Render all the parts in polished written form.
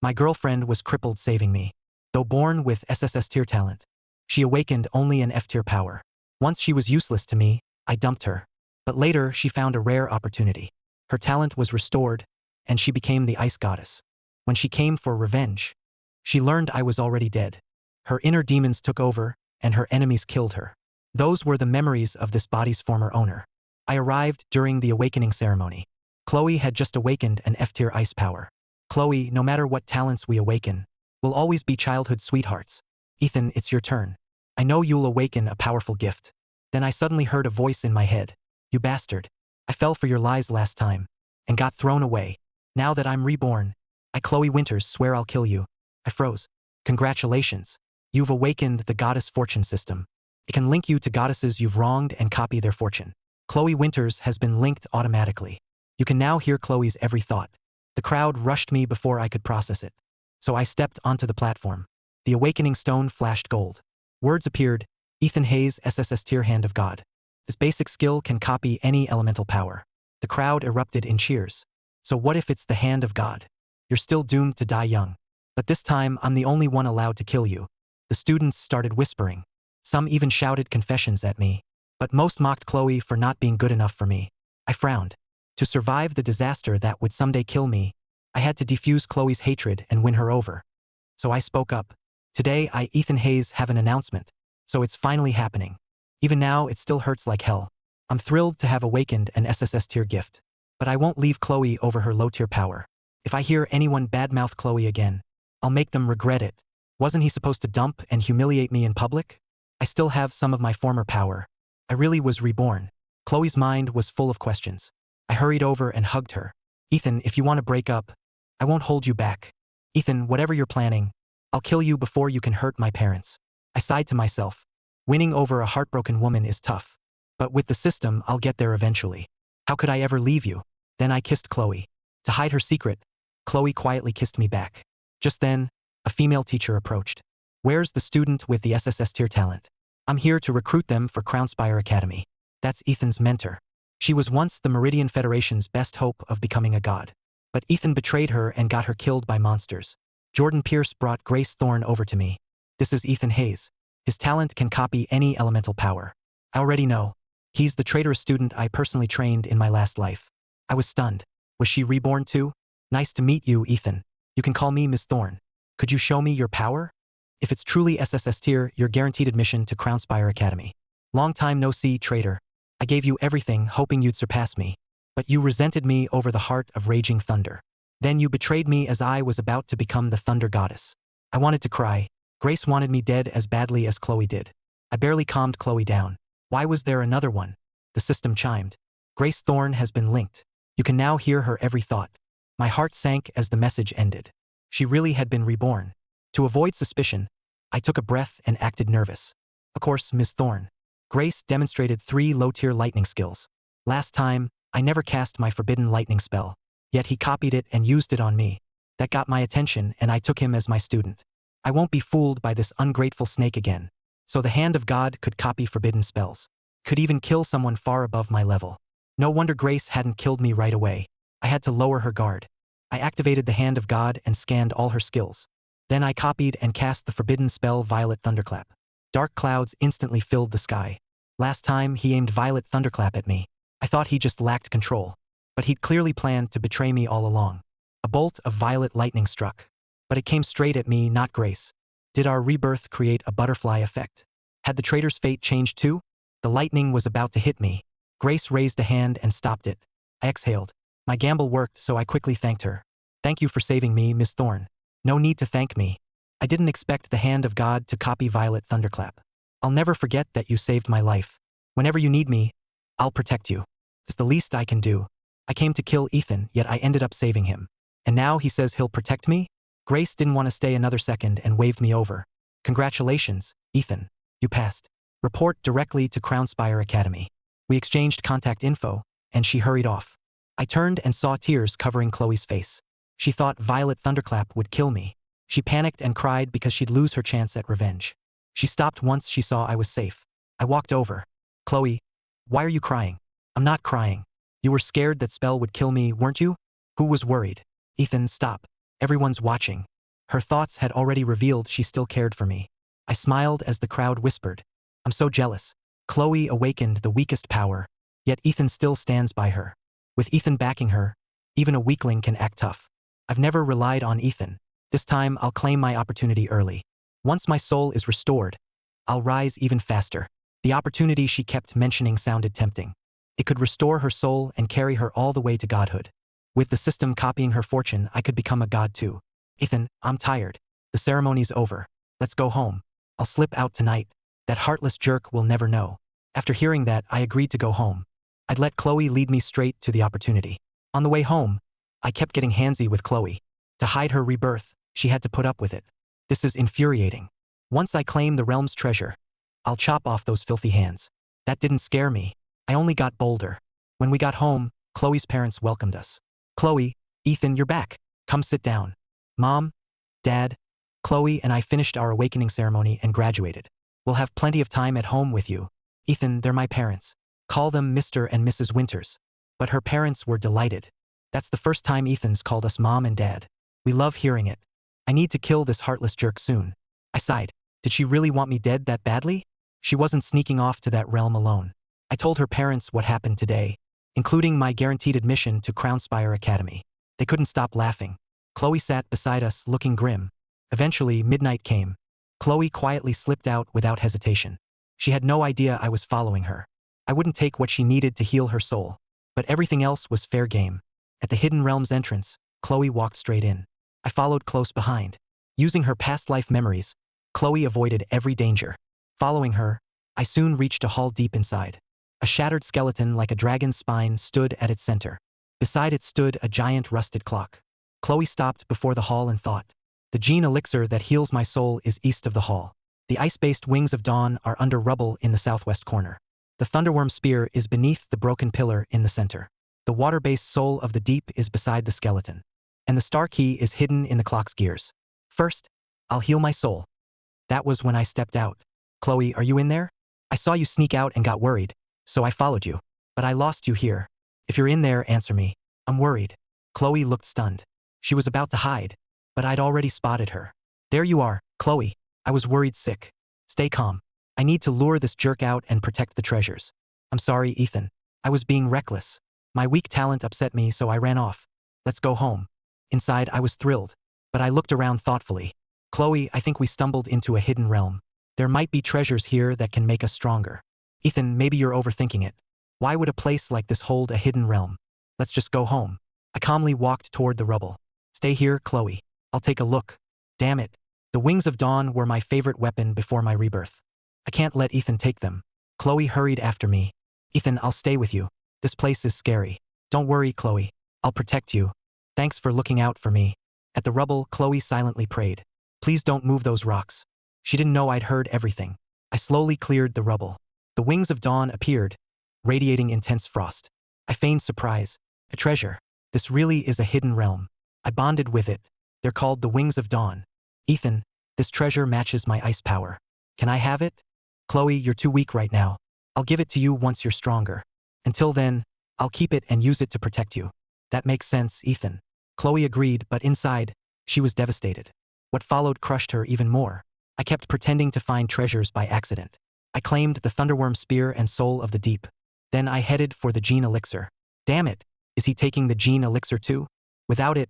My girlfriend was crippled saving me. Though born with SSS tier talent, she awakened only an F tier power. Once she was useless to me, I dumped her. But later she found a rare opportunity. Her talent was restored, and she became the ice goddess. When she came for revenge, she learned I was already dead. Her inner demons took over, and her enemies killed her. Those were the memories of this body's former owner. I arrived during the awakening ceremony. Chloe had just awakened an F-tier ice power. Chloe, no matter what talents we awaken, will always be childhood sweethearts. Ethan, it's your turn. I know you'll awaken a powerful gift. Then I suddenly heard a voice in my head. You bastard. I fell for your lies last time, and got thrown away. Now that I'm reborn, I, Chloe Winters, swear I'll kill you. I froze. Congratulations. You've awakened the goddess fortune system. It can link you to goddesses you've wronged and copy their fortune. Chloe Winters has been linked automatically. You can now hear Chloe's every thought. The crowd rushed me before I could process it. So I stepped onto the platform. The awakening stone flashed gold. Words appeared, Ethan Hayes SSS tier Hand of God. This basic skill can copy any elemental power. The crowd erupted in cheers. So what if it's the Hand of God? You're still doomed to die young. But this time I'm the only one allowed to kill you. The students started whispering. Some even shouted confessions at me. But most mocked Chloe for not being good enough for me. I frowned. To survive the disaster that would someday kill me, I had to defuse Chloe's hatred and win her over. So I spoke up. Today I, Ethan Hayes, have an announcement. So it's finally happening. Even now it still hurts like hell. I'm thrilled to have awakened an SSS tier gift. But I won't leave Chloe over her low tier power. If I hear anyone badmouth Chloe again, I'll make them regret it. Wasn't he supposed to dump and humiliate me in public? I still have some of my former power. I really was reborn. Chloe's mind was full of questions. I hurried over and hugged her. Ethan, if you want to break up, I won't hold you back. Ethan, whatever you're planning, I'll kill you before you can hurt my parents. I sighed to myself. Winning over a heartbroken woman is tough. But with the system, I'll get there eventually. How could I ever leave you? Then I kissed Chloe. To hide her secret, Chloe quietly kissed me back. Just then, a female teacher approached. Where's the student with the SSS tier talent? I'm here to recruit them for Crownspire Academy. That's Ethan's mentor. She was once the Meridian Federation's best hope of becoming a god. But Ethan betrayed her and got her killed by monsters. Jordan Pierce brought Grace Thorne over to me. This is Ethan Hayes. His talent can copy any elemental power. I already know. He's the traitorous student I personally trained in my last life. I was stunned. Was she reborn too? Nice to meet you, Ethan. You can call me Miss Thorne. Could you show me your power? If it's truly SSS tier, you're guaranteed admission to Crownspire Academy. Long time no see, traitor. I gave you everything, hoping you'd surpass me. But you resented me over the heart of raging thunder. Then you betrayed me as I was about to become the thunder goddess. I wanted to cry. Grace wanted me dead as badly as Chloe did. I barely calmed Chloe down. Why was there another one? The system chimed. Grace Thorne has been linked. You can now hear her every thought. My heart sank as the message ended. She really had been reborn. To avoid suspicion, I took a breath and acted nervous. Of course, Miss Thorne. Grace demonstrated 3 low-tier lightning skills. Last time, I never cast my forbidden lightning spell. Yet he copied it and used it on me. That got my attention and I took him as my student. I won't be fooled by this ungrateful snake again. So the Hand of God could copy forbidden spells. Could even kill someone far above my level. No wonder Grace hadn't killed me right away. I had to lower her guard. I activated the Hand of God and scanned all her skills. Then I copied and cast the forbidden spell Violet Thunderclap. Dark clouds instantly filled the sky. Last time he aimed Violet Thunderclap at me. I thought he just lacked control. But he'd clearly planned to betray me all along. A bolt of violet lightning struck. But it came straight at me, not Grace. Did our rebirth create a butterfly effect? Had the traitor's fate changed too? The lightning was about to hit me. Grace raised a hand and stopped it. I exhaled. My gamble worked, so I quickly thanked her. Thank you for saving me, Miss Thorne. No need to thank me. I didn't expect the Hand of God to copy Violet Thunderclap. I'll never forget that you saved my life. Whenever you need me, I'll protect you. It's the least I can do. I came to kill Ethan, yet I ended up saving him. And now he says he'll protect me? Grace didn't want to stay another second and waved me over. Congratulations, Ethan. You passed. Report directly to Crownspire Academy. We exchanged contact info, and she hurried off. I turned and saw tears covering Chloe's face. She thought Violet Thunderclap would kill me. She panicked and cried because she'd lose her chance at revenge. She stopped once she saw I was safe. I walked over. Chloe, why are you crying? I'm not crying. You were scared that spell would kill me, weren't you? Who was worried? Ethan, stop. Everyone's watching. Her thoughts had already revealed she still cared for me. I smiled as the crowd whispered, "I'm so jealous." Chloe awakened the weakest power, yet Ethan still stands by her. With Ethan backing her, even a weakling can act tough. I've never relied on Ethan. This time I'll claim my opportunity early. Once my soul is restored, I'll rise even faster. The opportunity she kept mentioning sounded tempting. It could restore her soul and carry her all the way to godhood. With the system copying her fortune, I could become a god too. "Ethan, I'm tired. The ceremony's over. Let's go home. I'll slip out tonight. That heartless jerk will never know." After hearing that, I agreed to go home. I'd let Chloe lead me straight to the opportunity. On the way home, I kept getting handsy with Chloe. To hide her rebirth, she had to put up with it. This is infuriating. Once I claim the realm's treasure, I'll chop off those filthy hands. That didn't scare me. I only got bolder. When we got home, Chloe's parents welcomed us. "Chloe, Ethan, you're back. Come sit down." "Mom, Dad." Chloe and I finished our awakening ceremony and graduated. "We'll have plenty of time at home with you." "Ethan, they're my parents. Call them Mr. and Mrs. Winters." But her parents were delighted. "That's the first time Ethan's called us Mom and Dad. We love hearing it. I need to kill this heartless jerk soon." I sighed. Did she really want me dead that badly? She wasn't sneaking off to that realm alone. I told her parents what happened today, including my guaranteed admission to Crownspire Academy. They couldn't stop laughing. Chloe sat beside us, looking grim. Eventually, midnight came. Chloe quietly slipped out without hesitation. She had no idea I was following her. I wouldn't take what she needed to heal her soul. But everything else was fair game. At the Hidden Realms entrance, Chloe walked straight in. I followed close behind. Using her past life memories, Chloe avoided every danger. Following her, I soon reached a hall deep inside. A shattered skeleton like a dragon's spine stood at its center. Beside it stood a giant rusted clock. Chloe stopped before the hall and thought, "The gene elixir that heals my soul is east of the hall. The ice-based wings of dawn are under rubble in the southwest corner. The thunderworm spear is beneath the broken pillar in the center. The water-based soul of the deep is beside the skeleton. And the star key is hidden in the clock's gears. First, I'll heal my soul." That was when I stepped out. "Chloe, are you in there? I saw you sneak out and got worried, so I followed you. But I lost you here. If you're in there, answer me. I'm worried." Chloe looked stunned. She was about to hide, but I'd already spotted her. "There you are, Chloe. I was worried sick. Stay calm. I need to lure this jerk out and protect the treasures." "I'm sorry, Ethan. I was being reckless. My weak talent upset me, so I ran off. Let's go home." Inside, I was thrilled, but I looked around thoughtfully. "Chloe, I think we stumbled into a hidden realm. There might be treasures here that can make us stronger." "Ethan, maybe you're overthinking it. Why would a place like this hold a hidden realm? Let's just go home." I calmly walked toward the rubble. "Stay here, Chloe. I'll take a look." Damn it. The wings of dawn were my favorite weapon before my rebirth. I can't let Ethan take them. Chloe hurried after me. "Ethan, I'll stay with you. This place is scary." "Don't worry, Chloe. I'll protect you. Thanks for looking out for me." At the rubble, Chloe silently prayed. "Please don't move those rocks." She didn't know I'd heard everything. I slowly cleared the rubble. The wings of dawn appeared, radiating intense frost. I feigned surprise. "A treasure. This really is a hidden realm." I bonded with it. "They're called the Wings of Dawn." "Ethan, this treasure matches my ice power. Can I have it?" "Chloe, you're too weak right now. I'll give it to you once you're stronger. Until then, I'll keep it and use it to protect you." "That makes sense, Ethan." Chloe agreed, but inside, she was devastated. What followed crushed her even more. I kept pretending to find treasures by accident. I claimed the thunderworm spear and soul of the deep. Then I headed for the gene elixir. Damn it, is he taking the gene elixir too? Without it,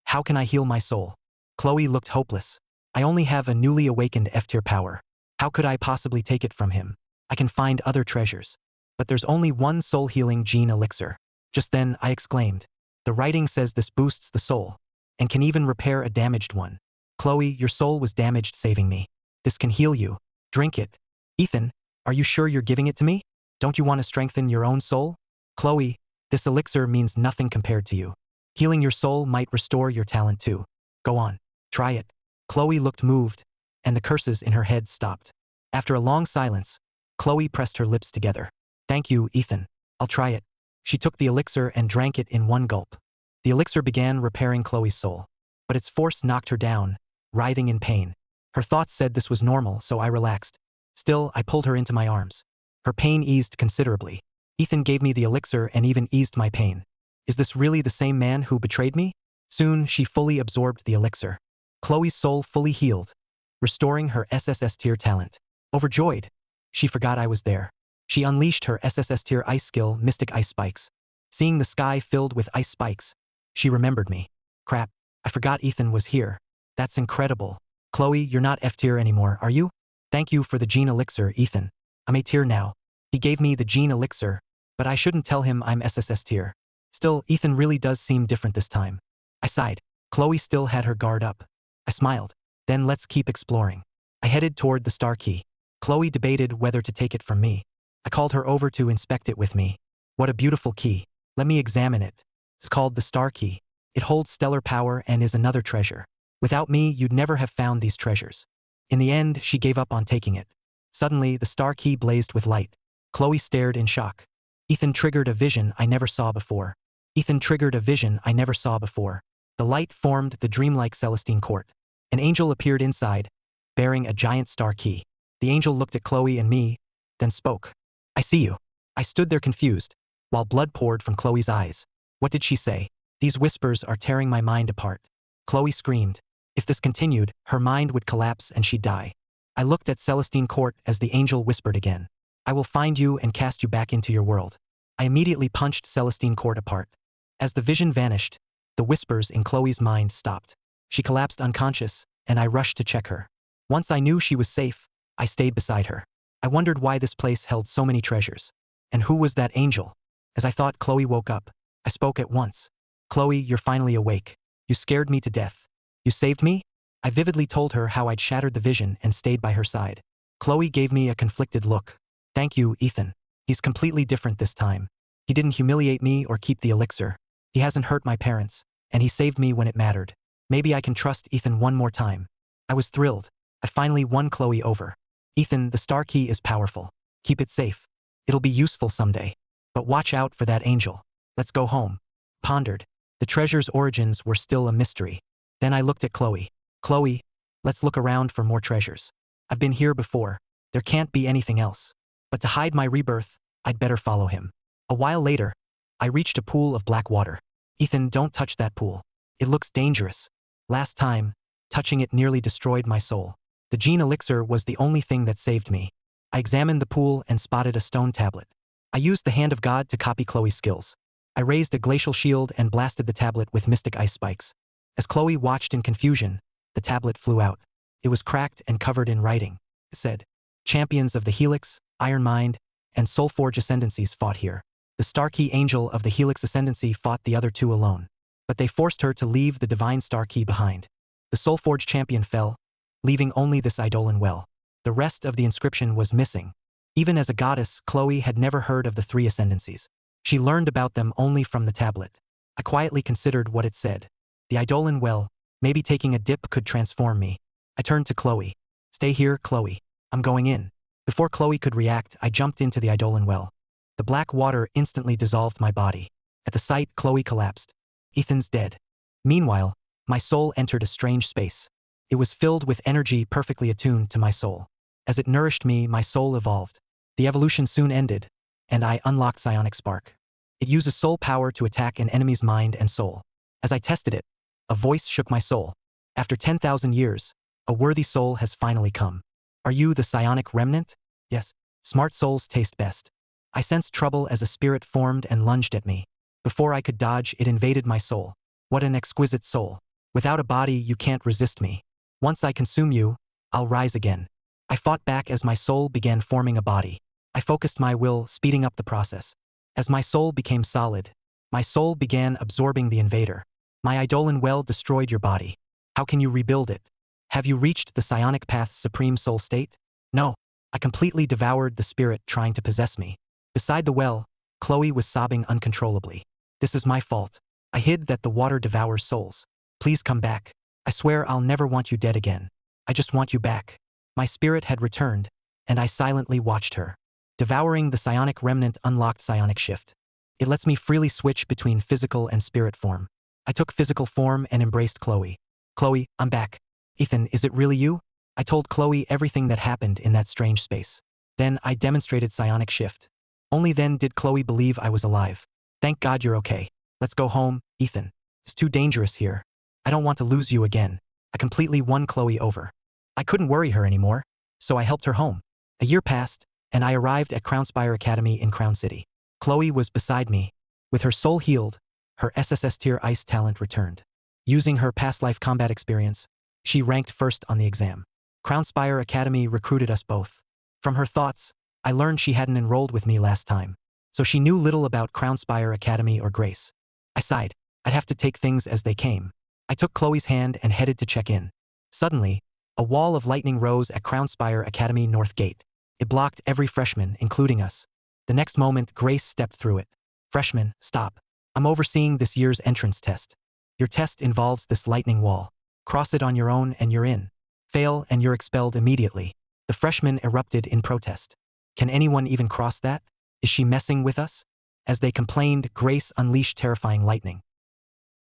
how can I heal my soul? Chloe looked hopeless. I only have a newly awakened F-tier power. How could I possibly take it from him? I can find other treasures. But there's only one soul-healing gene elixir. Just then, I exclaimed. The writing says this boosts the soul, and can even repair a damaged one. Chloe, your soul was damaged saving me. This can heal you. Drink it. Ethan, are you sure you're giving it to me? Don't you want to strengthen your own soul? Chloe, this elixir means nothing compared to you. Healing your soul might restore your talent too. Go on. Try it. Chloe looked moved, and the curses in her head stopped. After a long silence, Chloe pressed her lips together. Thank you, Ethan. I'll try it. She took the elixir and drank it in one gulp. The elixir began repairing Chloe's soul, but its force knocked her down, writhing in pain. Her thoughts said this was normal, so I relaxed. Still, I pulled her into my arms. Her pain eased considerably. Ethan gave me the elixir and even eased my pain. Is this really the same man who betrayed me? Soon, she fully absorbed the elixir. Chloe's soul fully healed, restoring her SSS tier talent. Overjoyed, she forgot I was there. She unleashed her SSS tier ice skill, Mystic Ice Spikes. Seeing the sky filled with ice spikes, she remembered me. Crap, I forgot Ethan was here. That's incredible. Chloe, you're not F tier anymore, are you? Thank you for the gene elixir, Ethan. I'm A tier now. He gave me the gene elixir, but I shouldn't tell him I'm SSS tier. Still, Ethan really does seem different this time. I sighed. Chloe still had her guard up. I smiled. Then let's keep exploring. I headed toward the star key. Chloe debated whether to take it from me. I called her over to inspect it with me. What a beautiful key. Let me examine it. It's called the star key. It holds stellar power and is another treasure. Without me, you'd never have found these treasures. In the end, she gave up on taking it. Suddenly, the star key blazed with light. Chloe stared in shock. Ethan triggered a vision I never saw before. Ethan triggered a vision I never saw before. The light formed the dreamlike Celestine court. An angel appeared inside, bearing a giant star key. The angel looked at Chloe and me, then spoke. I see you. I stood there confused, while blood poured from Chloe's eyes. What did she say? These whispers are tearing my mind apart. Chloe screamed. If this continued, her mind would collapse and she'd die. I looked at Celestine Court as the angel whispered again. I will find you and cast you back into your world. I immediately punched Celestine Court apart. As the vision vanished, the whispers in Chloe's mind stopped. She collapsed unconscious, and I rushed to check her. Once I knew she was safe, I stayed beside her. I wondered why this place held so many treasures. And who was that angel? As I thought Chloe woke up, I spoke at once. Chloe, you're finally awake. You scared me to death. You saved me? I vividly told her how I'd shattered the vision and stayed by her side. Chloe gave me a conflicted look. Thank you, Ethan. He's completely different this time. He didn't humiliate me or keep the elixir. He hasn't hurt my parents, and he saved me when it mattered. Maybe I can trust Ethan one more time. I was thrilled. I finally won Chloe over. Ethan, the star key is powerful. Keep it safe. It'll be useful someday. But watch out for that angel. Let's go home. Pondered. The treasure's origins were still a mystery. Then I looked at Chloe. Chloe, let's look around for more treasures. I've been here before. There can't be anything else. But to hide my rebirth, I'd better follow him. A while later, I reached a pool of black water. Ethan, don't touch that pool. It looks dangerous. Last time, touching it nearly destroyed my soul. The gene elixir was the only thing that saved me. I examined the pool and spotted a stone tablet. I used the hand of God to copy Chloe's skills. I raised a glacial shield and blasted the tablet with mystic ice spikes. As Chloe watched in confusion, the tablet flew out. It was cracked and covered in writing. It said, Champions of the Helix, Iron Mind, and Soulforge Ascendancies fought here. The Star Key Angel of the Helix Ascendancy fought the other two alone. But they forced her to leave the Divine Star Key behind. The Soulforge champion fell, leaving only this Eidolon well. The rest of the inscription was missing. Even as a goddess, Chloe had never heard of the three Ascendancies. She learned about them only from the tablet. I quietly considered what it said. The Eidolon well, maybe taking a dip could transform me. I turned to Chloe. Stay here, Chloe. I'm going in. Before Chloe could react, I jumped into the Eidolon well. The black water instantly dissolved my body. At the sight, Chloe collapsed. Ethan's dead. Meanwhile, my soul entered a strange space. It was filled with energy perfectly attuned to my soul. As it nourished me, my soul evolved. The evolution soon ended, and I unlocked Psionic Spark. It uses soul power to attack an enemy's mind and soul. As I tested it, a voice shook my soul. After 10,000 years, a worthy soul has finally come. Are you the psionic remnant? Yes. Smart souls taste best. I sensed trouble as a spirit formed and lunged at me. Before I could dodge, it invaded my soul. What an exquisite soul. Without a body, you can't resist me. Once I consume you, I'll rise again. I fought back as my soul began forming a body. I focused my will, speeding up the process. As my soul became solid, my soul began absorbing the invader. My Eidolon well destroyed your body. How can you rebuild it? Have you reached the psionic path's supreme soul state? No. I completely devoured the spirit trying to possess me. Beside the well, Chloe was sobbing uncontrollably. This is my fault. I hid that the water devours souls. Please come back. I swear I'll never want you dead again. I just want you back. My spirit had returned, and I silently watched her. Devouring the psionic remnant unlocked psionic shift. It lets me freely switch between physical and spirit form. I took physical form and embraced Chloe. Chloe, I'm back. Ethan, is it really you? I told Chloe everything that happened in that strange space. Then I demonstrated psionic shift. Only then did Chloe believe I was alive. Thank God you're okay. Let's go home, Ethan. It's too dangerous here. I don't want to lose you again. I I completely won Chloe over. I couldn't worry her anymore, so I helped her home. A year passed, and I arrived at Crownspire Academy in Crown City. Chloe was beside me. With her soul healed, her SSS tier ice talent returned. Using her past life combat experience, she ranked first on the exam. Crownspire Academy recruited us both. From her thoughts, I learned she hadn't enrolled with me last time, so she knew little about Crownspire Academy or Grace. I sighed. I'd have to take things as they came. I took Chloe's hand and headed to check in. Suddenly, a wall of lightning rose at Crownspire Academy North Gate. It blocked every freshman, including us. The next moment, Grace stepped through it. "Freshman, stop. I'm overseeing this year's entrance test. Your test involves this lightning wall. Cross it on your own and you're in. Fail and you're expelled immediately." The freshmen erupted in protest. "Can anyone even cross that? Is she messing with us?" As they complained, Grace unleashed terrifying lightning.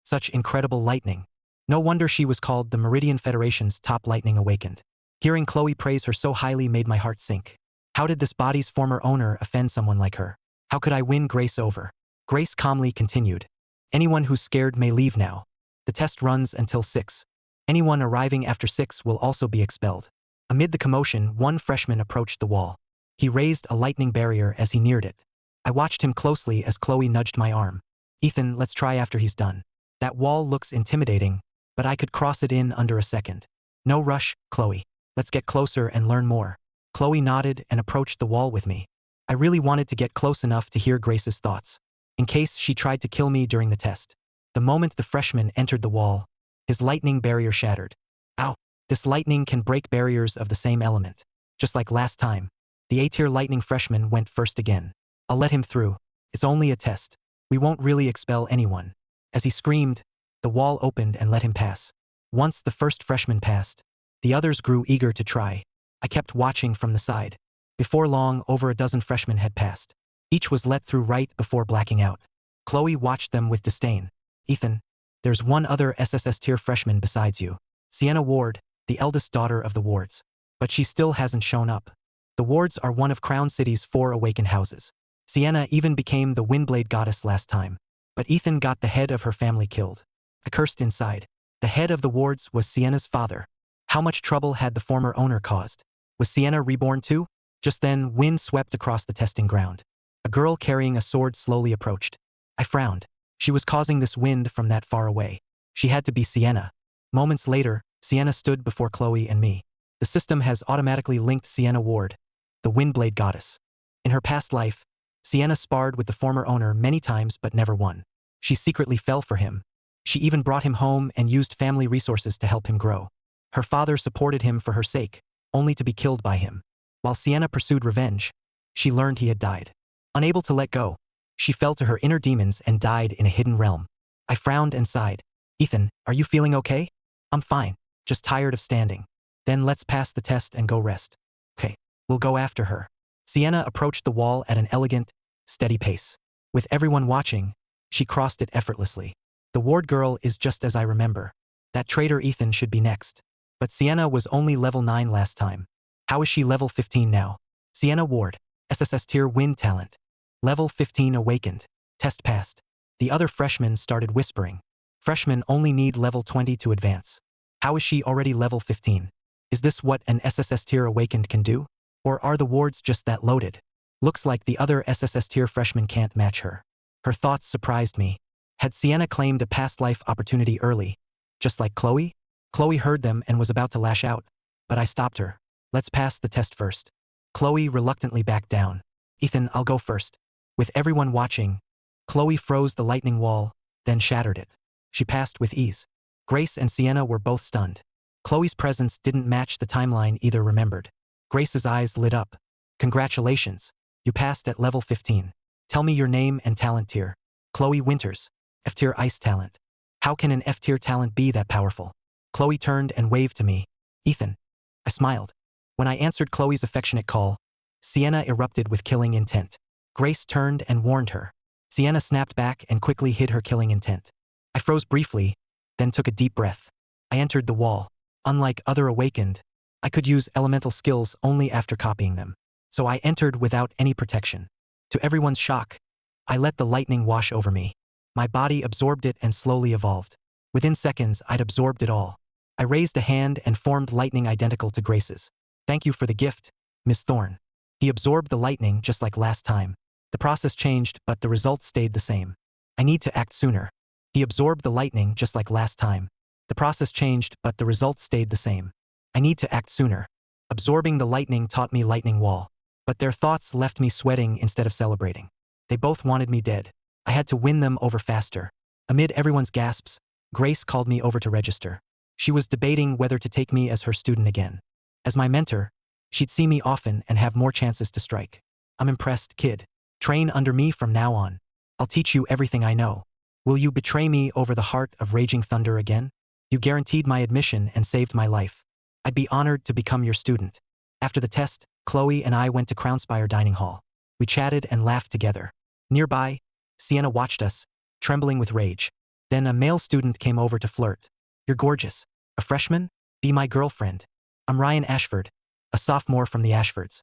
Such incredible lightning. No wonder she was called the Meridian Federation's top lightning awakened. Hearing Chloe praise her so highly made my heart sink. How did this body's former owner offend someone like her? How could I win Grace over? Grace calmly continued. "Anyone who's scared may leave now. The test runs until 6. Anyone arriving after 6 will also be expelled." Amid the commotion, one freshman approached the wall. He raised a lightning barrier as he neared it. I watched him closely as Chloe nudged my arm. "Ethan, let's try after he's done. That wall looks intimidating, but I could cross it in under a second." "No rush, Chloe. Let's get closer and learn more." Chloe nodded and approached the wall with me. I really wanted to get close enough to hear Grace's thoughts, in case she tried to kill me during the test. The moment the freshman entered the wall, his lightning barrier shattered. Ow! This lightning can break barriers of the same element. Just like last time, the A-tier lightning freshman went first again. "I'll let him through. It's only a test. We won't really expel anyone." As he screamed, the wall opened and let him pass. Once the first freshman passed, the others grew eager to try. I kept watching from the side. Before long, over a dozen freshmen had passed. Each was let through right before blacking out. Chloe watched them with disdain. "Ethan, there's one other SSS tier freshman besides you. Sienna Ward, the eldest daughter of the Wards. But she still hasn't shown up. The Wards are one of Crown City's 4 awakened houses. Sienna even became the Windblade goddess last time. But Ethan got the head of her family killed." I cursed inside. The head of the Wards was Sienna's father. How much trouble had the former owner caused? Was Sienna reborn too? Just then, wind swept across the testing ground. A girl carrying a sword slowly approached. I frowned. She was causing this wind from that far away. She had to be Sienna. Moments later, Sienna stood before Chloe and me. The system has automatically linked Sienna Ward, the Windblade goddess. In her past life, Sienna sparred with the former owner many times but never won. She secretly fell for him. She even brought him home and used family resources to help him grow. Her father supported him for her sake, only to be killed by him. While Sienna pursued revenge, she learned he had died. Unable to let go, she fell to her inner demons and died in a hidden realm. I frowned and sighed. "Ethan, are you feeling okay?" "I'm fine, just tired of standing." "Then let's pass the test and go rest." "Okay, we'll go after her." Sienna approached the wall at an elegant, steady pace. With everyone watching, she crossed it effortlessly. The Ward girl is just as I remember. That traitor Ethan should be next. But Sienna was only level 9 last time. How is she level 15 now? Sienna Ward, SSS tier wind talent. Level 15 awakened. Test passed. The other freshmen started whispering. Freshmen only need level 20 to advance. How is she already level 15? Is this what an SSS tier awakened can do? Or are the Wards just that loaded? Looks like the other SSS tier freshmen can't match her. Her thoughts surprised me. Had Sienna claimed a past life opportunity early? Just like Chloe? Chloe heard them and was about to lash out, but I stopped her. "Let's pass the test first." Chloe reluctantly backed down. "Ethan, I'll go first." With everyone watching, Chloe froze the lightning wall, then shattered it. She passed with ease. Grace and Sienna were both stunned. Chloe's presence didn't match the timeline either remembered. Grace's eyes lit up. "Congratulations. You passed at level 15. Tell me your name and talent tier." "Chloe Winters, F-tier ice talent." "How can an F-tier talent be that powerful?" Chloe turned and waved to me. "Ethan." I smiled. When I answered Chloe's affectionate call, Sienna erupted with killing intent. Grace turned and warned her. Sienna snapped back and quickly hid her killing intent. I froze briefly, then took a deep breath. I entered the wall. Unlike other awakened, I could use elemental skills only after copying them. So I entered without any protection. To everyone's shock, I let the lightning wash over me. My body absorbed it and slowly evolved. Within seconds, I'd absorbed it all. I raised a hand and formed lightning identical to Grace's. Thank you for the gift, Miss Thorne. He absorbed the lightning just like last time. The process changed, but the result stayed the same. I need to act sooner. He absorbed the lightning just like last time. The process changed, but the result stayed the same. I need to act sooner. Absorbing the lightning taught me lightning wall. But their thoughts left me sweating instead of celebrating. They both wanted me dead. I had to win them over faster. Amid everyone's gasps, Grace called me over to register. She was debating whether to take me as her student again. As my mentor, she'd see me often and have more chances to strike. I'm impressed, kid. Train under me from now on. I'll teach you everything I know. Will you betray me over the heart of raging thunder again? You guaranteed my admission and saved my life. I'd be honored to become your student. After the test, Chloe and I went to Crownspire Dining Hall. We chatted and laughed together. Nearby, Sienna watched us, trembling with rage. Then a male student came over to flirt. You're gorgeous. A freshman? Be my girlfriend. I'm Ryan Ashford, a sophomore from the Ashfords.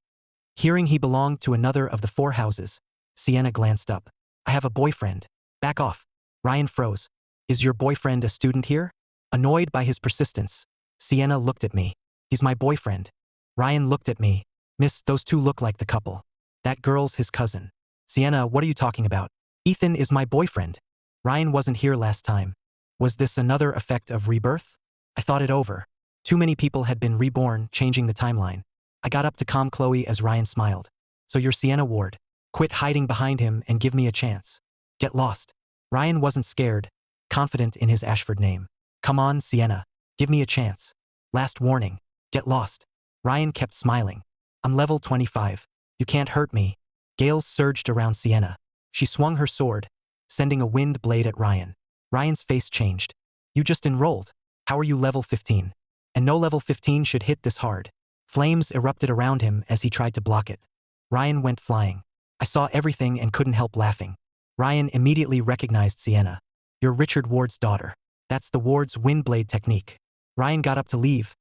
Hearing he belonged to another of the 4 houses, Sienna glanced up. I have a boyfriend. Back off. Ryan froze. Is your boyfriend a student here? Annoyed by his persistence, Sienna looked at me. He's my boyfriend. Ryan looked at me. Miss, those two look like the couple. That girl's his cousin. Sienna, what are you talking about? Ethan is my boyfriend. Ryan wasn't here last time. Was this another effect of rebirth? I thought it over. Too many people had been reborn, changing the timeline. I got up to calm Chloe as Ryan smiled. So you're Sienna Ward. Quit hiding behind him and give me a chance. Get lost. Ryan wasn't scared, confident in his Ashford name. Come on, Sienna. Give me a chance. Last warning. Get lost. Ryan kept smiling. I'm level 25. You can't hurt me. Gales surged around Sienna. She swung her sword, sending a wind blade at Ryan. Ryan's face changed. You just enrolled. How are you level 15? And no level 15 should hit this hard. Flames erupted around him as he tried to block it. Ryan went flying. I saw everything and couldn't help laughing. Ryan immediately recognized Sienna. You're Richard Ward's daughter. That's the Ward's wind blade technique. Ryan got up to leave,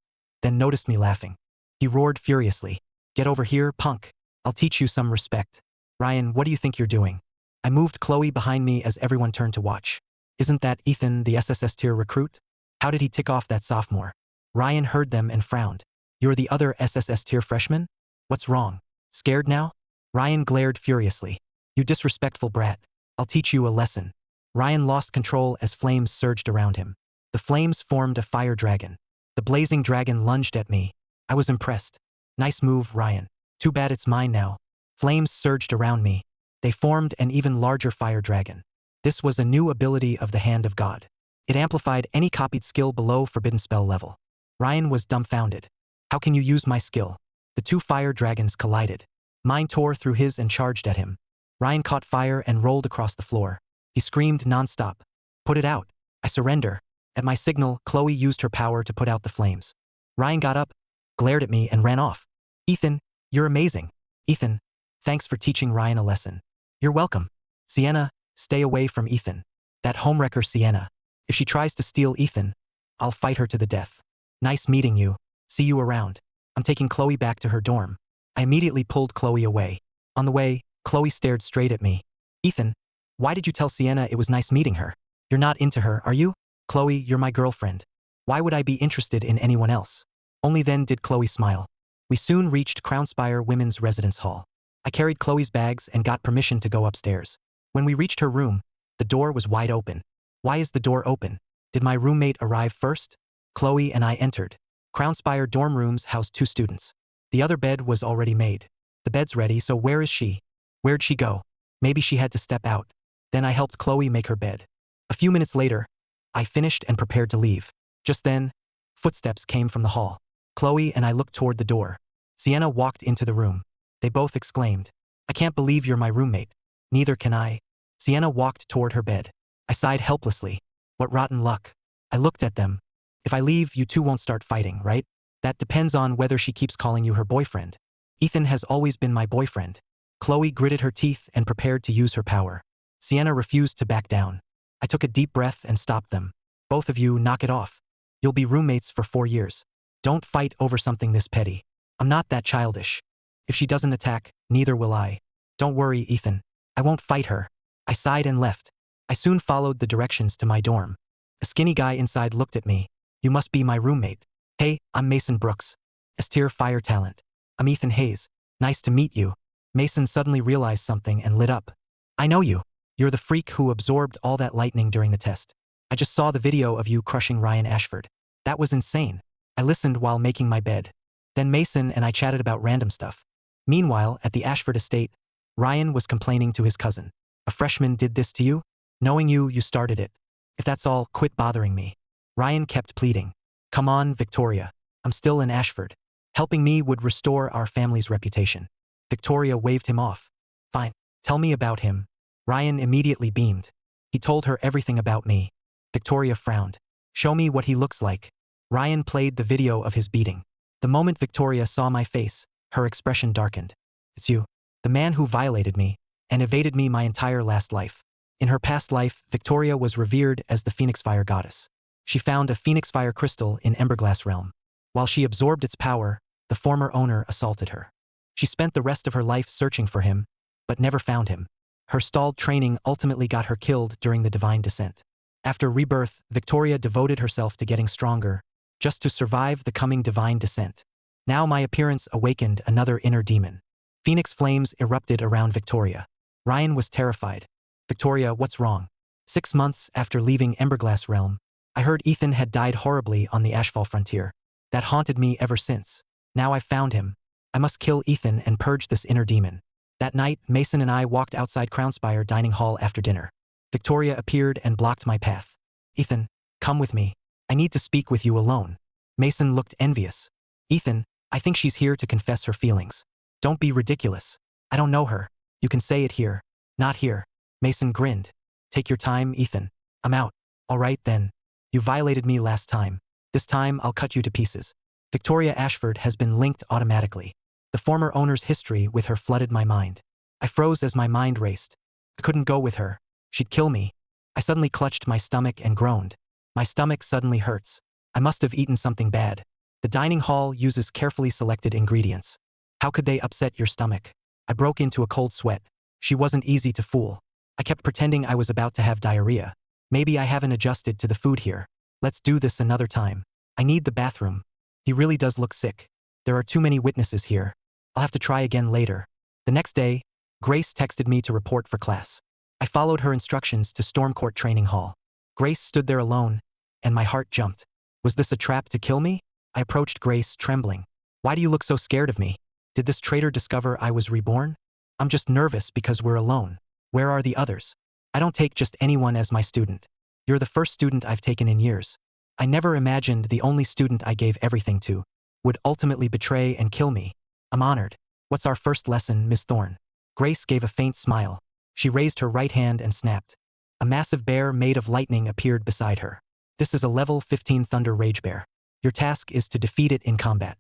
then noticed me laughing. He roared furiously. Get over here, punk. I'll teach you some respect. Ryan, what do you think you're doing? I moved Chloe behind me as everyone turned to watch. Isn't that Ethan, the SSS tier recruit? How did he tick off that sophomore? Ryan heard them and frowned. You're the other SSS tier freshman? What's wrong? Scared now? Ryan glared furiously. You disrespectful brat. I'll teach you a lesson. Ryan lost control as flames surged around him. The flames formed a fire dragon. The blazing dragon lunged at me. I was impressed. Nice move, Ryan. Too bad it's mine now. Flames surged around me. They formed an even larger fire dragon. This was a new ability of the Hand of God. It amplified any copied skill below Forbidden Spell level. Ryan was dumbfounded. How can you use my skill? The 2 fire dragons collided. Mine tore through his and charged at him. Ryan caught fire and rolled across the floor. He screamed nonstop. Put it out. I surrender. At my signal, Chloe used her power to put out the flames. Ryan got up, glared at me, and ran off. Ethan, you're amazing. Ethan, thanks for teaching Ryan a lesson. You're welcome. Sienna, stay away from Ethan. That homewrecker Sienna. If she tries to steal Ethan, I'll fight her to the death. Nice meeting you. See you around. I'm taking Chloe back to her dorm. I immediately pulled Chloe away. On the way, Chloe stared straight at me. Ethan, why did you tell Sienna it was nice meeting her? You're not into her, are you? Chloe, you're my girlfriend. Why would I be interested in anyone else? Only then did Chloe smile. We soon reached Crownspire Women's Residence Hall. I carried Chloe's bags and got permission to go upstairs. When we reached her room, the door was wide open. Why is the door open? Did my roommate arrive first? Chloe and I entered. Crownspire dorm rooms housed 2 students. The other bed was already made. The bed's ready, so where is she? Where'd she go? Maybe she had to step out. Then I helped Chloe make her bed. A few minutes later, I finished and prepared to leave. Just then, footsteps came from the hall. Chloe and I looked toward the door. Sienna walked into the room. They both exclaimed, I can't believe you're my roommate. Neither can I. Sienna walked toward her bed. I sighed helplessly. What rotten luck. I looked at them. If I leave, you two won't start fighting, right? That depends on whether she keeps calling you her boyfriend. Ethan has always been my boyfriend. Chloe gritted her teeth and prepared to use her power. Sienna refused to back down. I took a deep breath and stopped them. Both of you, knock it off. You'll be roommates for 4 years. Don't fight over something this petty. I'm not that childish. If she doesn't attack, neither will I. Don't worry, Ethan. I won't fight her. I sighed and left. I soon followed the directions to my dorm. A skinny guy inside looked at me. You must be my roommate. Hey, I'm Mason Brooks. S-tier fire talent. I'm Ethan Hayes. Nice to meet you. Mason suddenly realized something and lit up. I know you. You're the freak who absorbed all that lightning during the test. I just saw the video of you crushing Ryan Ashford. That was insane. I listened while making my bed. Then Mason and I chatted about random stuff. Meanwhile, at the Ashford estate, Ryan was complaining to his cousin. A freshman did this to you? Knowing you, you started it. If that's all, quit bothering me. Ryan kept pleading. Come on, Victoria. I'm still in Ashford. Helping me would restore our family's reputation. Victoria waved him off. Fine. Tell me about him. Ryan immediately beamed. He told her everything about me. Victoria frowned. Show me what he looks like. Ryan played the video of his beating. The moment Victoria saw my face, her expression darkened. It's you. The man who violated me and evaded me my entire last life. In her past life, Victoria was revered as the Phoenix Fire goddess. She found a Phoenix Fire crystal in Emberglass realm. While she absorbed its power, the former owner assaulted her. She spent the rest of her life searching for him, but never found him. Her stalled training ultimately got her killed during the divine descent. After rebirth, Victoria devoted herself to getting stronger, just to survive the coming divine descent. Now my appearance awakened another inner demon. Phoenix flames erupted around Victoria. Ryan was terrified. Victoria, what's wrong? 6 months after leaving Emberglass realm, I heard Ethan had died horribly on the Ashfall frontier. That haunted me ever since. Now I've found him. I must kill Ethan and purge this inner demon. That night, Mason and I walked outside Crownspire dining hall after dinner. Victoria appeared and blocked my path. Ethan, come with me. I need to speak with you alone. Mason looked envious. Ethan, I think she's here to confess her feelings. Don't be ridiculous. I don't know her. You can say it here. Not here. Mason grinned. Take your time, Ethan. I'm out. All right then. You violated me last time. This time I'll cut you to pieces. Victoria Ashford has been linked automatically. The former owner's history with her flooded my mind. I froze as my mind raced. I couldn't go with her. She'd kill me. I suddenly clutched my stomach and groaned. My stomach suddenly hurts. I must have eaten something bad. The dining hall uses carefully selected ingredients. How could they upset your stomach? I broke into a cold sweat. She wasn't easy to fool. I kept pretending I was about to have diarrhea. Maybe I haven't adjusted to the food here. Let's do this another time. I need the bathroom. He really does look sick. There are too many witnesses here. I'll have to try again later. The next day, Grace texted me to report for class. I followed her instructions to Stormcourt Training Hall. Grace stood there alone, and my heart jumped. Was this a trap to kill me? I approached Grace, trembling. Why do you look so scared of me? Did this traitor discover I was reborn? I'm just nervous because we're alone. Where are the others? I don't take just anyone as my student. You're the first student I've taken in years. I never imagined the only student I gave everything to would ultimately betray and kill me. I'm honored. What's our first lesson, Miss Thorne? Grace gave a faint smile. She raised her right hand and snapped. A massive bear made of lightning appeared beside her. This is a level 15 Thunder Rage Bear. Your task is to defeat it in combat.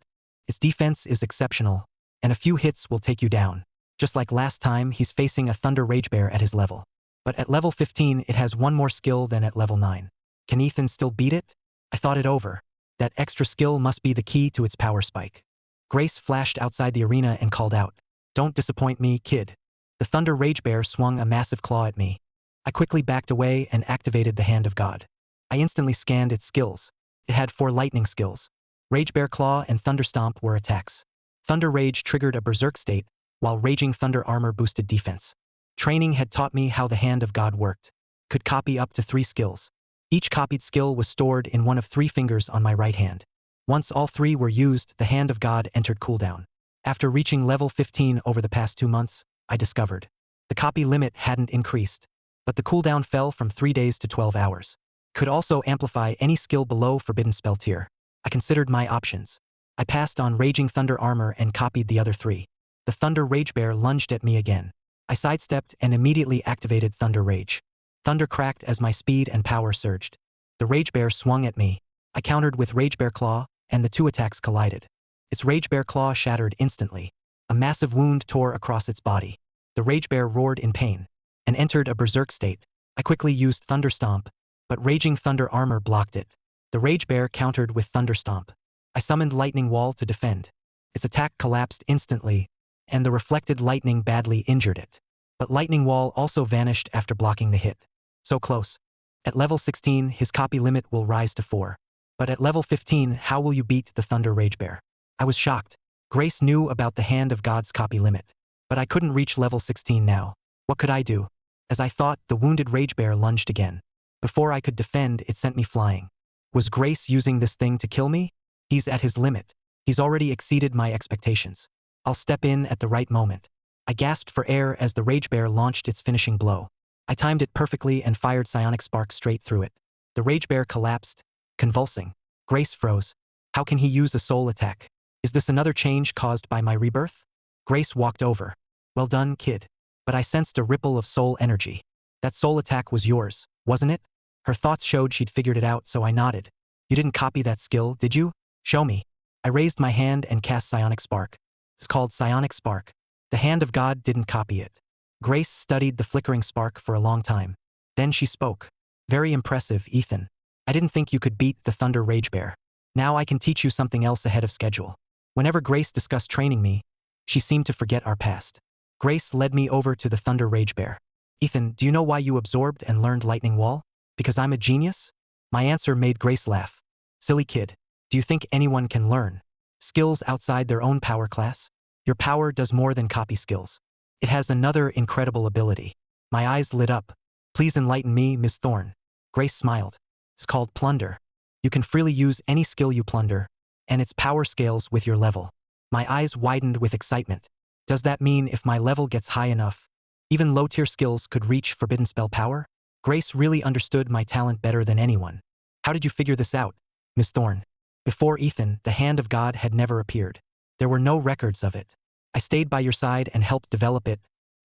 Its defense is exceptional, and a few hits will take you down. Just like last time, he's facing a Thunder Rage Bear at his level. But at level 15, it has one more skill than at level 9. Can Ethan still beat it? I thought it over. That extra skill must be the key to its power spike. Grace flashed outside the arena and called out, "Don't disappoint me, kid." The Thunder Rage Bear swung a massive claw at me. I quickly backed away and activated the Hand of God. I instantly scanned its skills. It had 4 lightning skills. Rage Bear Claw and Thunder Stomp were attacks. Thunder Rage triggered a berserk state, while Raging Thunder Armor boosted defense. Training had taught me how the Hand of God worked. Could copy up to 3 skills. Each copied skill was stored in one of 3 fingers on my right hand. Once all 3 were used, the Hand of God entered cooldown. After reaching level 15 over the past 2 months, I discovered the copy limit hadn't increased, but the cooldown fell from 3 days to 12 hours. Could also amplify any skill below Forbidden Spell tier. I considered my options. I passed on Raging Thunder Armor and copied the other 3. The Thunder Rage Bear lunged at me again. I sidestepped and immediately activated Thunder Rage. Thunder cracked as my speed and power surged. The Rage Bear swung at me. I countered with Rage Bear Claw, and the 2 attacks collided. Its Rage Bear Claw shattered instantly. A massive wound tore across its body. The Rage Bear roared in pain and entered a berserk state. I quickly used Thunder Stomp, but Raging Thunder Armor blocked it. The Rage Bear countered with Thunder Stomp. I summoned Lightning Wall to defend. Its attack collapsed instantly, and the reflected lightning badly injured it. But Lightning Wall also vanished after blocking the hit. So close. At level 16, his copy limit will rise to 4. But at level 15, how will you beat the Thunder Rage Bear? I was shocked. Grace knew about the Hand of God's copy limit. But I couldn't reach level 16 now. What could I do? As I thought, the wounded Rage Bear lunged again. Before I could defend, it sent me flying. Was Grace using this thing to kill me? He's at his limit. He's already exceeded my expectations. I'll step in at the right moment. I gasped for air as the Rage Bear launched its finishing blow. I timed it perfectly and fired Psionic Spark straight through it. The Rage Bear collapsed, convulsing. Grace froze. How can he use a soul attack? Is this another change caused by my rebirth? Grace walked over. Well done, kid. But I sensed a ripple of soul energy. That soul attack was yours, wasn't it? Her thoughts showed she'd figured it out, so I nodded. You didn't copy that skill, did you? Show me. I raised my hand and cast Psionic Spark. It's called Psionic Spark. The Hand of God didn't copy it. Grace studied the flickering spark for a long time. Then she spoke. Very impressive, Ethan. I didn't think you could beat the Thunder Rage Bear. Now I can teach you something else ahead of schedule. Whenever Grace discussed training me, she seemed to forget our past. Grace led me over to the Thunder Rage Bear. Ethan, do you know why you absorbed and learned Lightning Wall? Because I'm a genius? My answer made Grace laugh. Silly kid. Do you think anyone can learn skills outside their own power class? Your power does more than copy skills. It has another incredible ability. My eyes lit up. Please enlighten me, Miss Thorne. Grace smiled. It's called Plunder. You can freely use any skill you plunder, and its power scales with your level. My eyes widened with excitement. Does that mean if my level gets high enough, even low-tier skills could reach forbidden spell power? Grace really understood my talent better than anyone. How did you figure this out, Miss Thorne? Before Ethan, the Hand of God had never appeared. There were no records of it. I stayed by your side and helped develop it,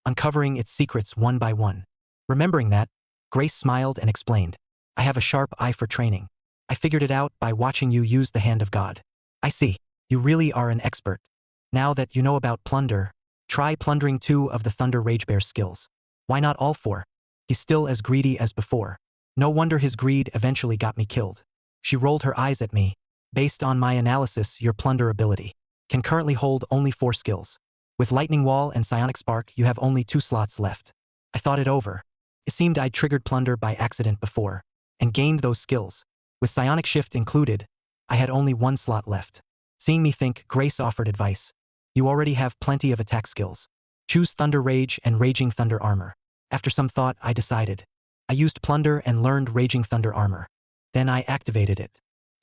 uncovering its secrets one by one. Remembering that, Grace smiled and explained. I have a sharp eye for training. I figured it out by watching you use the Hand of God. I see. You really are an expert. Now that you know about Plunder, try plundering 2 of the Thunder Rage Bear's skills. Why not all 4? He's still as greedy as before. No wonder his greed eventually got me killed. She rolled her eyes at me. Based on my analysis, your Plunder ability can currently hold only 4 skills. With Lightning Wall and Psionic Spark, you have only 2 slots left. I thought it over. It seemed I'd triggered Plunder by accident before, and gained those skills. With Psionic Shift included, I had only 1 slot left. Seeing me think, Grace offered advice. You already have plenty of attack skills. Choose Thunder Rage and Raging Thunder Armor. After some thought, I decided. I used Plunder and learned Raging Thunder Armor. Then I activated it.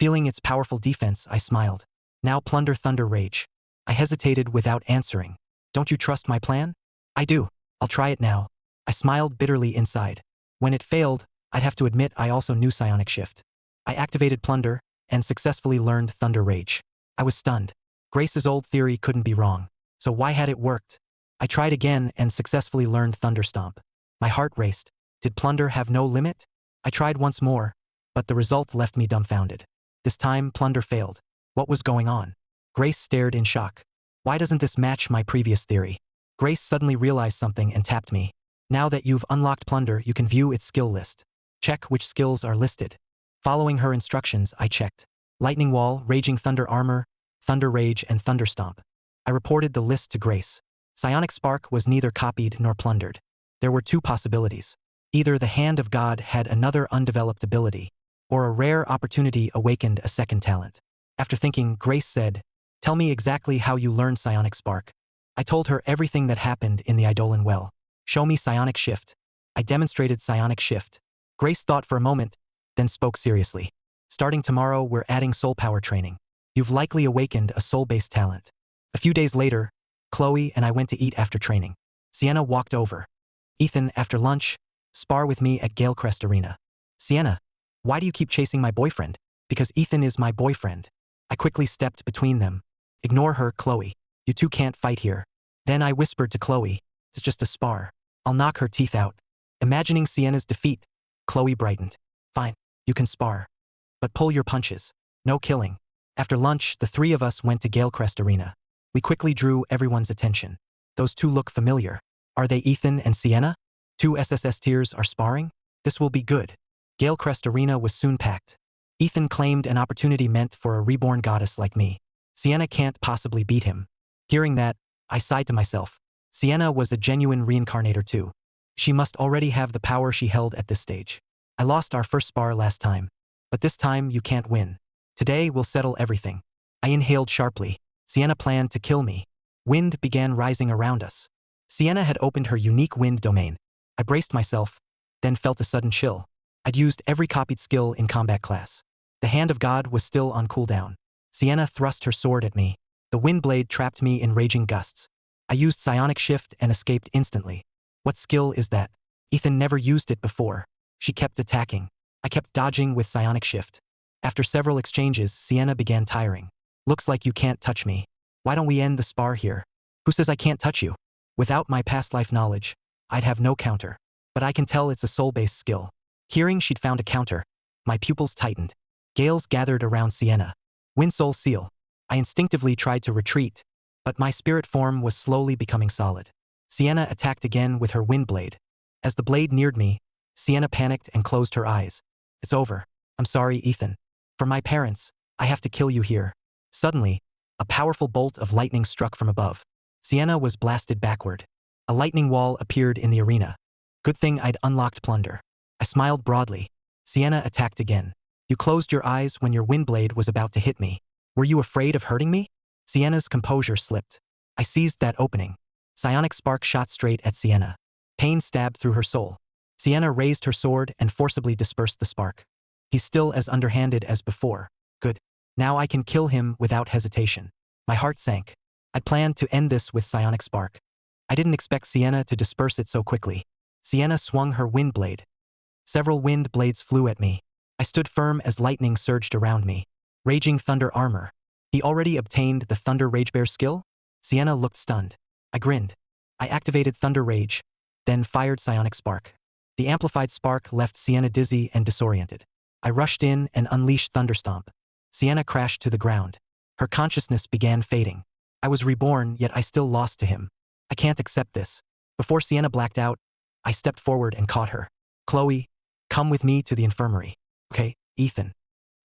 Feeling its powerful defense, I smiled. Now plunder Thunder Rage. I hesitated without answering. Don't you trust my plan? I do. I'll try it now. I smiled bitterly inside. When it failed, I'd have to admit I also knew Psionic Shift. I activated Plunder and successfully learned Thunder Rage. I was stunned. Grace's old theory couldn't be wrong. So why had it worked? I tried again and successfully learned Thunder Stomp. My heart raced. Did Plunder have no limit? I tried once more, but the result left me dumbfounded. This time, Plunder failed. What was going on? Grace stared in shock. Why doesn't this match my previous theory? Grace suddenly realized something and tapped me. Now that you've unlocked Plunder, you can view its skill list. Check which skills are listed. Following her instructions, I checked. Lightning Wall, Raging Thunder Armor, Thunder Rage, and Thunder Stomp. I reported the list to Grace. Psionic Spark was neither copied nor plundered. There were 2 possibilities. Either the Hand of God had another undeveloped ability, or a rare opportunity awakened a second talent. After thinking, Grace said, Tell me exactly how you learned Psionic Spark. I told her everything that happened in the Eidolon Well. Show me Psionic Shift. I demonstrated Psionic Shift. Grace thought for a moment, then spoke seriously. Starting tomorrow, we're adding soul power training. You've likely awakened a soul-based talent. A few days later, Chloe and I went to eat after training. Sienna walked over. Ethan, after lunch, spar with me at Galecrest Arena. Sienna, why do you keep chasing my boyfriend? Because Ethan is my boyfriend. I quickly stepped between them. Ignore her, Chloe. You 2 can't fight here. Then I whispered to Chloe, it's just a spar. I'll knock her teeth out. Imagining Sienna's defeat, Chloe brightened. Fine, you can spar. But pull your punches. No killing. After lunch, the 3 of us went to Galecrest Arena. We quickly drew everyone's attention. Those 2 look familiar. Are they Ethan and Sienna? 2 SSS tiers are sparring? This will be good. Galecrest Arena was soon packed. Ethan claimed an opportunity meant for a reborn goddess like me. Sienna can't possibly beat him. Hearing that, I sighed to myself. Sienna was a genuine reincarnator too. She must already have the power she held at this stage. I lost our first spar last time. But this time you can't win. Today we'll settle everything. I inhaled sharply. Sienna planned to kill me. Wind began rising around us. Sienna had opened her unique wind domain. I braced myself, then felt a sudden chill. I'd used every copied skill in combat class. The hand of God was still on cooldown. Sienna thrust her sword at me. The wind blade trapped me in raging gusts. I used psionic shift and escaped instantly. What skill is that? Ethan never used it before. She kept attacking. I kept dodging with psionic shift. After several exchanges, Sienna began tiring. Looks like you can't touch me. Why don't we end the spar here? Who says I can't touch you? Without my past life knowledge, I'd have no counter. But I can tell it's a soul-based skill. Hearing she'd found a counter, my pupils tightened. Gales gathered around Sienna. Wind Soul Seal. I instinctively tried to retreat, but my spirit form was slowly becoming solid. Sienna attacked again with her wind blade. As the blade neared me, Sienna panicked and closed her eyes. It's over. I'm sorry, Ethan. For my parents, I have to kill you here. Suddenly, a powerful bolt of lightning struck from above. Sienna was blasted backward. A lightning wall appeared in the arena. Good thing I'd unlocked plunder. I smiled broadly. Sienna attacked again. You closed your eyes when your wind blade was about to hit me. Were you afraid of hurting me? Sienna's composure slipped. I seized that opening. Psionic spark shot straight at Sienna. Pain stabbed through her soul. Sienna raised her sword and forcibly dispersed the spark. He's still as underhanded as before. Good. Now I can kill him without hesitation. My heart sank. I'd planned to end this with psionic spark. I didn't expect Sienna to disperse it so quickly. Sienna swung her wind blade. Several wind blades flew at me. I stood firm as lightning surged around me. Raging Thunder Armor. He already obtained the Thunder Ragebear skill? Sienna looked stunned. I grinned. I activated Thunder Rage, then fired Psionic Spark. The amplified spark left Sienna dizzy and disoriented. I rushed in and unleashed Thunderstomp. Sienna crashed to the ground. Her consciousness began fading. I was reborn, yet I still lost to him. I can't accept this. Before Sienna blacked out, I stepped forward and caught her. Chloe, come with me to the infirmary. Okay, Ethan.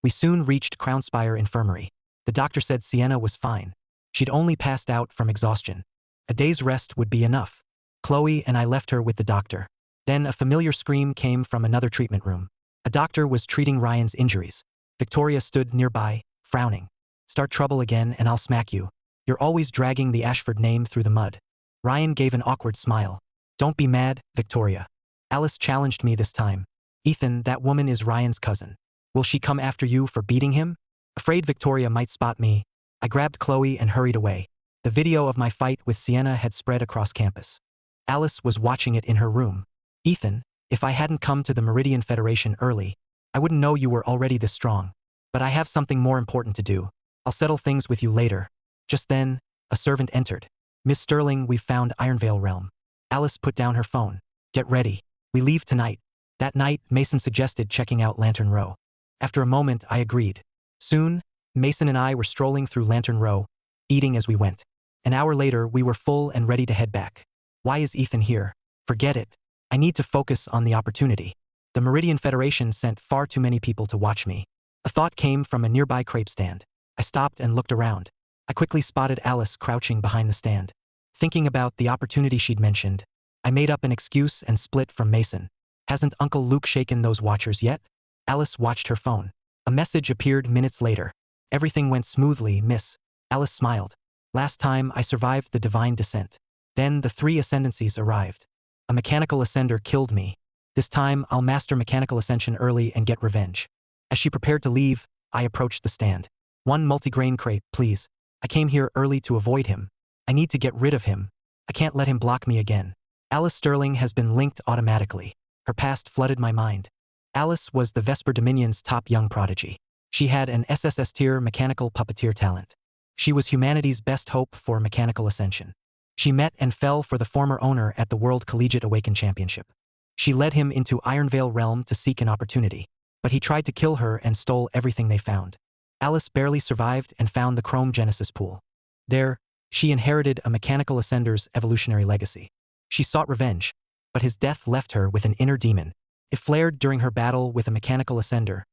We soon reached Crownspire Infirmary. The doctor said Sienna was fine. She'd only passed out from exhaustion. A day's rest would be enough. Chloe and I left her with the doctor. Then a familiar scream came from another treatment room. A doctor was treating Ryan's injuries. Victoria stood nearby, frowning. Start trouble again and I'll smack you. You're always dragging the Ashford name through the mud. Ryan gave an awkward smile. Don't be mad, Victoria. Alice challenged me this time. Ethan, that woman is Ryan's cousin. Will she come after you for beating him? Afraid Victoria might spot me, I grabbed Chloe and hurried away. The video of my fight with Sienna had spread across campus. Alice was watching it in her room. Ethan, if I hadn't come to the Meridian Federation early, I wouldn't know you were already this strong. But I have something more important to do. I'll settle things with you later. Just then, a servant entered. Miss Sterling, we've found Ironvale Realm. Alice put down her phone. Get ready. We leave tonight. That night, Mason suggested checking out Lantern Row. After a moment, I agreed. Soon, Mason and I were strolling through Lantern Row, eating as we went. An hour later, we were full and ready to head back. Why is Ethan here? Forget it. I need to focus on the opportunity. The Meridian Federation sent far too many people to watch me. A thought came from a nearby crepe stand. I stopped and looked around. I quickly spotted Alice crouching behind the stand. Thinking about the opportunity she'd mentioned, I made up an excuse and split from Mason. Hasn't Uncle Luke shaken those watchers yet? Alice watched her phone. A message appeared minutes later. Everything went smoothly, miss. Alice smiled. Last time I survived the divine descent. Then the 3 ascendancies arrived. A mechanical ascender killed me. This time I'll master mechanical ascension early and get revenge. As she prepared to leave, I approached the stand. 1 multigrain crepe, please. I came here early to avoid him. I need to get rid of him. I can't let him block me again. Alice Sterling has been linked automatically. Her past flooded my mind. Alice was the Vesper Dominion's top young prodigy. She had an SSS tier mechanical puppeteer talent. She was humanity's best hope for mechanical ascension. She met and fell for the former owner at the World Collegiate Awaken Championship. She led him into Ironvale Realm to seek an opportunity, but he tried to kill her and stole everything they found. Alice barely survived and found the Chrome Genesis pool. There, she inherited a mechanical ascender's evolutionary legacy. She sought revenge, but his death left her with an inner demon. It flared during her battle with a mechanical ascender,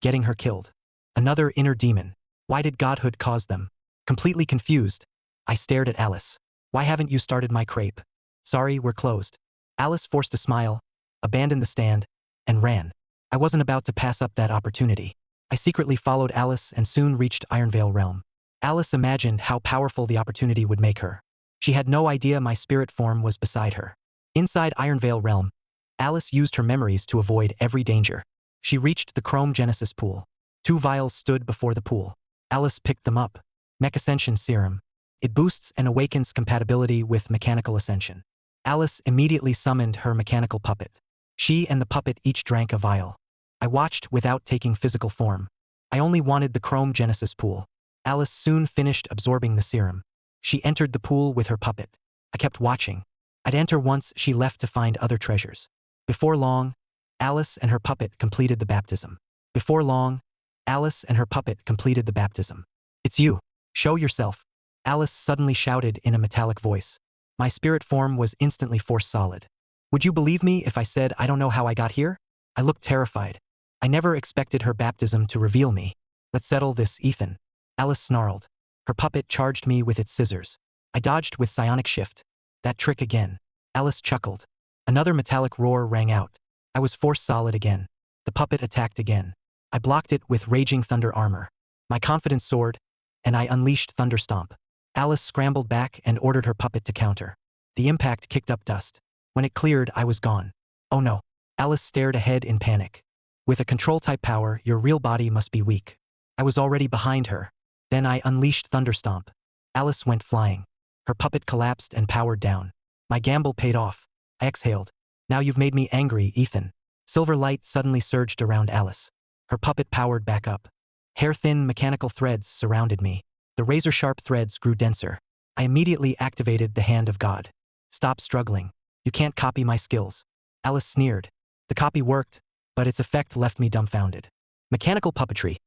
getting her killed. Another inner demon. Why did godhood cause them? Completely confused, I stared at Alice. Why haven't you started my crepe? Sorry, we're closed. Alice forced a smile, abandoned the stand, and ran. I wasn't about to pass up that opportunity. I secretly followed Alice and soon reached Ironvale Realm. Alice imagined how powerful the opportunity would make her. She had no idea my spirit form was beside her. Inside Ironvale Realm, Alice used her memories to avoid every danger. She reached the Chrome Genesis pool. 2 vials stood before the pool. Alice picked them up. Mech Ascension Serum. It boosts and awakens compatibility with mechanical ascension. Alice immediately summoned her mechanical puppet. She and the puppet each drank a vial. I watched without taking physical form. I only wanted the Chrome Genesis pool. Alice soon finished absorbing the serum. She entered the pool with her puppet. I kept watching. I'd enter once she left to find other treasures. Before long, Alice and her puppet completed the baptism. Before long, Alice and her puppet completed the baptism. It's you. Show yourself. Alice suddenly shouted in a metallic voice. My spirit form was instantly force solid. Would you believe me if I said I don't know how I got here? I looked terrified. I never expected her baptism to reveal me. Let's settle this, Ethan. Alice snarled. Her puppet charged me with its scissors. I dodged with psionic shift. That trick again. Alice chuckled. Another metallic roar rang out. I was force solid again. The puppet attacked again. I blocked it with raging thunder armor. My confidence soared, and I unleashed Thunder Stomp. Alice scrambled back and ordered her puppet to counter. The impact kicked up dust. When it cleared, I was gone. Oh no. Alice stared ahead in panic. With a control-type power, your real body must be weak. I was already behind her. Then I unleashed Thunder Stomp. Alice went flying. Her puppet collapsed and powered down. My gamble paid off. I exhaled. Now you've made me angry, Ethan. Silver light suddenly surged around Alice. Her puppet powered back up. Hair-thin mechanical threads surrounded me. The razor-sharp threads grew denser. I immediately activated the Hand of God. Stop struggling. You can't copy my skills. Alice sneered. The copy worked, but its effect left me dumbfounded. Mechanical puppetry.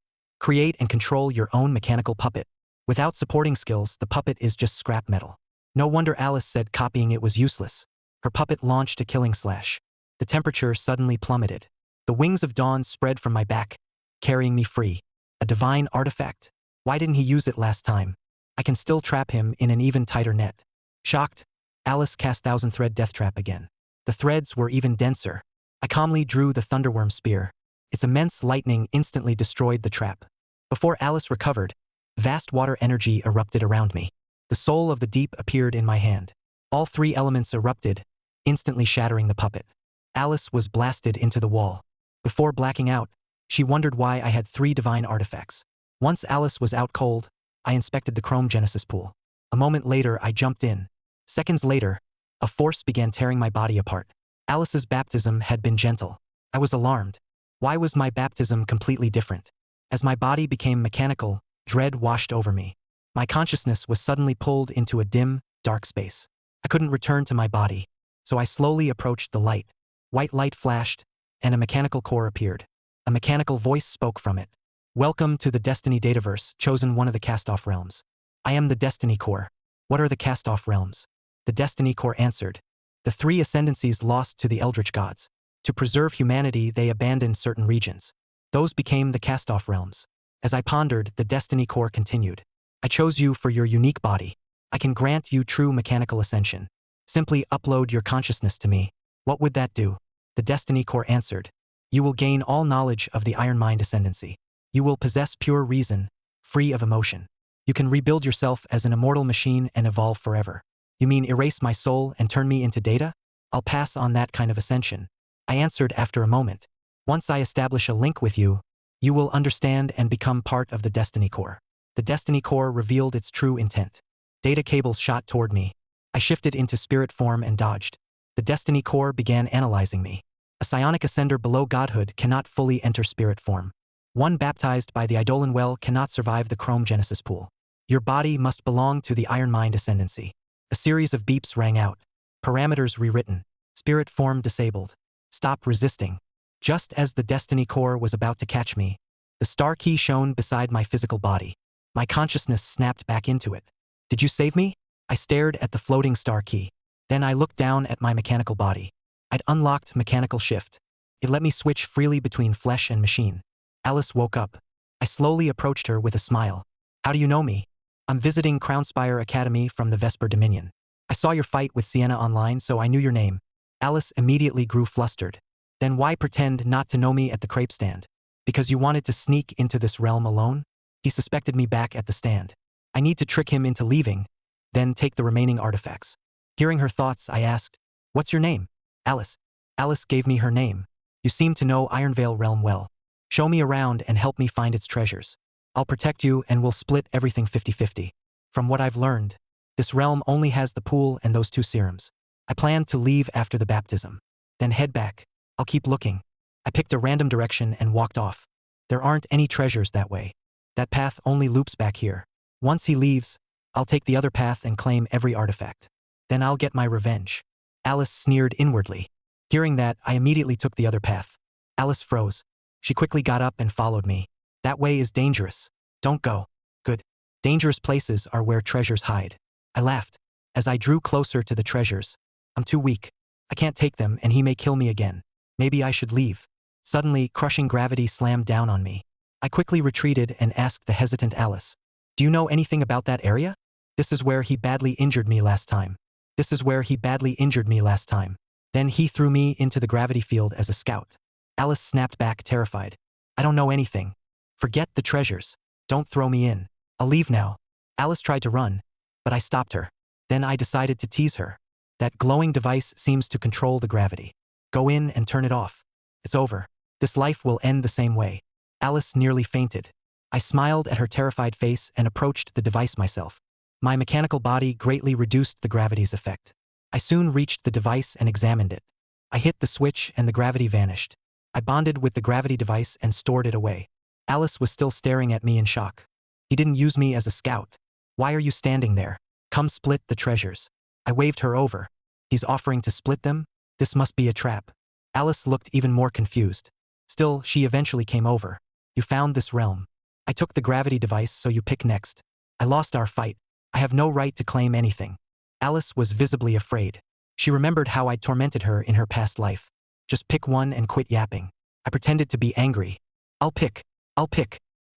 Create and control your own mechanical puppet. Without supporting skills, the puppet is just scrap metal. No wonder Alice said copying it was useless. Her puppet launched a killing slash. The temperature suddenly plummeted. The wings of dawn spread from my back, carrying me free. A divine artifact. Why didn't he use it last time? I can still trap him in an even tighter net. Shocked, Alice cast Thousand Thread Death Trap again. The threads were even denser. I calmly drew the Thunderworm Spear. Its immense lightning instantly destroyed the trap. Before Alice recovered, vast water energy erupted around me. The soul of the deep appeared in my hand. All 3 elements erupted, instantly shattering the puppet. Alice was blasted into the wall. Before blacking out, she wondered why I had 3 divine artifacts. Once Alice was out cold, I inspected the Chrome Genesis pool. A moment later, I jumped in. Seconds later, a force began tearing my body apart. Alice's baptism had been gentle. I was alarmed. Why was my baptism completely different? As my body became mechanical, dread washed over me. My consciousness was suddenly pulled into a dim, dark space. I couldn't return to my body, so I slowly approached the light. White light flashed, and a mechanical core appeared. A mechanical voice spoke from it. Welcome to the Destiny Dataverse, chosen one of the cast-off realms. I am the Destiny Core. What are the cast-off realms? The Destiny Core answered. The 3 ascendancies lost to the Eldritch gods. To preserve humanity, they abandoned certain regions. Those became the cast-off realms. As I pondered, the Destiny Core continued. I chose you for your unique body. I can grant you true mechanical ascension. Simply upload your consciousness to me. What would that do? The Destiny Core answered. You will gain all knowledge of the Iron Mind ascendancy. You will possess pure reason, free of emotion. You can rebuild yourself as an immortal machine and evolve forever. You mean erase my soul and turn me into data? I'll pass on that kind of ascension. I answered after a moment. Once I establish a link with you, you will understand and become part of the Destiny Core. The Destiny Core revealed its true intent. Data cables shot toward me. I shifted into spirit form and dodged. The Destiny Core began analyzing me. A psionic ascender below godhood cannot fully enter spirit form. One baptized by the Eidolon Well cannot survive the Chrome Genesis pool. Your body must belong to the Iron Mind ascendancy. A series of beeps rang out. Parameters rewritten. Spirit form disabled. Stop resisting. Just as the Destiny Core was about to catch me, the star key shone beside my physical body. My consciousness snapped back into it. Did you save me? I stared at the floating star key. Then I looked down at my mechanical body. I'd unlocked mechanical shift. It let me switch freely between flesh and machine. Alice woke up. I slowly approached her with a smile. How do you know me? I'm visiting Crownspire Academy from the Vesper Dominion. I saw your fight with Sienna online, so I knew your name. Alice immediately grew flustered. Then why pretend not to know me at the crepe stand? Because you wanted to sneak into this realm alone? He suspected me back at the stand. I need to trick him into leaving, then take the remaining artifacts. Hearing her thoughts, I asked, "What's your name?" "Alice." Alice gave me her name. "You seem to know Ironvale realm well. Show me around and help me find its treasures. I'll protect you and we'll split everything 50-50. From what I've learned, this realm only has the pool and those 2 serums. I plan to leave after the baptism. Then head back. I'll keep looking." I picked a random direction and walked off. There aren't any treasures that way. That path only loops back here. Once he leaves, I'll take the other path and claim every artifact. Then I'll get my revenge. Alice sneered inwardly. Hearing that, I immediately took the other path. Alice froze. She quickly got up and followed me. "That way is dangerous. Don't go." "Good. Dangerous places are where treasures hide." I laughed. As I drew closer to the treasures, "I'm too weak. I can't take them and he may kill me again. Maybe I should leave." Suddenly, crushing gravity slammed down on me. I quickly retreated and asked the hesitant Alice, "Do you know anything about that area? This is where he badly injured me last time. This is where he badly injured me last time. Then he threw me into the gravity field as a scout." Alice snapped back, terrified. "I don't know anything. Forget the treasures. Don't throw me in. I'll leave now." Alice tried to run, but I stopped her. Then I decided to tease her. "That glowing device seems to control the gravity. Go in and turn it off. It's over. This life will end the same way." Alice nearly fainted. I smiled at her terrified face and approached the device myself. My mechanical body greatly reduced the gravity's effect. I soon reached the device and examined it. I hit the switch and the gravity vanished. I bonded with the gravity device and stored it away. Alice was still staring at me in shock. "He didn't use me as a scout. Why are you standing there? Come split the treasures." I waved her over. "He's offering to split them? This must be a trap." Alice looked even more confused. Still, she eventually came over. "You found this realm. I took the gravity device, so you pick next. I lost our fight. I have no right to claim anything." Alice was visibly afraid. She remembered how I'd tormented her in her past life. "Just pick one and quit yapping." I pretended to be angry. I'll pick.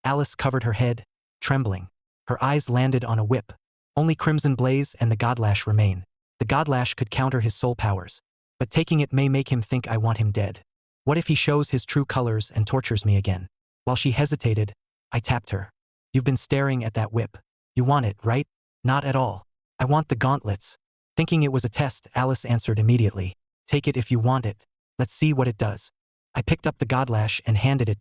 Alice covered her head, trembling. Her eyes landed on a whip. Only Crimson Blaze and the Godlash remain. The Godlash could counter his soul powers, but taking it may make him think I want him dead. What if he shows his true colors and tortures me again? While she hesitated, I tapped her. "You've been staring at that whip. You want it, right?" "Not at all. I want the gauntlets." Thinking it was a test, Alice answered immediately. "Take it if you want it. Let's see what it does." I picked up the Godlash and handed it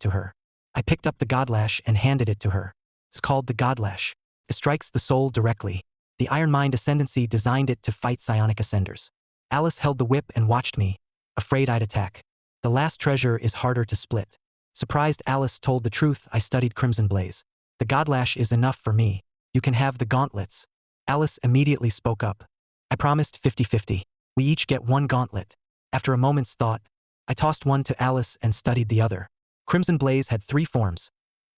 to her. It's called the Godlash. It strikes the soul directly. The Iron Mind Ascendancy designed it to fight psionic ascenders. Alice held the whip and watched me, afraid I'd attack. "The last treasure is harder to split." Surprised, Alice told the truth. "I studied Crimson Blaze. The Godlash is enough for me. You can have the gauntlets." Alice immediately spoke up. "I promised 50-50. We each get one gauntlet." After a moment's thought, I tossed one to Alice and studied the other. Crimson Blaze had 3 forms: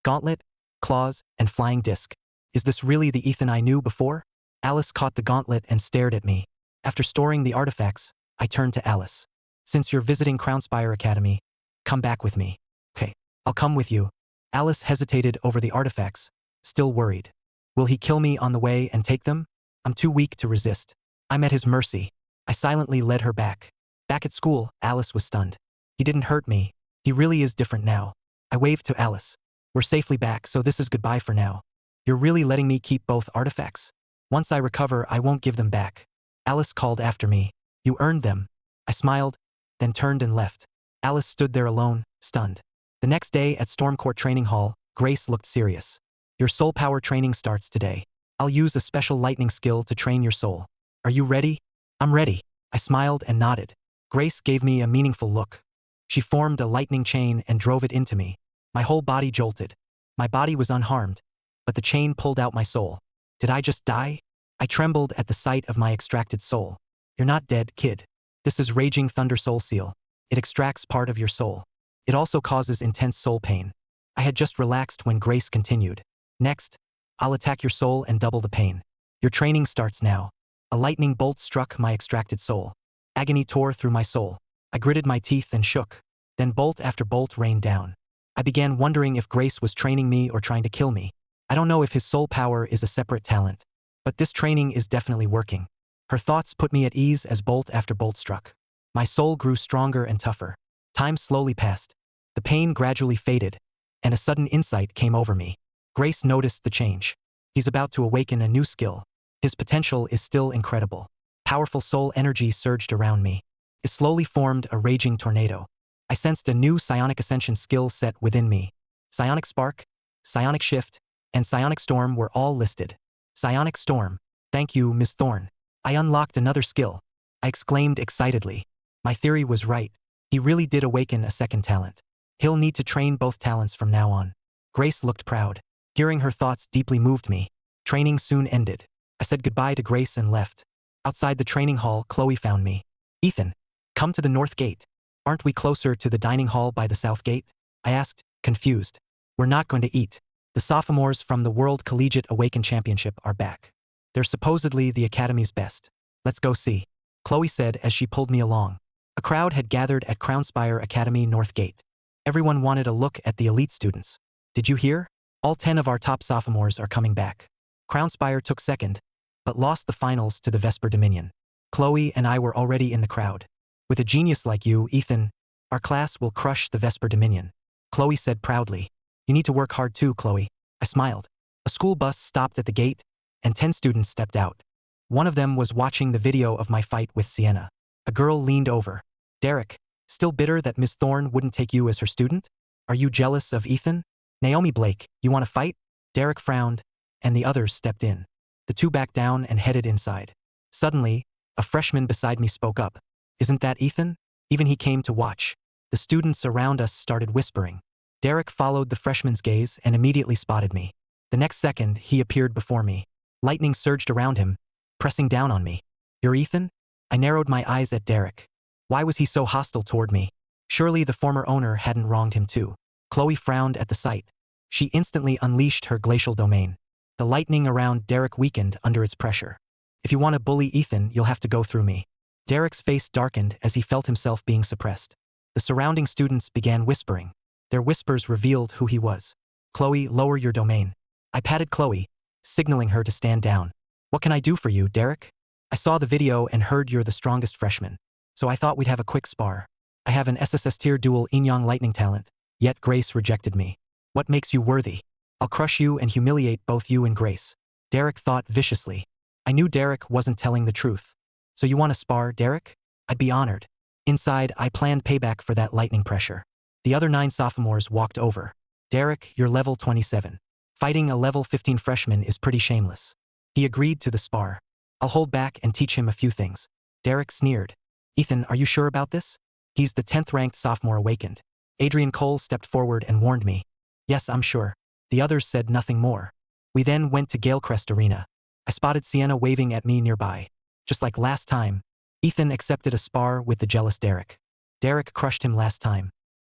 gauntlet, claws, and flying disc. Is this really the Ethan I knew before? Alice caught the gauntlet and stared at me. After storing the artifacts, I turned to Alice. "Since you're visiting Crownspire Academy, come back with me." "Okay, I'll come with you." Alice hesitated over the artifacts, still worried. "Will he kill me on the way and take them?" "I'm too weak to resist. I'm at his mercy." I silently led her back. Back at school, Alice was stunned. "He didn't hurt me. He really is different now." I waved to Alice. "We're safely back, so this is goodbye for now. You're really letting me keep both artifacts? Once I recover, I won't give them back." Alice called after me. "You earned them." I smiled, then turned and left. Alice stood there alone, stunned. The next day at Stormcourt Training Hall, Grace looked serious. "Your soul power training starts today. I'll use a special lightning skill to train your soul. Are you ready?" "I'm ready." I smiled and nodded. Grace gave me a meaningful look. She formed a lightning chain and drove it into me. My whole body jolted. My body was unharmed, but the chain pulled out my soul. Did I just die? I trembled at the sight of my extracted soul. "You're not dead, kid. This is Raging Thunder Soul Seal. It extracts part of your soul. It also causes intense soul pain." I had just relaxed when Grace continued. "Next, I'll attack your soul and double the pain. Your training starts now." A lightning bolt struck my extracted soul. Agony tore through my soul. I gritted my teeth and shook. Then bolt after bolt rained down. I began wondering if Grace was training me or trying to kill me. I don't know if his soul power is a separate talent, but this training is definitely working. Her thoughts put me at ease as bolt after bolt struck. My soul grew stronger and tougher. Time slowly passed. The pain gradually faded, and a sudden insight came over me. Grace noticed the change. He's about to awaken a new skill. His potential is still incredible. Powerful soul energy surged around me. It slowly formed a raging tornado. I sensed a new psionic ascension skill set within me. Psionic Spark, Psionic Shift, and Psionic Storm were all listed. Psionic Storm. Thank you, Miss Thorne. I unlocked another skill. I exclaimed excitedly. My theory was right. He really did awaken a second talent. He'll need to train both talents from now on. Grace looked proud. Hearing her thoughts deeply moved me. Training soon ended. I said goodbye to Grace and left. Outside the training hall, Chloe found me. Ethan, come to the north gate. Aren't we closer to the dining hall by the south gate? I asked, confused. We're not going to eat. The sophomores from the World Collegiate Awaken Championship are back. They're supposedly the academy's best. Let's go see. Chloe said as she pulled me along. A crowd had gathered at Crownspire Academy North Gate. Everyone wanted a look at the elite students. Did you hear? All 10 of our top sophomores are coming back. Crownspire took second, but lost the finals to the Vesper Dominion. Chloe and I were already in the crowd. With a genius like you, Ethan, our class will crush the Vesper Dominion. Chloe said proudly. You need to work hard too, Chloe. I smiled. A school bus stopped at the gate, and 10 students stepped out. One of them was watching the video of my fight with Sienna. A girl leaned over. Derek, still bitter that Miss Thorne wouldn't take you as her student? Are you jealous of Ethan? Naomi Blake, you want to fight? Derek frowned, and the others stepped in. The two backed down and headed inside. Suddenly, a freshman beside me spoke up. Isn't that Ethan? Even he came to watch. The students around us started whispering. Derek followed the freshman's gaze and immediately spotted me. The next second, he appeared before me. Lightning surged around him, pressing down on me. You're Ethan? I narrowed my eyes at Derek. Why was he so hostile toward me? Surely the former owner hadn't wronged him too. Chloe frowned at the sight. She instantly unleashed her glacial domain. The lightning around Derek weakened under its pressure. If you want to bully Ethan, you'll have to go through me. Derek's face darkened as he felt himself being suppressed. The surrounding students began whispering. Their whispers revealed who he was. Chloe, lower your domain. I patted Chloe, signaling her to stand down. What can I do for you, Derek? I saw the video and heard you're the strongest freshman, so I thought we'd have a quick spar. I have an SSS tier dual yin-yang lightning talent, yet Grace rejected me. What makes you worthy? I'll crush you and humiliate both you and Grace. Derek thought viciously. I knew Derek wasn't telling the truth. So you want to spar, Derek? I'd be honored. Inside, I planned payback for that lightning pressure. The other 9 sophomores walked over. Derek, you're level 27. Fighting a level 15 freshman is pretty shameless. He agreed to the spar. I'll hold back and teach him a few things. Derek sneered. Ethan, are you sure about this? He's the 10th ranked sophomore awakened. Adrian Cole stepped forward and warned me. Yes, I'm sure. The others said nothing more. We then went to Galecrest Arena. I spotted Sienna waving at me nearby. Just like last time, Ethan accepted a spar with the jealous Derek. Derek crushed him last time.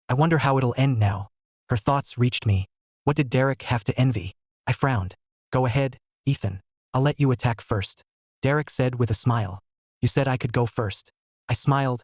I wonder how it'll end now. Her thoughts reached me. What did Derek have to envy? I frowned. Go ahead, Ethan. I'll let you attack first. Derek said with a smile. You said I could go first. I smiled,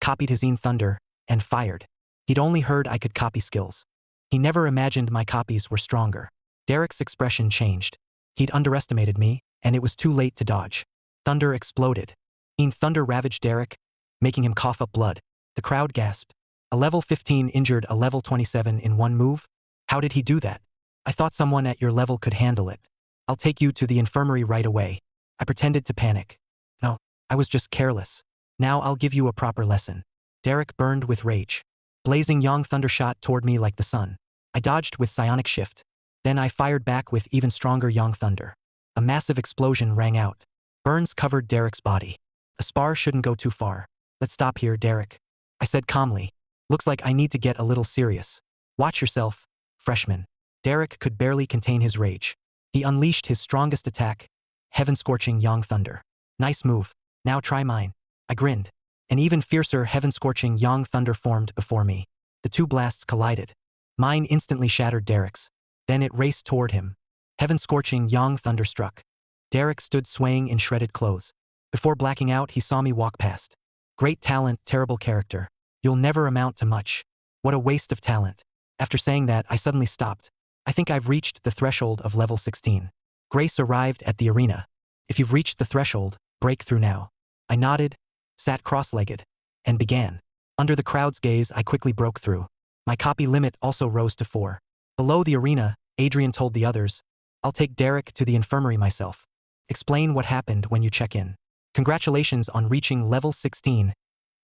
copied his Yin Thunder, and fired. He'd only heard I could copy skills. He never imagined my copies were stronger. Derek's expression changed. He'd underestimated me, and it was too late to dodge. Thunder exploded. Yin Thunder ravaged Derek, making him cough up blood. The crowd gasped. A level 15 injured a level 27 in one move? How did he do that? I thought someone at your level could handle it. I'll take you to the infirmary right away. I pretended to panic. No, I was just careless. Now I'll give you a proper lesson. Derek burned with rage. Blazing Yang Thunder shot toward me like the sun. I dodged with Psionic Shift. Then I fired back with even stronger Yang Thunder. A massive explosion rang out. Burns covered Derek's body. A spar shouldn't go too far. Let's stop here, Derek. I said calmly. Looks like I need to get a little serious. Watch yourself, freshman. Derek could barely contain his rage. He unleashed his strongest attack, heaven-scorching Yang Thunder. Nice move. Now try mine. I grinned. An even fiercer heaven-scorching Yang Thunder formed before me. The two blasts collided. Mine instantly shattered Derek's. Then it raced toward him. Heaven-scorching Yang Thunder struck. Derek stood swaying in shredded clothes. Before blacking out, he saw me walk past. Great talent, terrible character. You'll never amount to much. What a waste of talent. After saying that, I suddenly stopped. I think I've reached the threshold of level 16. Grace arrived at the arena. If you've reached the threshold, break through now. I nodded, sat cross-legged, and began. Under the crowd's gaze, I quickly broke through. My copy limit also rose to 4. Below the arena, Adrian told the others, "I'll take Derek to the infirmary myself. Explain what happened when you check in. Congratulations on reaching level 16.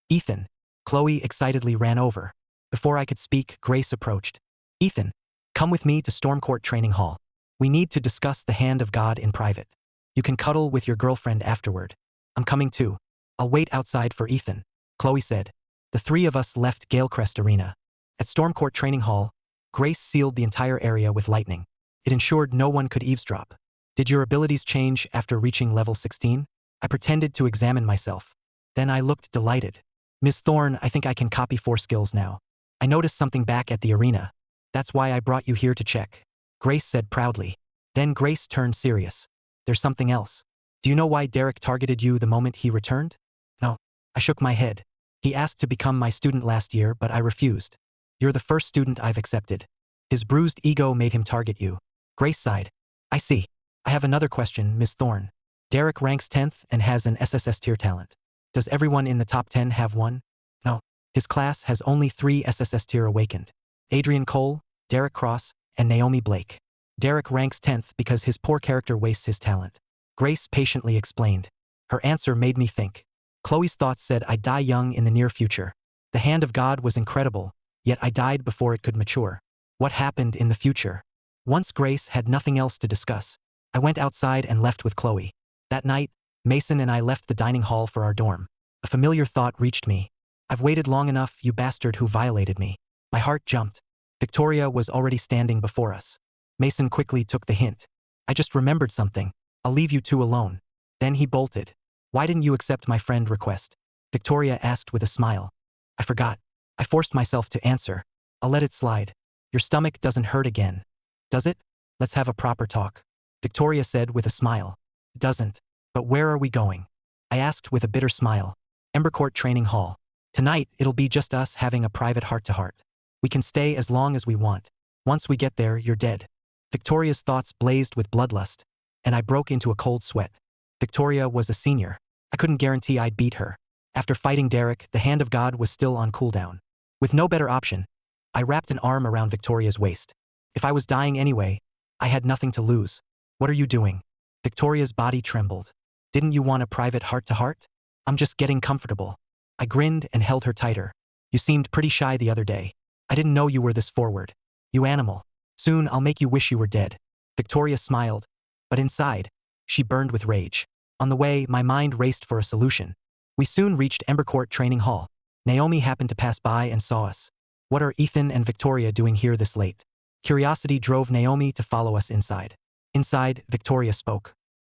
Ethan." Chloe excitedly ran over. Before I could speak, Grace approached. "Ethan, come with me to Stormcourt Training Hall. We need to discuss the hand of God in private. You can cuddle with your girlfriend afterward." "I'm coming too. I'll wait outside for Ethan," Chloe said. The three of us left Galecrest Arena. At Stormcourt Training Hall, Grace sealed the entire area with lightning. It ensured no one could eavesdrop. "Did your abilities change after reaching level 16? I pretended to examine myself. Then I looked delighted. "Ms. Thorne, I think I can copy 4 skills now. I noticed something back at the arena. That's why I brought you here to check," Grace said proudly. Then Grace turned serious. "There's something else. Do you know why Derek targeted you the moment he returned?" "No." I shook my head. "He asked to become my student last year, but I refused. You're the first student I've accepted. His bruised ego made him target you." Grace sighed. "I see. I have another question, Ms. Thorne. Derek ranks 10th and has an SSS tier talent. Does everyone in the top 10 have one?" "No. His class has only 3 SSS tier awakened. Adrian Cole, Derek Cross, and Naomi Blake. Derek ranks 10th because his poor character wastes his talent," Grace patiently explained. Her answer made me think. Chloe's thoughts said I'd die young in the near future. The hand of God was incredible, yet I died before it could mature. What happened in the future? Once Grace had nothing else to discuss, I went outside and left with Chloe. That night, Mason and I left the dining hall for our dorm. A familiar thought reached me. "I've waited long enough, you bastard who violated me." My heart jumped. Victoria was already standing before us. Mason quickly took the hint. "I just remembered something. I'll leave you two alone." Then he bolted. "Why didn't you accept my friend request?" Victoria asked with a smile. "I forgot." I forced myself to answer. "I'll let it slide. Your stomach doesn't hurt again, does it? Let's have a proper talk," Victoria said with a smile. "It doesn't. But where are we going?" I asked with a bitter smile. "Embercourt Training Hall. Tonight, it'll be just us having a private heart-to-heart. We can stay as long as we want. Once we get there, you're dead." Victoria's thoughts blazed with bloodlust, and I broke into a cold sweat. Victoria was a senior. I couldn't guarantee I'd beat her. After fighting Derek, the hand of God was still on cooldown. With no better option, I wrapped an arm around Victoria's waist. If I was dying anyway, I had nothing to lose. "What are you doing?" Victoria's body trembled. "Didn't you want a private heart-to-heart?" "I'm just getting comfortable." I grinned and held her tighter. "You seemed pretty shy the other day. I didn't know you were this forward. You animal. Soon I'll make you wish you were dead." Victoria smiled, but inside, she burned with rage. On the way, my mind raced for a solution. We soon reached Embercourt Training Hall. Naomi happened to pass by and saw us. "What are Ethan and Victoria doing here this late?" Curiosity drove Naomi to follow us inside. Inside, Victoria spoke.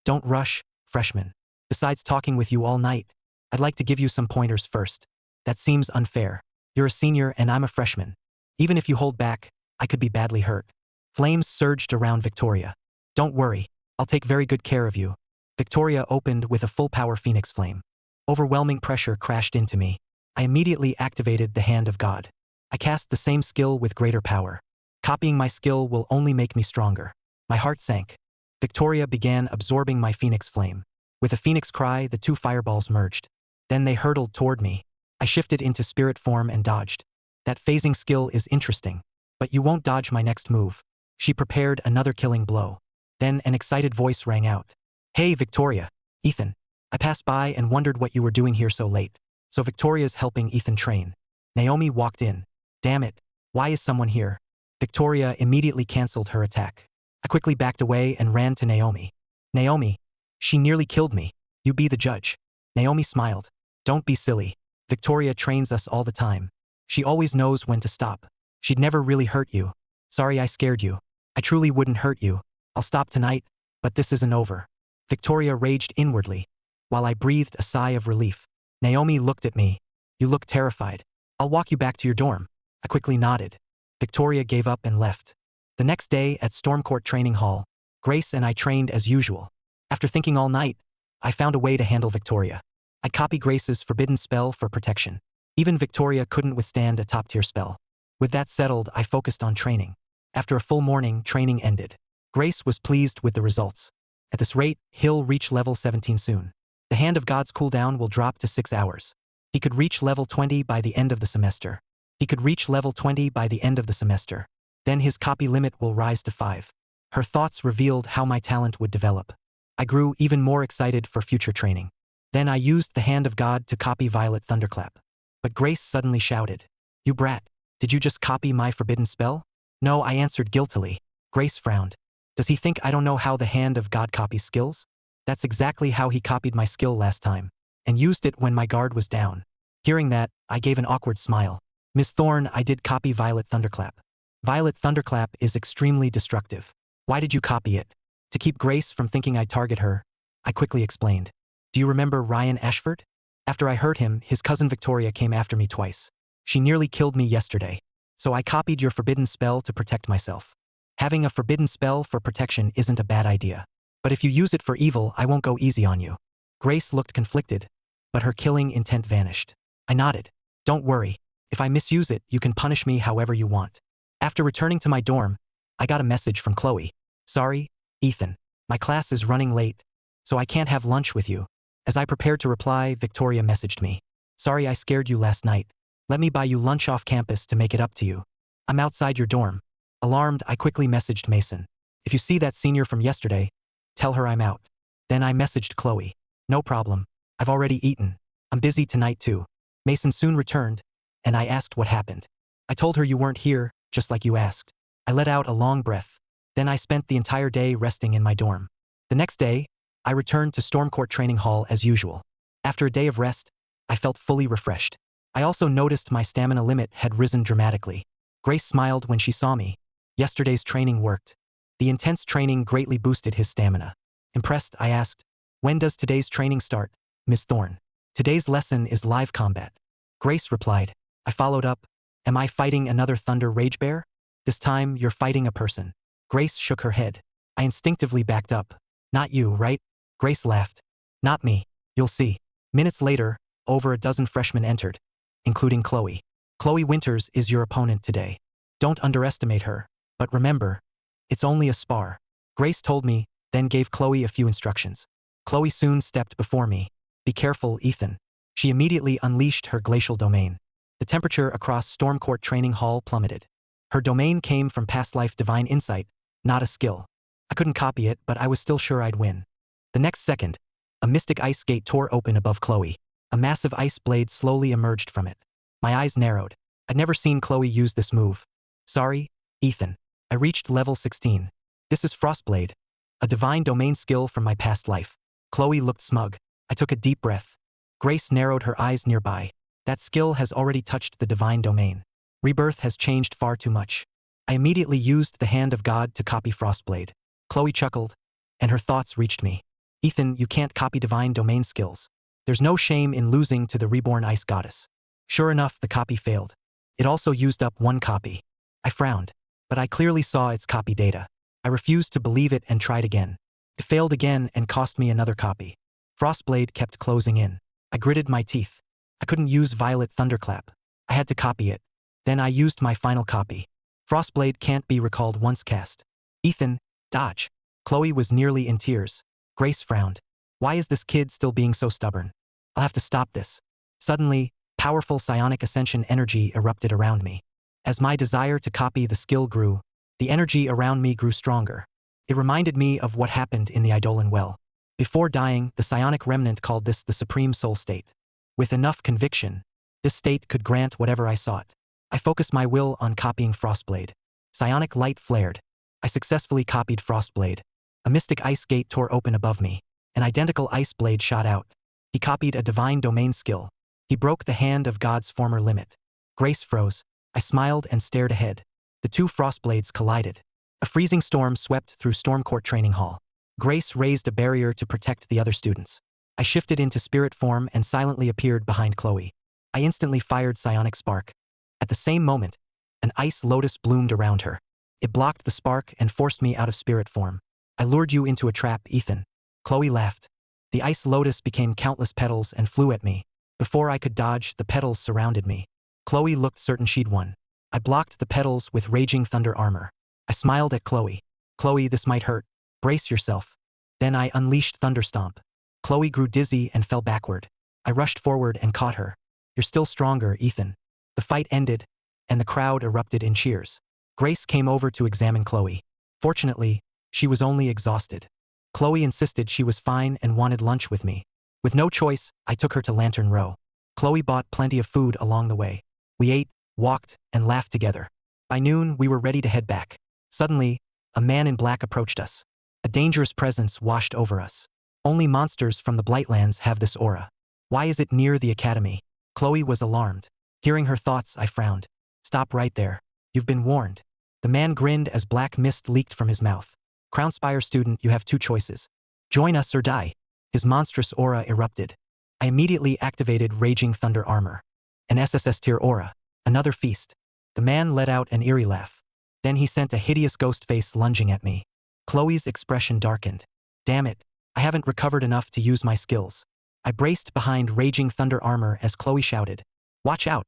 "Don't rush, freshman. Besides talking with you all night, I'd like to give you some pointers first. That seems unfair. You're a senior and I'm a freshman. Even if you hold back, I could be badly hurt." Flames surged around Victoria. "Don't worry, I'll take very good care of you." Victoria opened with a full-power phoenix flame. Overwhelming pressure crashed into me. I immediately activated the hand of God. I cast the same skill with greater power. Copying my skill will only make me stronger. My heart sank. Victoria began absorbing my phoenix flame. With a phoenix cry, the 2 fireballs merged. Then they hurtled toward me. I shifted into spirit form and dodged. "That phasing skill is interesting. But you won't dodge my next move." She prepared another killing blow. Then an excited voice rang out. "Hey, Victoria. Ethan. I passed by and wondered what you were doing here so late." So Victoria's helping Ethan train. Naomi walked in. "Damn it. Why is someone here?" Victoria immediately canceled her attack. I quickly backed away and ran to Naomi. "Naomi. She nearly killed me. You be the judge." Naomi smiled. "Don't be silly. Victoria trains us all the time. She always knows when to stop. She'd never really hurt you." "Sorry I scared you. I truly wouldn't hurt you. I'll stop tonight, but this isn't over." Victoria raged inwardly, while I breathed a sigh of relief. Naomi looked at me. "You look terrified. I'll walk you back to your dorm." I quickly nodded. Victoria gave up and left. The next day at Stormcourt Training Hall, Grace and I trained as usual. After thinking all night, I found a way to handle Victoria. I'd copy Grace's forbidden spell for protection. Even Victoria couldn't withstand a top-tier spell. With that settled, I focused on training. After a full morning, training ended. Grace was pleased with the results. At this rate, he'll reach level 17 soon. The Hand of God's cooldown will drop to 6 hours. He could reach level 20 by the end of the semester. He could reach level 20 by the end of the semester. Then his copy limit will rise to 5. Her thoughts revealed how my talent would develop. I grew even more excited for future training. Then I used the hand of God to copy Violet Thunderclap. But Grace suddenly shouted, "You brat, did you just copy my forbidden spell?" "No," I answered guiltily. Grace frowned. "Does he think I don't know how the hand of God copies skills? That's exactly how he copied my skill last time, and used it when my guard was down." Hearing that, I gave an awkward smile. "Miss Thorne, I did copy Violet Thunderclap. Violet Thunderclap is extremely destructive. Why did you copy it?" "To keep Grace from thinking I'd target her," I quickly explained. "Do you remember Ryan Ashford? After I hurt him, his cousin Victoria came after me twice. She nearly killed me yesterday. So I copied your forbidden spell to protect myself. Having a forbidden spell for protection isn't a bad idea. But if you use it for evil, I won't go easy on you." Grace looked conflicted, but her killing intent vanished. I nodded. "Don't worry. If I misuse it, you can punish me however you want." After returning to my dorm, I got a message from Chloe. "Sorry, Ethan. My class is running late, so I can't have lunch with you." As I prepared to reply, Victoria messaged me. "Sorry I scared you last night. Let me buy you lunch off campus to make it up to you. I'm outside your dorm." Alarmed, I quickly messaged Mason. "If you see that senior from yesterday, tell her I'm out." Then I messaged Chloe. "No problem. I've already eaten. I'm busy tonight too." Mason soon returned, and I asked what happened. "I told her you weren't here, just like you asked." I let out a long breath. Then I spent the entire day resting in my dorm. The next day, I returned to Stormcourt Training Hall as usual. After a day of rest, I felt fully refreshed. I also noticed my stamina limit had risen dramatically. Grace smiled when she saw me. Yesterday's training worked. The intense training greatly boosted his stamina. Impressed, I asked, "When does today's training start, Miss Thorne?" "Today's lesson is live combat." Grace replied. I followed up, "Am I fighting another Thunder Rage Bear? This time, you're fighting a person." Grace shook her head. I instinctively backed up. "Not you, right?" Grace laughed. "Not me. You'll see." Minutes later, over a dozen freshmen entered, including Chloe. "Chloe Winters is your opponent today. Don't underestimate her, but remember, it's only a spar." Grace told me, then gave Chloe a few instructions. Chloe soon stepped before me. "Be careful, Ethan." She immediately unleashed her glacial domain. The temperature across Stormcourt Training Hall plummeted. Her domain came from past life divine insight, not a skill. I couldn't copy it, but I was still sure I'd win. The next second, a mystic ice gate tore open above Chloe. A massive ice blade slowly emerged from it. My eyes narrowed. I'd never seen Chloe use this move. "Sorry, Ethan. I reached level 16. This is Frostblade, a divine domain skill from my past life." Chloe looked smug. I took a deep breath. Grace narrowed her eyes nearby. "That skill has already touched the divine domain. Rebirth has changed far too much." I immediately used the hand of God to copy Frostblade. Chloe chuckled, and her thoughts reached me. "Ethan, you can't copy divine domain skills. There's no shame in losing to the reborn ice goddess." Sure enough, the copy failed. It also used up one copy. I frowned, but I clearly saw its copy data. I refused to believe it and tried again. It failed again and cost me another copy. Frostblade kept closing in. I gritted my teeth. I couldn't use Violet Thunderclap. I had to copy it. Then I used my final copy. Frostblade can't be recalled once cast. "Ethan, dodge." Chloe was nearly in tears. Grace frowned. "Why is this kid still being so stubborn? I'll have to stop this." Suddenly, powerful psionic ascension energy erupted around me. As my desire to copy the skill grew, the energy around me grew stronger. It reminded me of what happened in the Eidolon Well. Before dying, the psionic remnant called this the supreme soul state. With enough conviction, this state could grant whatever I sought. I focused my will on copying Frostblade. Psionic light flared. I successfully copied Frostblade. A mystic ice gate tore open above me. An identical ice blade shot out. He copied a divine domain skill. He broke the hand of God's former limit. Grace froze. I smiled and stared ahead. The two Frostblades collided. A freezing storm swept through Stormcourt Training Hall. Grace raised a barrier to protect the other students. I shifted into spirit form and silently appeared behind Chloe. I instantly fired Psionic Spark. At the same moment, an ice lotus bloomed around her. It blocked the spark and forced me out of spirit form. "I lured you into a trap, Ethan." Chloe laughed. The ice lotus became countless petals and flew at me. Before I could dodge, the petals surrounded me. Chloe looked certain she'd won. I blocked the petals with raging thunder armor. I smiled at Chloe. "Chloe, this might hurt. Brace yourself." Then I unleashed Thunderstomp. Chloe grew dizzy and fell backward. I rushed forward and caught her. "You're still stronger, Ethan." The fight ended, and the crowd erupted in cheers. Grace came over to examine Chloe. Fortunately, she was only exhausted. Chloe insisted she was fine and wanted lunch with me. With no choice, I took her to Lantern Row. Chloe bought plenty of food along the way. We ate, walked, and laughed together. By noon, we were ready to head back. Suddenly, a man in black approached us. A dangerous presence washed over us. Only monsters from the Blightlands have this aura. Why is it near the academy? Chloe was alarmed. Hearing her thoughts, I frowned. Stop right there. You've been warned. The man grinned as black mist leaked from his mouth. Crownspire student, you have two choices. Join us or die. His monstrous aura erupted. I immediately activated Raging Thunder Armor. An SSS tier aura. Another feast. The man let out an eerie laugh. Then he sent a hideous ghost face lunging at me. Chloe's expression darkened. Damn it, I haven't recovered enough to use my skills. I braced behind Raging Thunder Armor as Chloe shouted. Watch out.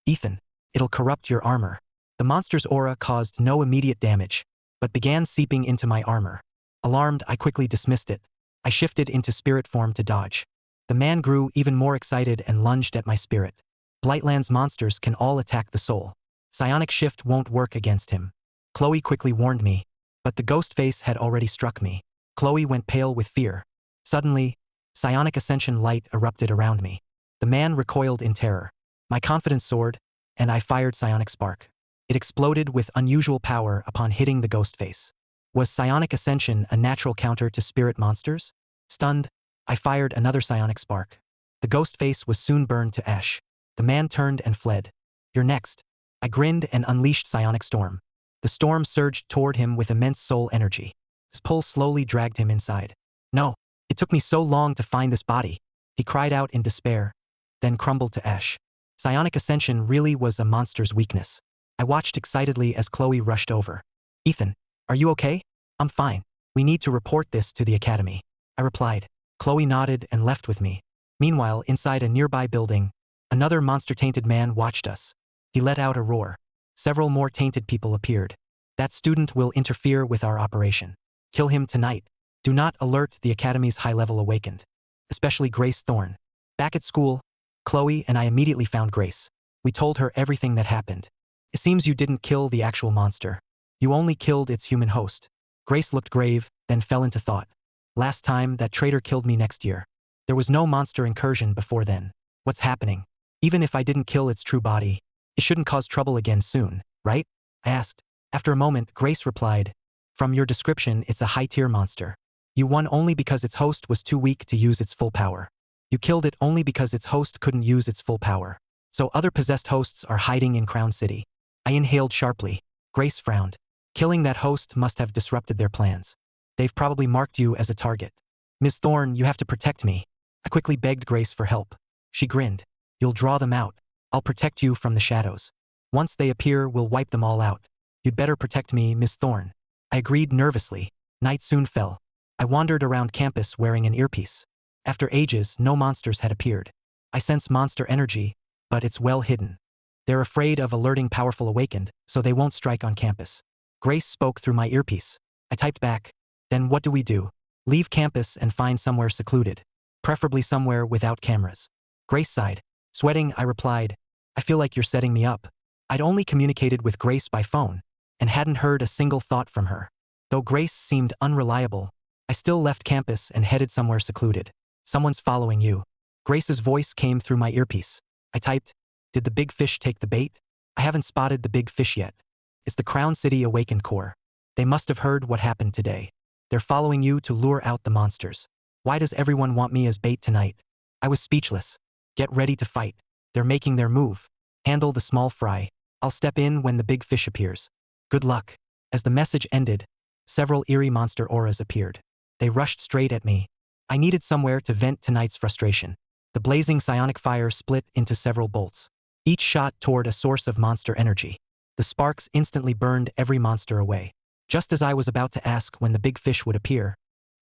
Ethan, it'll corrupt your armor. The monster's aura caused no immediate damage, but began seeping into my armor. Alarmed, I quickly dismissed it. I shifted into spirit form to dodge. The man grew even more excited and lunged at my spirit. Blightlands monsters can all attack the soul. Psionic shift won't work against him. Chloe quickly warned me, but the ghost face had already struck me. Chloe went pale with fear. Suddenly, psionic ascension light erupted around me. The man recoiled in terror. My confidence soared, and I fired psionic spark. It exploded with unusual power upon hitting the ghost face. Was psionic ascension a natural counter to spirit monsters? Stunned, I fired another psionic spark. The ghost face was soon burned to ash. The man turned and fled. You're next. I grinned and unleashed psionic storm. The storm surged toward him with immense soul energy. His pull slowly dragged him inside. No, it took me so long to find this body. He cried out in despair, then crumbled to ash. Psionic ascension really was a monster's weakness. I watched excitedly as Chloe rushed over. Ethan, are you okay? I'm fine. We need to report this to the academy. I replied. Chloe nodded and left with me. Meanwhile, inside a nearby building, another monster-tainted man watched us. He let out a roar. Several more tainted people appeared. That student will interfere with our operation. Kill him tonight. Do not alert the academy's high-level awakened. Especially Grace Thorne. Back at school, Chloe and I immediately found Grace. We told her everything that happened. It seems you didn't kill the actual monster. You only killed its human host. Grace looked grave, then fell into thought. Last time, that traitor killed me next year. There was no monster incursion before then. What's happening? Even if I didn't kill its true body, it shouldn't cause trouble again soon, right? I asked. After a moment, Grace replied, From your description, it's a high-tier monster. You won only because its host was too weak to use its full power. You killed it only because its host couldn't use its full power. So other possessed hosts are hiding in Crown City. I inhaled sharply. Grace frowned. Killing that host must have disrupted their plans. They've probably marked you as a target. Ms. Thorne, you have to protect me. I quickly begged Grace for help. She grinned. You'll draw them out. I'll protect you from the shadows. Once they appear, we'll wipe them all out. You'd better protect me, Ms. Thorne. I agreed nervously. Night soon fell. I wandered around campus wearing an earpiece. After ages, no monsters had appeared. I sense monster energy, but it's well hidden. They're afraid of alerting powerful awakened, so they won't strike on campus. Grace spoke through my earpiece. I typed back. Then what do we do? Leave campus and find somewhere secluded. Preferably somewhere without cameras. Grace sighed. Sweating, I replied, I feel like you're setting me up. I'd only communicated with Grace by phone, and hadn't heard a single thought from her. Though Grace seemed unreliable, I still left campus and headed somewhere secluded. Someone's following you. Grace's voice came through my earpiece. I typed, Did the big fish take the bait? I haven't spotted the big fish yet. It's the Crown City Awakened Corps. They must have heard what happened today. They're following you to lure out the monsters. Why does everyone want me as bait tonight? I was speechless. Get ready to fight. They're making their move. Handle the small fry. I'll step in when the big fish appears. Good luck. As the message ended, several eerie monster auras appeared. They rushed straight at me. I needed somewhere to vent tonight's frustration. The blazing psionic fire split into several bolts. Each shot toward a source of monster energy. The sparks instantly burned every monster away. Just as I was about to ask when the big fish would appear,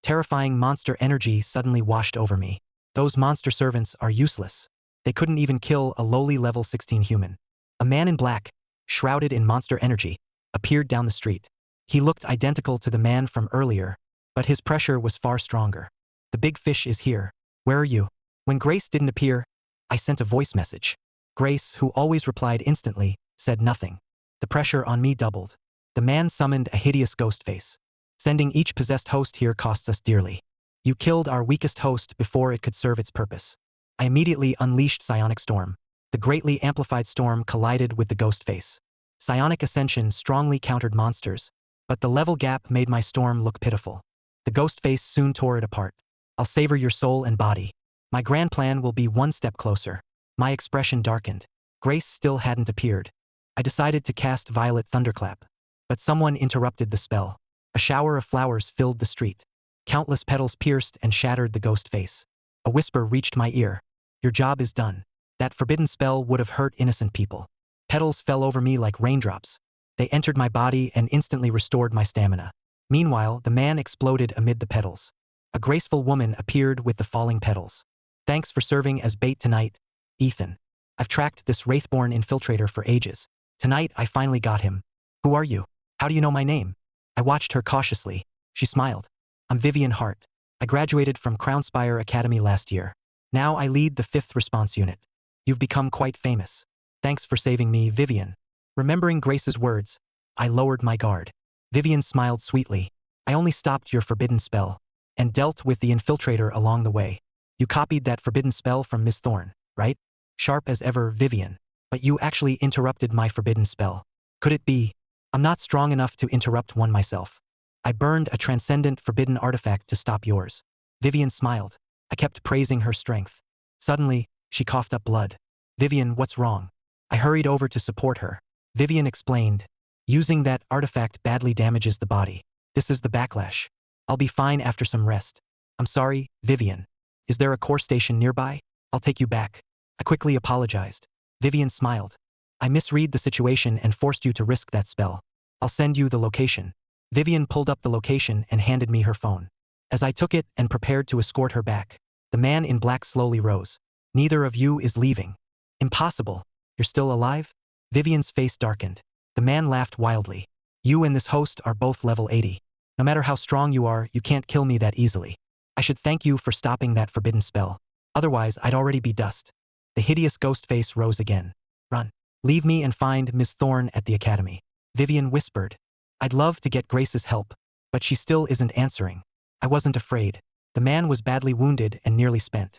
terrifying monster energy suddenly washed over me. Those monster servants are useless. They couldn't even kill a lowly level 16 human. A man in black, shrouded in monster energy, appeared down the street. He looked identical to the man from earlier, but his pressure was far stronger. The big fish is here. Where are you? When Grace didn't appear, I sent a voice message. Grace, who always replied instantly, said nothing. The pressure on me doubled. The man summoned a hideous ghost face. Sending each possessed host here costs us dearly. You killed our weakest host before it could serve its purpose. I immediately unleashed Psionic Storm. The greatly amplified storm collided with the ghost face. Psionic Ascension strongly countered monsters, but the level gap made my storm look pitiful. The ghost face soon tore it apart. I'll savor your soul and body. My grand plan will be one step closer. My expression darkened. Grace still hadn't appeared. I decided to cast Violet Thunderclap. But someone interrupted the spell. A shower of flowers filled the street. Countless petals pierced and shattered the ghost face. A whisper reached my ear. Your job is done. That forbidden spell would have hurt innocent people. Petals fell over me like raindrops. They entered my body and instantly restored my stamina. Meanwhile, the man exploded amid the petals. A graceful woman appeared with the falling petals. Thanks for serving as bait tonight, Ethan. I've tracked this Wraithborn infiltrator for ages. Tonight I finally got him. Who are you? How do you know my name? I watched her cautiously. She smiled. I'm Vivian Hart. I graduated from Crownspire Academy last year. Now I lead the 5th Response Unit. You've become quite famous. Thanks for saving me, Vivian. Remembering Grace's words, I lowered my guard. Vivian smiled sweetly. I only stopped your forbidden spell and dealt with the infiltrator along the way. You copied that forbidden spell from Miss Thorne, right? Sharp as ever, Vivian. But you actually interrupted my forbidden spell. Could it be? I'm not strong enough to interrupt one myself. I burned a transcendent forbidden artifact to stop yours. Vivian smiled. I kept praising her strength. Suddenly, she coughed up blood. Vivian, what's wrong? I hurried over to support her. Vivian explained. Using that artifact badly damages the body. This is the backlash. I'll be fine after some rest. I'm sorry, Vivian. Is there a core station nearby? I'll take you back. I quickly apologized. Vivian smiled. I misread the situation and forced you to risk that spell. I'll send you the location. Vivian pulled up the location and handed me her phone. As I took it and prepared to escort her back, the man in black slowly rose. Neither of you is leaving. Impossible. You're still alive? Vivian's face darkened. The man laughed wildly. You and this host are both level 80. No matter how strong you are, you can't kill me that easily. I should thank you for stopping that forbidden spell. Otherwise, I'd already be dust. The hideous ghost face rose again. Run. Leave me and find Miss Thorne at the academy. Vivian whispered. I'd love to get Grace's help, but she still isn't answering. I wasn't afraid. The man was badly wounded and nearly spent.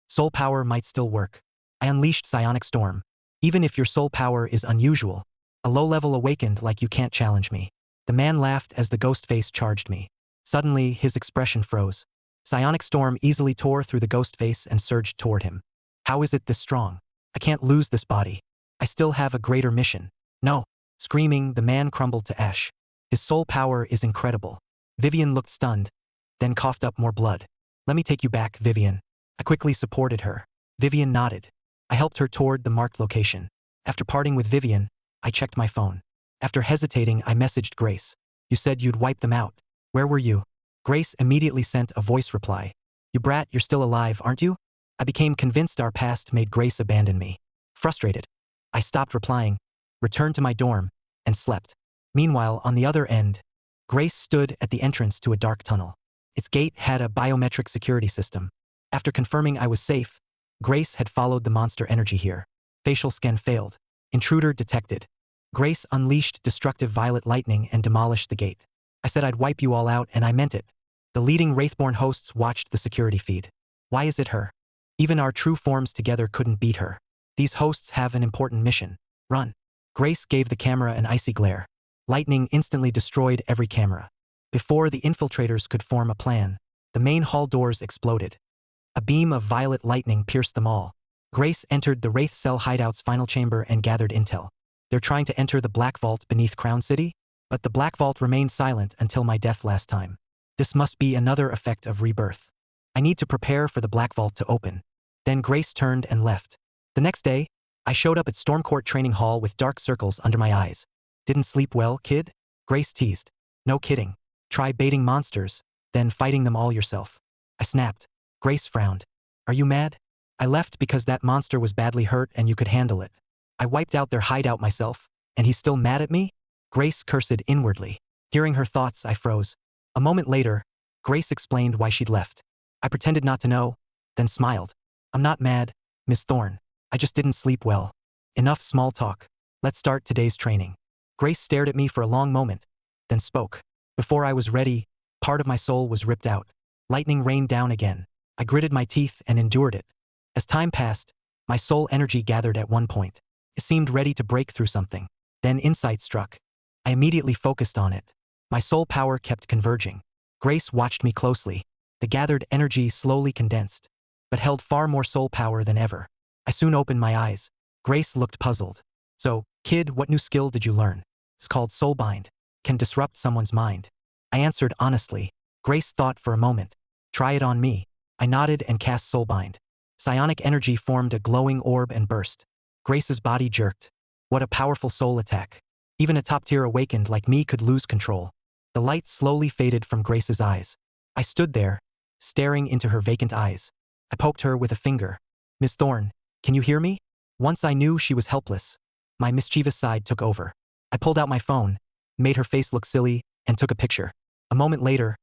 Soul power might still work. I unleashed Psionic Storm. Even if your soul power is unusual, a low level awakened like you can't challenge me. The man laughed as the ghost face charged me. Suddenly, his expression froze. Psionic Storm easily tore through the ghost face and surged toward him. How is it this strong? I can't lose this body. I still have a greater mission. No. Screaming, the man crumbled to ash. His soul power is incredible. Vivian looked stunned, then coughed up more blood. Let me take you back, Vivian. I quickly supported her. Vivian nodded. I helped her toward the marked location. After parting with Vivian, I checked my phone. After hesitating, I messaged Grace. You said you'd wipe them out. Where were you? Grace immediately sent a voice reply. You brat, you're still alive, aren't you? I became convinced our past made Grace abandon me. Frustrated, I stopped replying, returned to my dorm, and slept. Meanwhile, on the other end, Grace stood at the entrance to a dark tunnel. Its gate had a biometric security system. After confirming I was safe, Grace had followed the monster energy here. Facial scan failed. Intruder detected. Grace unleashed destructive violet lightning and demolished the gate. I said I'd wipe you all out, and I meant it. The leading Wraithborn hosts watched the security feed. Why is it her? Even our true forms together couldn't beat her. These hosts have an important mission. Run. Grace gave the camera an icy glare. Lightning instantly destroyed every camera. Before the infiltrators could form a plan, the main hall doors exploded. A beam of violet lightning pierced them all. Grace entered the Wraith Cell hideout's final chamber and gathered intel. They're trying to enter the Black Vault beneath Crown City, but the Black Vault remained silent until my death last time. This must be another effect of rebirth. I need to prepare for the Black Vault to open. Then Grace turned and left. The next day, I showed up at Stormcourt Training Hall with dark circles under my eyes. Didn't sleep well, kid? Grace teased. No kidding. Try baiting monsters, then fighting them all yourself. I snapped. Grace frowned. Are you mad? I left because that monster was badly hurt and you could handle it. I wiped out their hideout myself, and he's still mad at me? Grace cursed inwardly. Hearing her thoughts, I froze. A moment later, Grace explained why she'd left. I pretended not to know, then smiled. I'm not mad, Miss Thorne. I just didn't sleep well. Enough small talk. Let's start today's training. Grace stared at me for a long moment, then spoke. Before I was ready, part of my soul was ripped out. Lightning rained down again. I gritted my teeth and endured it. As time passed, my soul energy gathered at one point. It seemed ready to break through something. Then insight struck. I immediately focused on it. My soul power kept converging. Grace watched me closely. The gathered energy slowly condensed, but held far more soul power than ever. I soon opened my eyes. Grace looked puzzled. So, kid, what new skill did you learn? It's called Soulbind. Can disrupt someone's mind. I answered honestly. Grace thought for a moment. Try it on me. I nodded and cast Soulbind. Psionic energy formed a glowing orb and burst. Grace's body jerked. What a powerful soul attack. Even a top-tier awakened like me could lose control. The light slowly faded from Grace's eyes. I stood there, staring into her vacant eyes. I poked her with a finger. Miss Thorne, can you hear me? Once I knew she was helpless. My mischievous side took over. I pulled out my phone, made her face look silly, and took a picture. A moment later,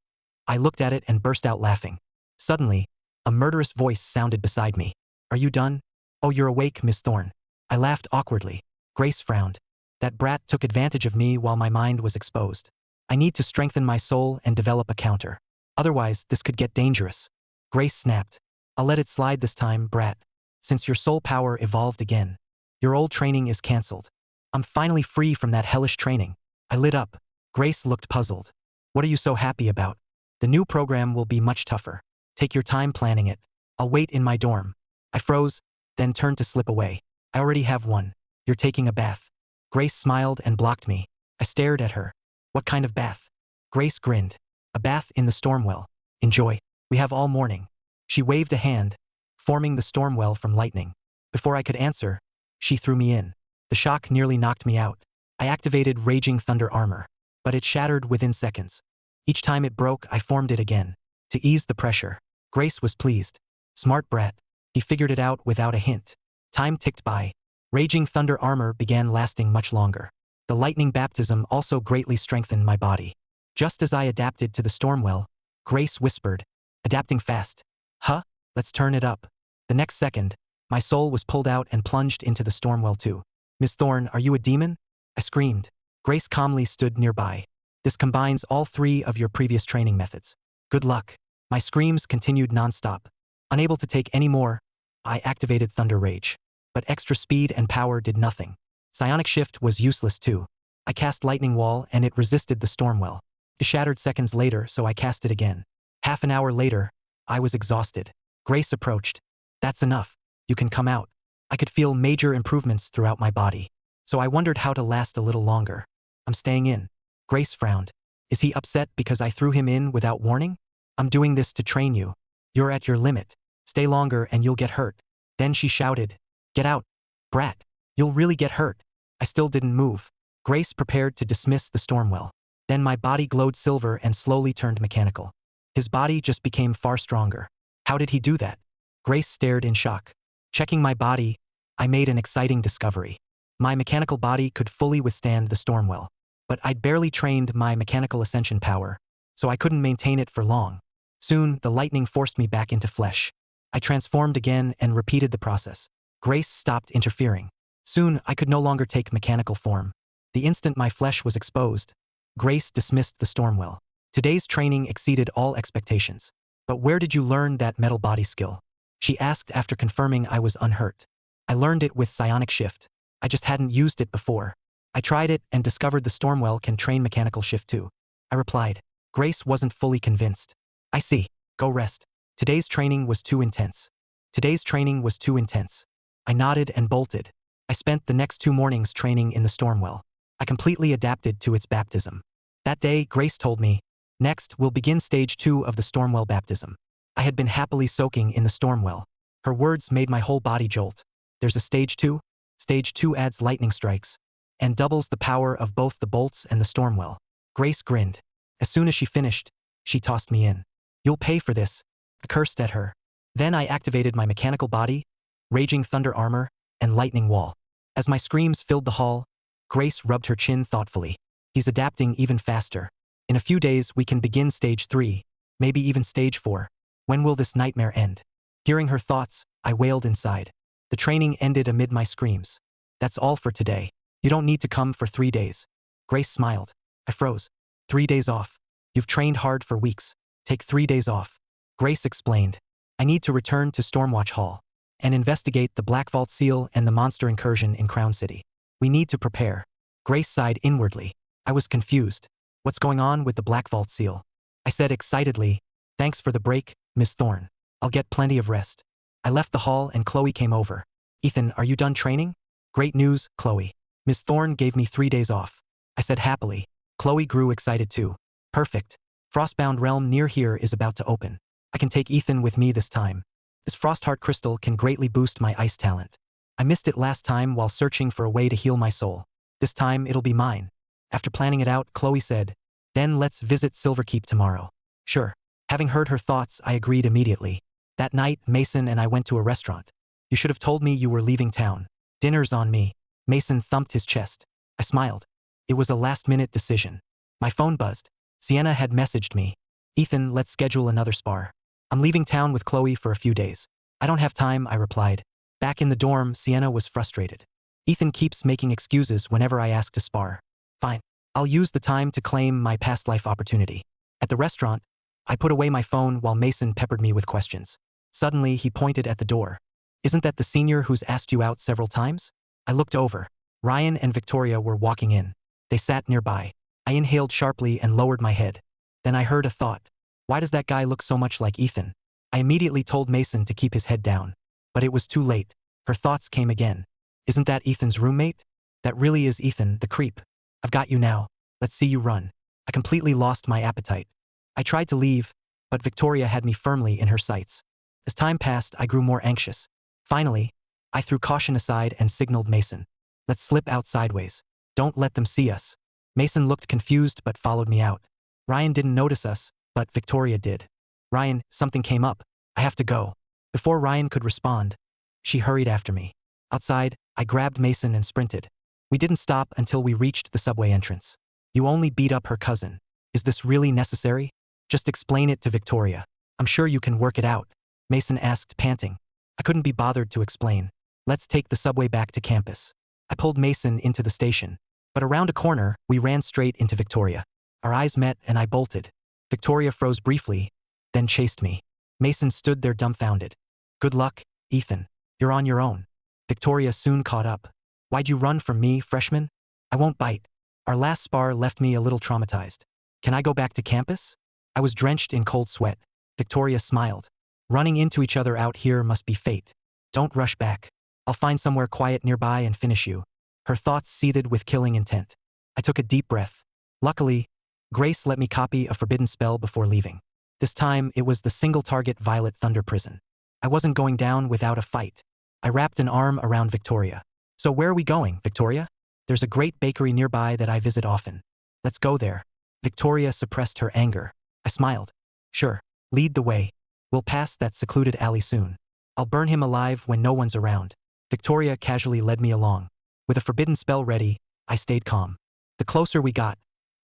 I looked at it and burst out laughing. Suddenly, a murderous voice sounded beside me. Are you done? Oh, you're awake, Miss Thorne. I laughed awkwardly. Grace frowned. That brat took advantage of me while my mind was exposed. I need to strengthen my soul and develop a counter. Otherwise, this could get dangerous. Grace snapped. I'll let it slide this time, brat. Since your soul power evolved again. Your old training is cancelled. I'm finally free from that hellish training. I lit up. Grace looked puzzled. What are you so happy about? The new program will be much tougher. Take your time planning it. I'll wait in my dorm. I froze, then turned to slip away. I already have one. You're taking a bath. Grace smiled and blocked me. I stared at her. What kind of bath? Grace grinned. A bath in the stormwell. Enjoy. We have all morning. She waved a hand, forming the stormwell from lightning. Before I could answer, she threw me in. The shock nearly knocked me out. I activated Raging Thunder armor, but it shattered within seconds. Each time it broke, I formed it again. To ease the pressure. Grace was pleased. Smart brat. He figured it out without a hint. Time ticked by. Raging Thunder armor began lasting much longer. The lightning baptism also greatly strengthened my body. Just as I adapted to the stormwell, Grace whispered, adapting fast. Huh? Let's turn it up. The next second, my soul was pulled out and plunged into the stormwell too. Miss Thorne, are you a demon? I screamed. Grace calmly stood nearby. This combines all three of your previous training methods. Good luck. My screams continued non-stop. Unable to take any more, I activated Thunder Rage. But extra speed and power did nothing. Psionic Shift was useless too. I cast Lightning Wall and it resisted the stormwell. It shattered seconds later, so I cast it again. Half an hour later, I was exhausted. Grace approached. That's enough. You can come out. I could feel major improvements throughout my body. So I wondered how to last a little longer. I'm staying in. Grace frowned. Is he upset because I threw him in without warning? I'm doing this to train you. You're at your limit. Stay longer and you'll get hurt. Then she shouted. Get out, brat. You'll really get hurt. I still didn't move. Grace prepared to dismiss the stormwell. Then my body glowed silver and slowly turned mechanical. His body just became far stronger. How did he do that? Grace stared in shock. Checking my body, I made an exciting discovery. My mechanical body could fully withstand the stormwell. But I'd barely trained my mechanical ascension power, so I couldn't maintain it for long. Soon, the lightning forced me back into flesh. I transformed again and repeated the process. Grace stopped interfering. Soon, I could no longer take mechanical form. The instant my flesh was exposed, Grace dismissed the stormwell. Today's training exceeded all expectations. But where did you learn that metal body skill? She asked after confirming I was unhurt. I learned it with Psionic Shift. I just hadn't used it before. I tried it and discovered the stormwell can train mechanical shift too. I replied. Grace wasn't fully convinced. I see. Go rest. Today's training was too intense. Today's training was too intense. I nodded and bolted. I spent the next 2 mornings training in the stormwell. I completely adapted to its baptism. That day, Grace told me, next, we'll begin stage 2 of the stormwell baptism. I had been happily soaking in the stormwell. Her words made my whole body jolt. There's a stage 2? Stage 2 adds lightning strikes and doubles the power of both the bolts and the stormwell. Grace grinned. As soon as she finished, she tossed me in. You'll pay for this. I cursed at her. Then I activated my mechanical body, Raging Thunder armor, and Lightning Wall. As my screams filled the hall, Grace rubbed her chin thoughtfully. He's adapting even faster. In a few days, we can begin stage 3, maybe even stage 4. When will this nightmare end? Hearing her thoughts, I wailed inside. The training ended amid my screams. That's all for today. You don't need to come for 3 days. Grace smiled. I froze. 3 days off. You've trained hard for weeks. Take 3 days off. Grace explained. I need to return to Stormwatch Hall and investigate the Black Vault Seal and the monster incursion in Crown City. We need to prepare. Grace sighed inwardly. I was confused. What's going on with the Black Vault Seal? I said excitedly, thanks for the break, Miss Thorne. I'll get plenty of rest. I left the hall and Chloe came over. Ethan, are you done training? Great news, Chloe. Miss Thorne gave me 3 days off. I said happily. Chloe grew excited too. Perfect. Frostbound realm near here is about to open. I can take Ethan with me this time. This Frostheart crystal can greatly boost my ice talent. I missed it last time while searching for a way to heal my soul. This time it'll be mine. After planning it out, Chloe said, then let's visit Silverkeep tomorrow. Sure. Having heard her thoughts, I agreed immediately. That night, Mason and I went to a restaurant. You should have told me you were leaving town. Dinner's on me. Mason thumped his chest. I smiled. It was a last-minute decision. My phone buzzed. Sienna had messaged me. Ethan, let's schedule another spar. I'm leaving town with Chloe for a few days. I don't have time, I replied. Back in the dorm, Sienna was frustrated. Ethan keeps making excuses whenever I ask to spar. Fine. I'll use the time to claim my past life opportunity. At the restaurant, I put away my phone while Mason peppered me with questions. Suddenly, he pointed at the door. Isn't that the senior who's asked you out several times? I looked over. Ryan and Victoria were walking in. They sat nearby. I inhaled sharply and lowered my head. Then I heard a thought. Why does that guy look so much like Ethan? I immediately told Mason to keep his head down. But it was too late. Her thoughts came again. Isn't that Ethan's roommate? That really is Ethan, the creep. I've got you now. Let's see you run. I completely lost my appetite. I tried to leave, but Victoria had me firmly in her sights. As time passed, I grew more anxious. Finally, I threw caution aside and signaled Mason. Let's slip out sideways. Don't let them see us. Mason looked confused but followed me out. Ryan didn't notice us, but Victoria did. Ryan, something came up. I have to go. Before Ryan could respond, she hurried after me. Outside, I grabbed Mason and sprinted. We didn't stop until we reached the subway entrance. You only beat up her cousin. Is this really necessary? Just explain it to Victoria. I'm sure you can work it out. Mason asked, panting. I couldn't be bothered to explain. Let's take the subway back to campus. I pulled Mason into the station. But around a corner, we ran straight into Victoria. Our eyes met and I bolted. Victoria froze briefly, then chased me. Mason stood there dumbfounded. Good luck, Ethan. You're on your own. Victoria soon caught up. Why'd you run from me, freshman? I won't bite. Our last spar left me a little traumatized. Can I go back to campus? I was drenched in cold sweat. Victoria smiled. Running into each other out here must be fate. Don't rush back. I'll find somewhere quiet nearby and finish you. Her thoughts seethed with killing intent. I took a deep breath. Luckily, Grace let me copy a forbidden spell before leaving. This time, it was the single-target Violet Thunder Prison. I wasn't going down without a fight. I wrapped an arm around Victoria. So where are we going, Victoria? There's a great bakery nearby that I visit often. Let's go there. Victoria suppressed her anger. I smiled. Sure, lead the way. We'll pass that secluded alley soon. I'll burn him alive when no one's around. Victoria casually led me along. With a forbidden spell ready, I stayed calm. The closer we got,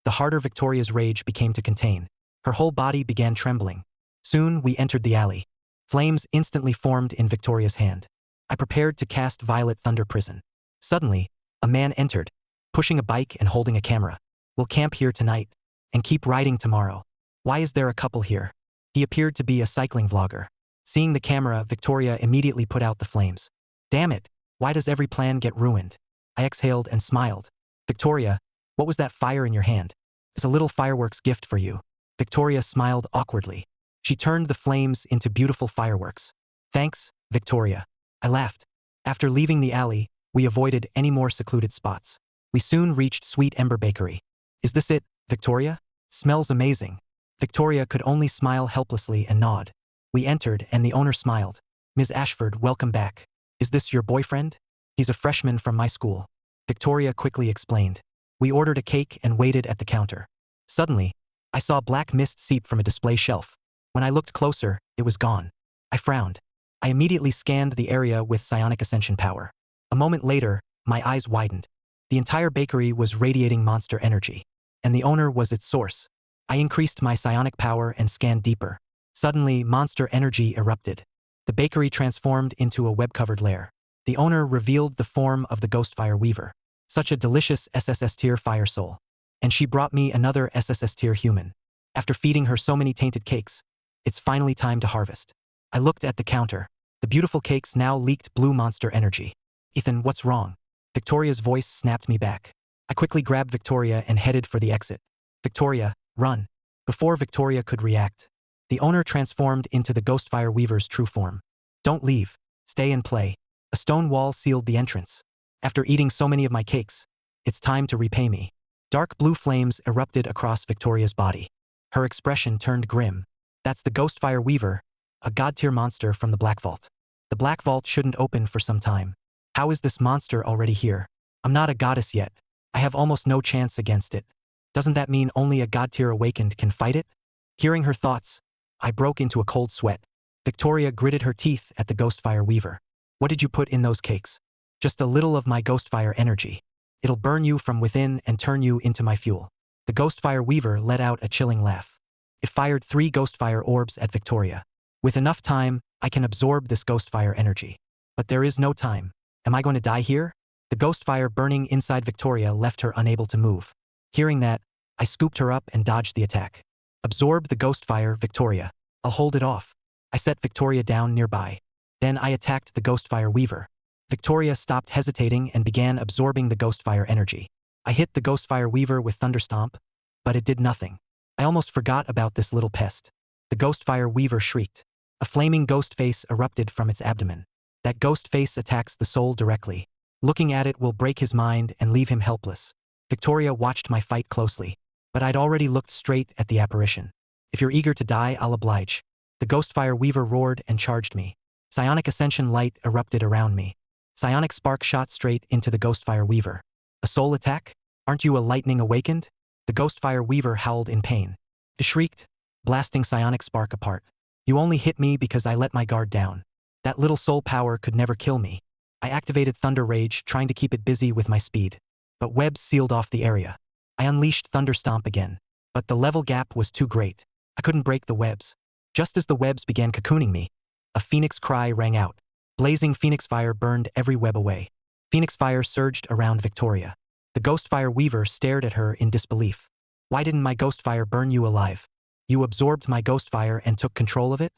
the harder Victoria's rage became to contain. Her whole body began trembling. Soon, we entered the alley. Flames instantly formed in Victoria's hand. I prepared to cast Violet Thunder Prison. Suddenly, a man entered, pushing a bike and holding a camera. We'll camp here tonight and keep riding tomorrow. Why is there a couple here? He appeared to be a cycling vlogger. Seeing the camera, Victoria immediately put out the flames. Damn it, why does every plan get ruined? I exhaled and smiled. Victoria, what was that fire in your hand? It's a little fireworks gift for you. Victoria smiled awkwardly. She turned the flames into beautiful fireworks. Thanks, Victoria. I laughed. After leaving the alley, we avoided any more secluded spots. We soon reached Sweet Ember Bakery. Is this it, Victoria? Smells amazing. Victoria could only smile helplessly and nod. We entered and the owner smiled. Ms. Ashford, welcome back. Is this your boyfriend? He's a freshman from my school. Victoria quickly explained. We ordered a cake and waited at the counter. Suddenly, I saw black mist seep from a display shelf. When I looked closer, it was gone. I frowned. I immediately scanned the area with psionic ascension power. A moment later, my eyes widened. The entire bakery was radiating monster energy, and the owner was its source. I increased my psionic power and scanned deeper. Suddenly, monster energy erupted. The bakery transformed into a web-covered lair. The owner revealed the form of the Ghostfire Weaver. Such a delicious SSS tier fire soul. And she brought me another SSS tier human. After feeding her so many tainted cakes, it's finally time to harvest. I looked at the counter. The beautiful cakes now leaked blue monster energy. Ethan, what's wrong? Victoria's voice snapped me back. I quickly grabbed Victoria and headed for the exit. Victoria, run. Before Victoria could react, the owner transformed into the Ghostfire Weaver's true form. Don't leave. Stay and play. A stone wall sealed the entrance. After eating so many of my cakes, it's time to repay me. Dark blue flames erupted across Victoria's body. Her expression turned grim. That's the Ghostfire Weaver, a god-tier monster from the Black Vault. The Black Vault shouldn't open for some time. How is this monster already here? I'm not a goddess yet. I have almost no chance against it. Doesn't that mean only a god-tier awakened can fight it? Hearing her thoughts, I broke into a cold sweat. Victoria gritted her teeth at the Ghostfire Weaver. What did you put in those cakes? Just a little of my Ghostfire energy. It'll burn you from within and turn you into my fuel. The Ghostfire Weaver let out a chilling laugh. It fired 3 Ghostfire orbs at Victoria. With enough time, I can absorb this Ghostfire energy. But there is no time. Am I going to die here? The Ghostfire burning inside Victoria left her unable to move. Hearing that, I scooped her up and dodged the attack. Absorb the Ghostfire, Victoria. I'll hold it off. I set Victoria down nearby. Then I attacked the Ghostfire Weaver. Victoria stopped hesitating and began absorbing the Ghostfire energy. I hit the Ghostfire Weaver with Thunderstomp, but it did nothing. I almost forgot about this little pest. The Ghostfire Weaver shrieked. A flaming ghost face erupted from its abdomen. That ghost face attacks the soul directly. Looking at it will break his mind and leave him helpless. Victoria watched my fight closely, but I'd already looked straight at the apparition. If you're eager to die, I'll oblige. The Ghostfire Weaver roared and charged me. Psionic Ascension light erupted around me. Psionic spark shot straight into the Ghostfire Weaver. A soul attack? Aren't you a lightning awakened? The Ghostfire Weaver howled in pain. It shrieked, blasting psionic spark apart. You only hit me because I let my guard down. That little soul power could never kill me. I activated Thunder Rage, trying to keep it busy with my speed. But webs sealed off the area. I unleashed Thunderstomp again. But the level gap was too great. I couldn't break the webs. Just as the webs began cocooning me, a phoenix cry rang out. Blazing phoenix fire burned every web away. Phoenix fire surged around Victoria. The Ghostfire Weaver stared at her in disbelief. Why didn't my Ghostfire burn you alive? You absorbed my Ghostfire and took control of it?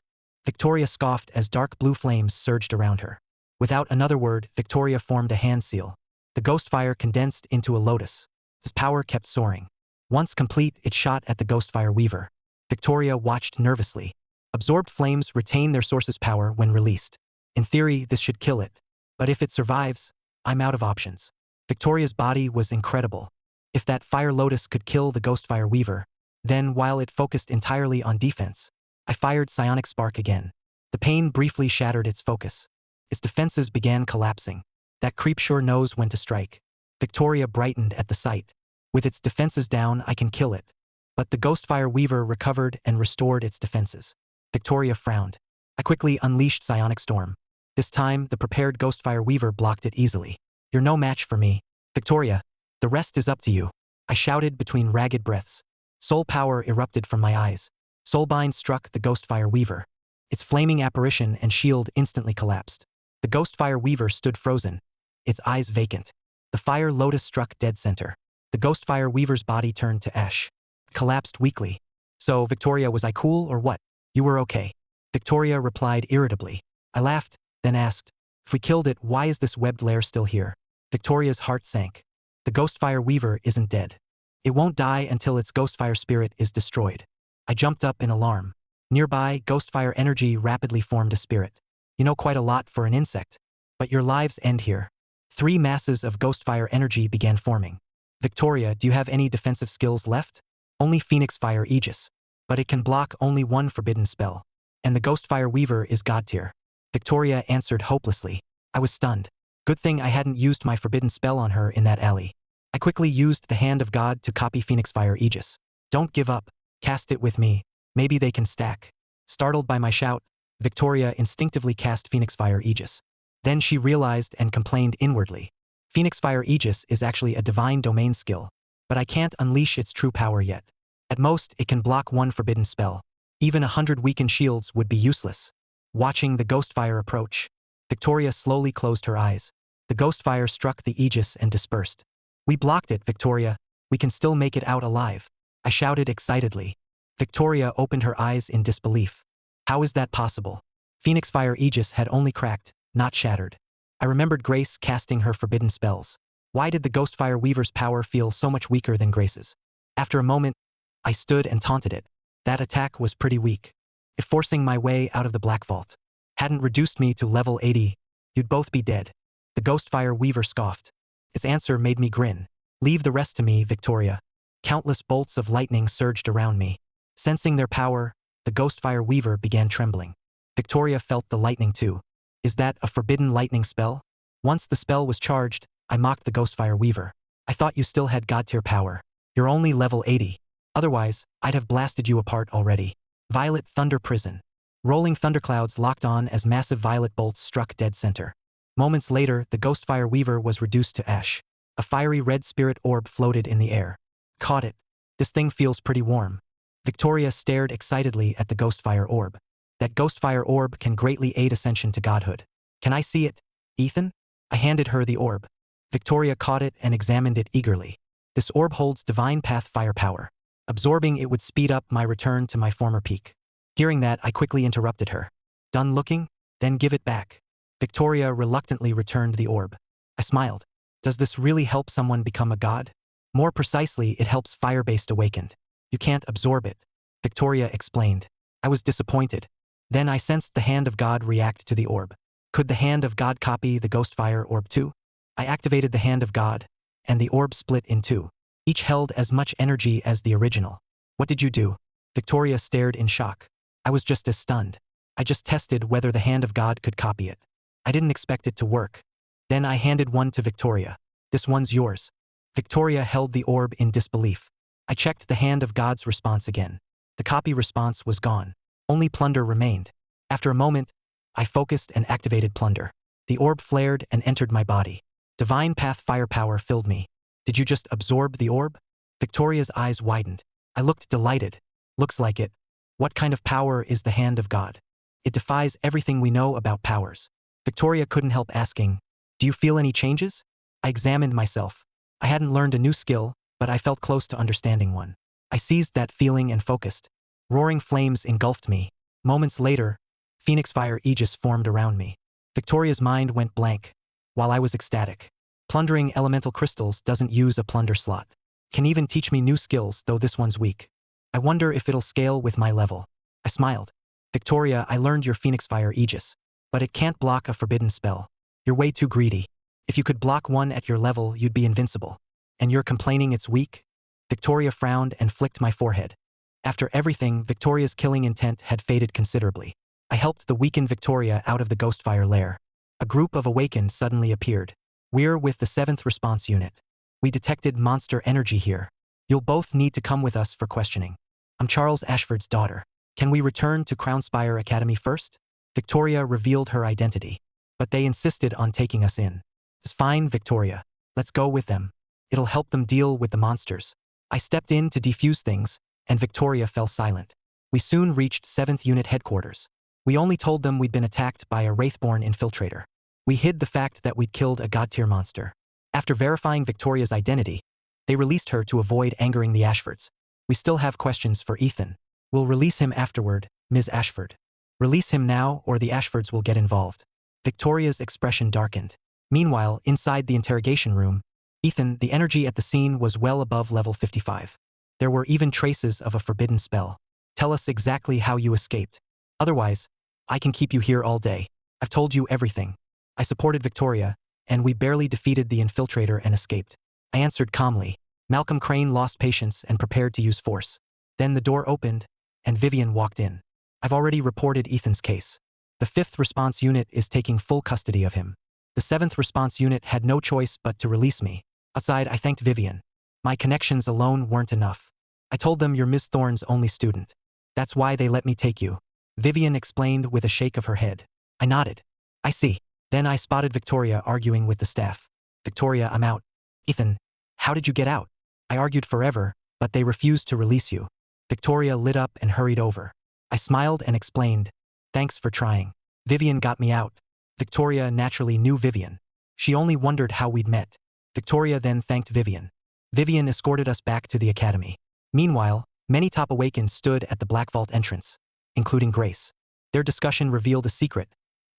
Victoria scoffed as dark blue flames surged around her. Without another word, Victoria formed a hand seal. The Ghostfire condensed into a lotus. Its power kept soaring. Once complete, it shot at the Ghostfire Weaver. Victoria watched nervously. Absorbed flames retain their source's power when released. In theory, this should kill it. But if it survives, I'm out of options. Victoria's body was incredible. If that Fire Lotus could kill the Ghostfire Weaver, then while it focused entirely on defense, I fired Psionic Spark again. The pain briefly shattered its focus. Its defenses began collapsing. That creep sure knows when to strike. Victoria brightened at the sight. With its defenses down, I can kill it. But the Ghostfire Weaver recovered and restored its defenses. Victoria frowned. I quickly unleashed Psionic Storm. This time, the prepared Ghostfire Weaver blocked it easily. You're no match for me. Victoria, the rest is up to you. I shouted between ragged breaths. Soul power erupted from my eyes. Soulbind struck the Ghostfire Weaver. Its flaming apparition and shield instantly collapsed. The Ghostfire Weaver stood frozen, its eyes vacant. The Fire Lotus struck dead center. The Ghostfire Weaver's body turned to ash. It collapsed weakly. So, Victoria, was I cool or what? You were okay. Victoria replied irritably. I laughed, then asked, if we killed it, why is this webbed lair still here? Victoria's heart sank. The Ghostfire Weaver isn't dead. It won't die until its Ghostfire spirit is destroyed. I jumped up in alarm. Nearby, Ghostfire energy rapidly formed a spirit. You know quite a lot for an insect. But your lives end here. 3 masses of Ghostfire energy began forming. Victoria, do you have any defensive skills left? Only Phoenix Fire Aegis. But it can block only one forbidden spell. And the Ghostfire Weaver is god tier. Victoria answered hopelessly. I was stunned. Good thing I hadn't used my forbidden spell on her in that alley. I quickly used the Hand of God to copy Phoenix Fire Aegis. Don't give up. Cast it with me. Maybe they can stack. Startled by my shout, Victoria instinctively cast Phoenix Fire Aegis. Then she realized and complained inwardly. Phoenix Fire Aegis is actually a divine domain skill, but I can't unleash its true power yet. At most, it can block one forbidden spell. Even 100 weakened shields would be useless. Watching the Ghostfire approach, Victoria slowly closed her eyes. The Ghostfire struck the Aegis and dispersed. We blocked it, Victoria. We can still make it out alive. I shouted excitedly. Victoria opened her eyes in disbelief. How is that possible? Phoenix Fire Aegis had only cracked, not shattered. I remembered Grace casting her forbidden spells. Why did the Ghostfire Weaver's power feel so much weaker than Grace's? After a moment, I stood and taunted it. That attack was pretty weak. If forcing my way out of the Black Vault hadn't reduced me to level 80, you'd both be dead. The Ghostfire Weaver scoffed. Its answer made me grin. Leave the rest to me, Victoria. Countless bolts of lightning surged around me. Sensing their power, the Ghostfire Weaver began trembling. Victoria felt the lightning too. Is that a forbidden lightning spell? Once the spell was charged, I mocked the Ghostfire Weaver. I thought you still had god-tier power. You're only level 80. Otherwise, I'd have blasted you apart already. Violet Thunder Prison. Rolling thunderclouds locked on as massive violet bolts struck dead center. Moments later, the Ghostfire Weaver was reduced to ash. A fiery red spirit orb floated in the air. Caught it. This thing feels pretty warm. Victoria stared excitedly at the Ghostfire Orb. That Ghostfire Orb can greatly aid ascension to godhood. Can I see it, Ethan? I handed her the orb. Victoria caught it and examined it eagerly. This orb holds divine path firepower. Absorbing it would speed up my return to my former peak. Hearing that, I quickly interrupted her. Done looking? Then give it back. Victoria reluctantly returned the orb. I smiled. Does this really help someone become a god? More precisely, it helps Fire-based Awakened. You can't absorb it. Victoria explained. I was disappointed. Then I sensed the Hand of God react to the orb. Could the Hand of God copy the Ghostfire Orb too? I activated the Hand of God, and the orb split in two. Each held as much energy as the original. What did you do? Victoria stared in shock. I was just as stunned. I just tested whether the Hand of God could copy it. I didn't expect it to work. Then I handed one to Victoria. This one's yours. Victoria held the orb in disbelief. I checked the Hand of God's response again. The copy response was gone. Only Plunder remained. After a moment, I focused and activated Plunder. The orb flared and entered my body. Divine Path firepower filled me. Did you just absorb the orb? Victoria's eyes widened. I looked delighted. Looks like it. What kind of power is the Hand of God? It defies everything we know about powers. Victoria couldn't help asking, do you feel any changes? I examined myself. I hadn't learned a new skill, but I felt close to understanding one. I seized that feeling and focused. Roaring flames engulfed me. Moments later, Phoenix Fire Aegis formed around me. Victoria's mind went blank, while I was ecstatic. Plundering elemental crystals doesn't use a plunder slot. Can even teach me new skills, though this one's weak. I wonder if it'll scale with my level. I smiled. Victoria, I learned your Phoenix Fire Aegis, but it can't block a forbidden spell. You're way too greedy. If you could block one at your level, you'd be invincible. And you're complaining it's weak? Victoria frowned and flicked my forehead. After everything, Victoria's killing intent had faded considerably. I helped the weakened Victoria out of the Ghostfire lair. A group of Awakened suddenly appeared. We're with the 7th Response Unit. We detected monster energy here. You'll both need to come with us for questioning. I'm Charles Ashford's daughter. Can we return to Crownspire Academy first? Victoria revealed her identity. But they insisted on taking us in. It's fine, Victoria. Let's go with them. It'll help them deal with the monsters. I stepped in to defuse things, and Victoria fell silent. We soon reached 7th Unit headquarters. We only told them we'd been attacked by a Wraithborn infiltrator. We hid the fact that we'd killed a god-tier monster. After verifying Victoria's identity, they released her to avoid angering the Ashfords. We still have questions for Ethan. We'll release him afterward, Ms. Ashford. Release him now or the Ashfords will get involved. Victoria's expression darkened. Meanwhile, inside the interrogation room, Ethan, the energy at the scene was well above level 55. There were even traces of a forbidden spell. Tell us exactly how you escaped. Otherwise, I can keep you here all day. I've told you everything. I supported Victoria, and we barely defeated the infiltrator and escaped. I answered calmly. Malcolm Crane lost patience and prepared to use force. Then the door opened, and Vivian walked in. I've already reported Ethan's case. The 5th Response Unit is taking full custody of him. The 7th Response Unit had no choice but to release me. Outside, I thanked Vivian. My connections alone weren't enough. I told them you're Ms. Thorne's only student. That's why they let me take you. Vivian explained with a shake of her head. I nodded. I see. Then I spotted Victoria arguing with the staff. Victoria, I'm out. Ethan, how did you get out? I argued forever, but they refused to release you. Victoria lit up and hurried over. I smiled and explained. Thanks for trying. Vivian got me out. Victoria naturally knew Vivian. She only wondered how we'd met. Victoria then thanked Vivian. Vivian escorted us back to the academy. Meanwhile, many top awakens stood at the Black Vault entrance, including Grace. Their discussion revealed a secret.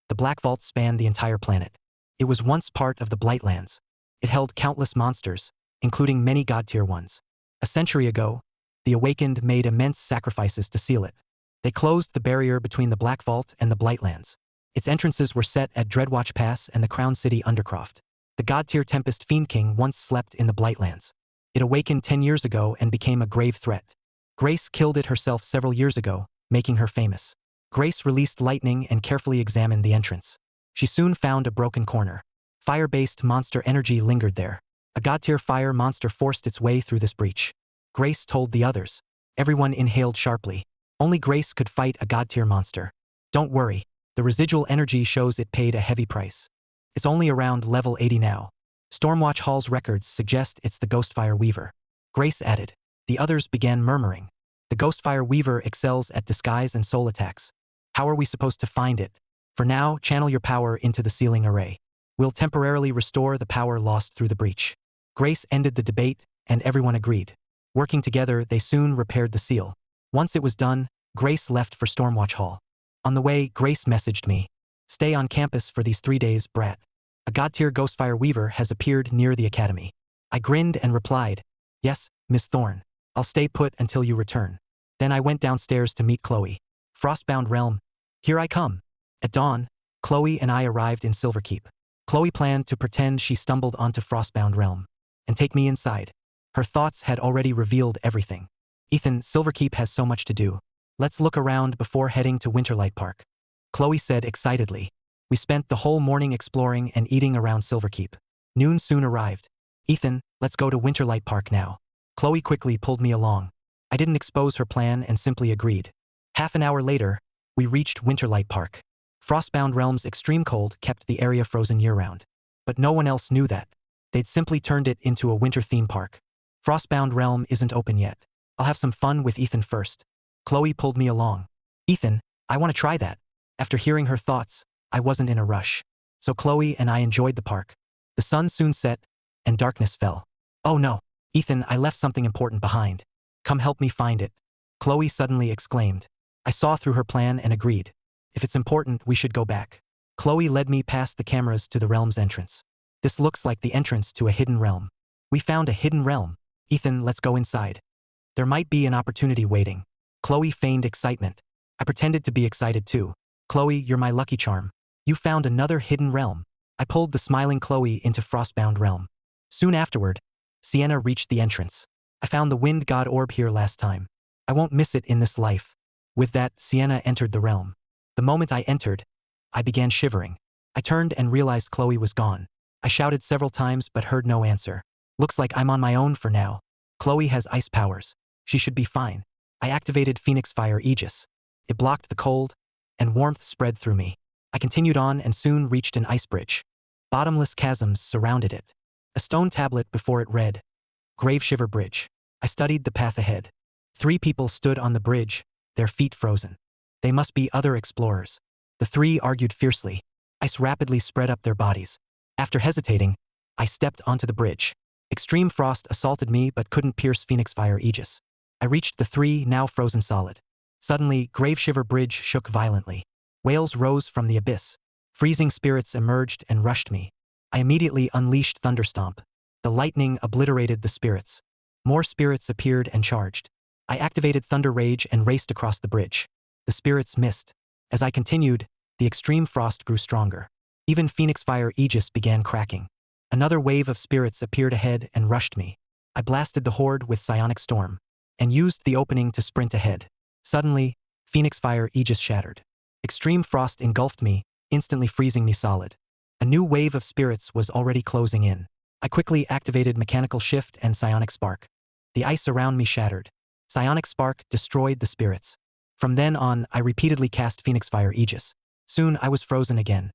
The Black Vault spanned the entire planet. It was once part of the Blightlands. It held countless monsters, including many god-tier ones. A century ago, the Awakened made immense sacrifices to seal it. They closed the barrier between the Black Vault and the Blightlands. Its entrances were set at Dreadwatch Pass and the Crown City Undercroft. The god-tier Tempest Fiend King once slept in the Blightlands. It awakened 10 years ago and became a grave threat. Grace killed it herself several years ago, making her famous. Grace released lightning and carefully examined the entrance. She soon found a broken corner. Fire-based monster energy lingered there. A god-tier fire monster forced its way through this breach. Grace told the others. Everyone inhaled sharply. Only Grace could fight a god-tier monster. Don't worry, the residual energy shows it paid a heavy price. It's only around level 80 now. Stormwatch Hall's records suggest it's the Ghostfire Weaver. Grace added. The others began murmuring. The Ghostfire Weaver excels at disguise and soul attacks. How are we supposed to find it? For now, channel your power into the sealing array. We'll temporarily restore the power lost through the breach. Grace ended the debate, and everyone agreed. Working together, they soon repaired the seal. Once it was done, Grace left for Stormwatch Hall. On the way, Grace messaged me. Stay on campus for these 3 days, brat. A god-tier Ghostfire Weaver has appeared near the academy. I grinned and replied, yes, Miss Thorne. I'll stay put until you return. Then I went downstairs to meet Chloe. Frostbound Realm. Here I come. At dawn, Chloe and I arrived in Silverkeep. Chloe planned to pretend she stumbled onto Frostbound Realm and take me inside. Her thoughts had already revealed everything. Ethan, Silverkeep has so much to do. Let's look around before heading to Winterlight Park. Chloe said excitedly. We spent the whole morning exploring and eating around Silverkeep. Noon soon arrived. Ethan, let's go to Winterlight Park now. Chloe quickly pulled me along. I didn't expose her plan and simply agreed. Half an hour later, we reached Winterlight Park. Frostbound Realm's extreme cold kept the area frozen year-round. But no one else knew that. They'd simply turned it into a winter theme park. Frostbound Realm isn't open yet. I'll have some fun with Ethan first. Chloe pulled me along. Ethan, I want to try that. After hearing her thoughts, I wasn't in a rush. So Chloe and I enjoyed the park. The sun soon set, and darkness fell. Oh no, Ethan, I left something important behind. Come help me find it. Chloe suddenly exclaimed. I saw through her plan and agreed. If it's important, we should go back. Chloe led me past the cameras to the realm's entrance. This looks like the entrance to a hidden realm. We found a hidden realm. Ethan, let's go inside. There might be an opportunity waiting. Chloe feigned excitement. I pretended to be excited too. Chloe, you're my lucky charm. You found another hidden realm. I pulled the smiling Chloe into Frostbound Realm. Soon afterward, Sienna reached the entrance. I found the Wind God Orb here last time. I won't miss it in this life. With that, Sienna entered the realm. The moment I entered, I began shivering. I turned and realized Chloe was gone. I shouted several times but heard no answer. Looks like I'm on my own for now. Chloe has ice powers. She should be fine. I activated Phoenix Fire Aegis. It blocked the cold, and warmth spread through me. I continued on and soon reached an ice bridge. Bottomless chasms surrounded it. A stone tablet before it read, Grave Shiver Bridge. I studied the path ahead. 3 people stood on the bridge, their feet frozen. They must be other explorers. The 3 argued fiercely. Ice rapidly spread up their bodies. After hesitating, I stepped onto the bridge. Extreme frost assaulted me but couldn't pierce Phoenix Fire Aegis. I reached the 3 now frozen solid. Suddenly, Grave Shiver Bridge shook violently. Wails rose from the abyss. Freezing spirits emerged and rushed me. I immediately unleashed Thunderstomp. The lightning obliterated the spirits. More spirits appeared and charged. I activated Thunder Rage and raced across the bridge. The spirits missed. As I continued, the extreme frost grew stronger. Even Phoenix Fire Aegis began cracking. Another wave of spirits appeared ahead and rushed me. I blasted the horde with Psionic Storm and used the opening to sprint ahead. Suddenly, Phoenix Fire Aegis shattered. Extreme frost engulfed me, instantly freezing me solid. A new wave of spirits was already closing in. I quickly activated Mechanical Shift and Psionic Spark. The ice around me shattered. Psionic Spark destroyed the spirits. From then on, I repeatedly cast Phoenix Fire Aegis. Soon I was frozen again.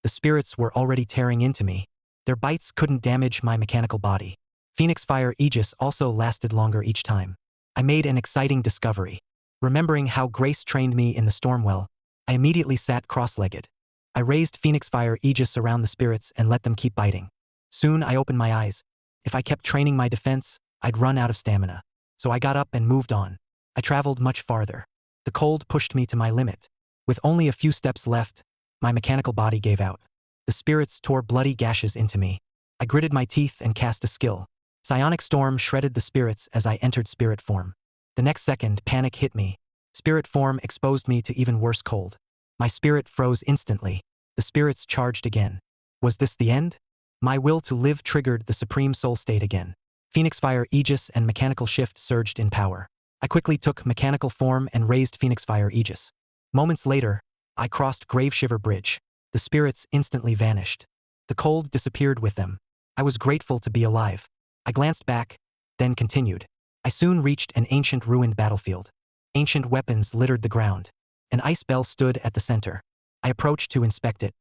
The spirits were already tearing into me. Their bites couldn't damage my mechanical body. Phoenix Fire Aegis also lasted longer each time. I made an exciting discovery. Remembering how Grace trained me in the Stormwell, I immediately sat cross-legged. I raised Phoenix Fire Aegis around the spirits and let them keep biting. Soon I opened my eyes. If I kept training my defense, I'd run out of stamina. So I got up and moved on. I traveled much farther. The cold pushed me to my limit. With only a few steps left, my mechanical body gave out. The spirits tore bloody gashes into me. I gritted my teeth and cast a skill. Psionic storm shredded the spirits as I entered spirit form. The next second, panic hit me. Spirit form exposed me to even worse cold. My spirit froze instantly. The spirits charged again. Was this the end? My will to live triggered the supreme soul state again. Phoenix Fire Aegis and Mechanical Shift surged in power. I quickly took mechanical form and raised Phoenix Fire Aegis. Moments later, I crossed Grave Shiver Bridge. The spirits instantly vanished. The cold disappeared with them. I was grateful to be alive. I glanced back, then continued. I soon reached an ancient ruined battlefield. Ancient weapons littered the ground. An ice bell stood at the center. I approached to inspect it.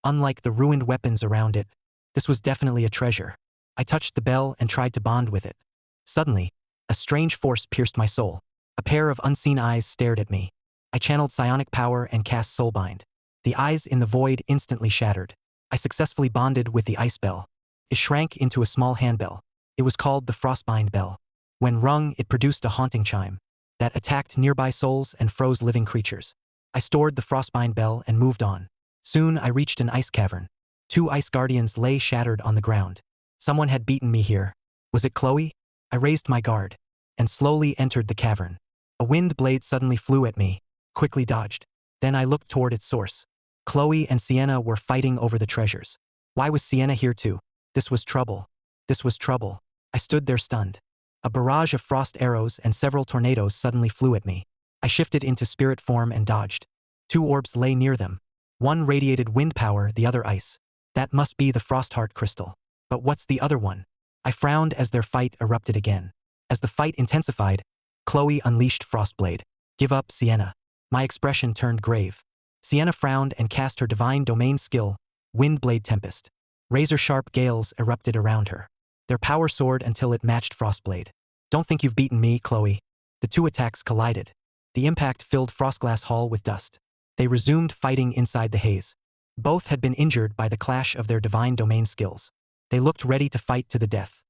Unlike the ruined weapons around it, this was definitely a treasure. I touched the bell and tried to bond with it. Suddenly, a strange force pierced my soul. A pair of unseen eyes stared at me. I channeled psionic power and cast Soulbind. The eyes in the void instantly shattered. I successfully bonded with the ice bell. It shrank into a small handbell. It was called the Frostbind Bell. When rung, it produced a haunting chime that attacked nearby souls and froze living creatures. I stored the Frostbind Bell and moved on. Soon I reached an ice cavern. 2 ice guardians lay shattered on the ground. Someone had beaten me here. Was it Chloe? I raised my guard and slowly entered the cavern. A wind blade suddenly flew at me, quickly dodged. Then I looked toward its source. Chloe and Sienna were fighting over the treasures. Why was Sienna here too? This was trouble. This was trouble. I stood there stunned. A barrage of frost arrows and several tornadoes suddenly flew at me. I shifted into spirit form and dodged. 2 orbs lay near them. One radiated wind power, the other ice. That must be the Frostheart crystal. But what's the other one? I frowned as their fight erupted again. As the fight intensified, Chloe unleashed Frostblade. Give up, Sienna. My expression turned grave. Sienna frowned and cast her divine domain skill, Windblade Tempest. Razor-sharp gales erupted around her. Their power soared until it matched Frostblade. Don't think you've beaten me, Chloe. The 2 attacks collided. The impact filled Frostglass Hall with dust. They resumed fighting inside the haze. Both had been injured by the clash of their divine domain skills. They looked ready to fight to the death.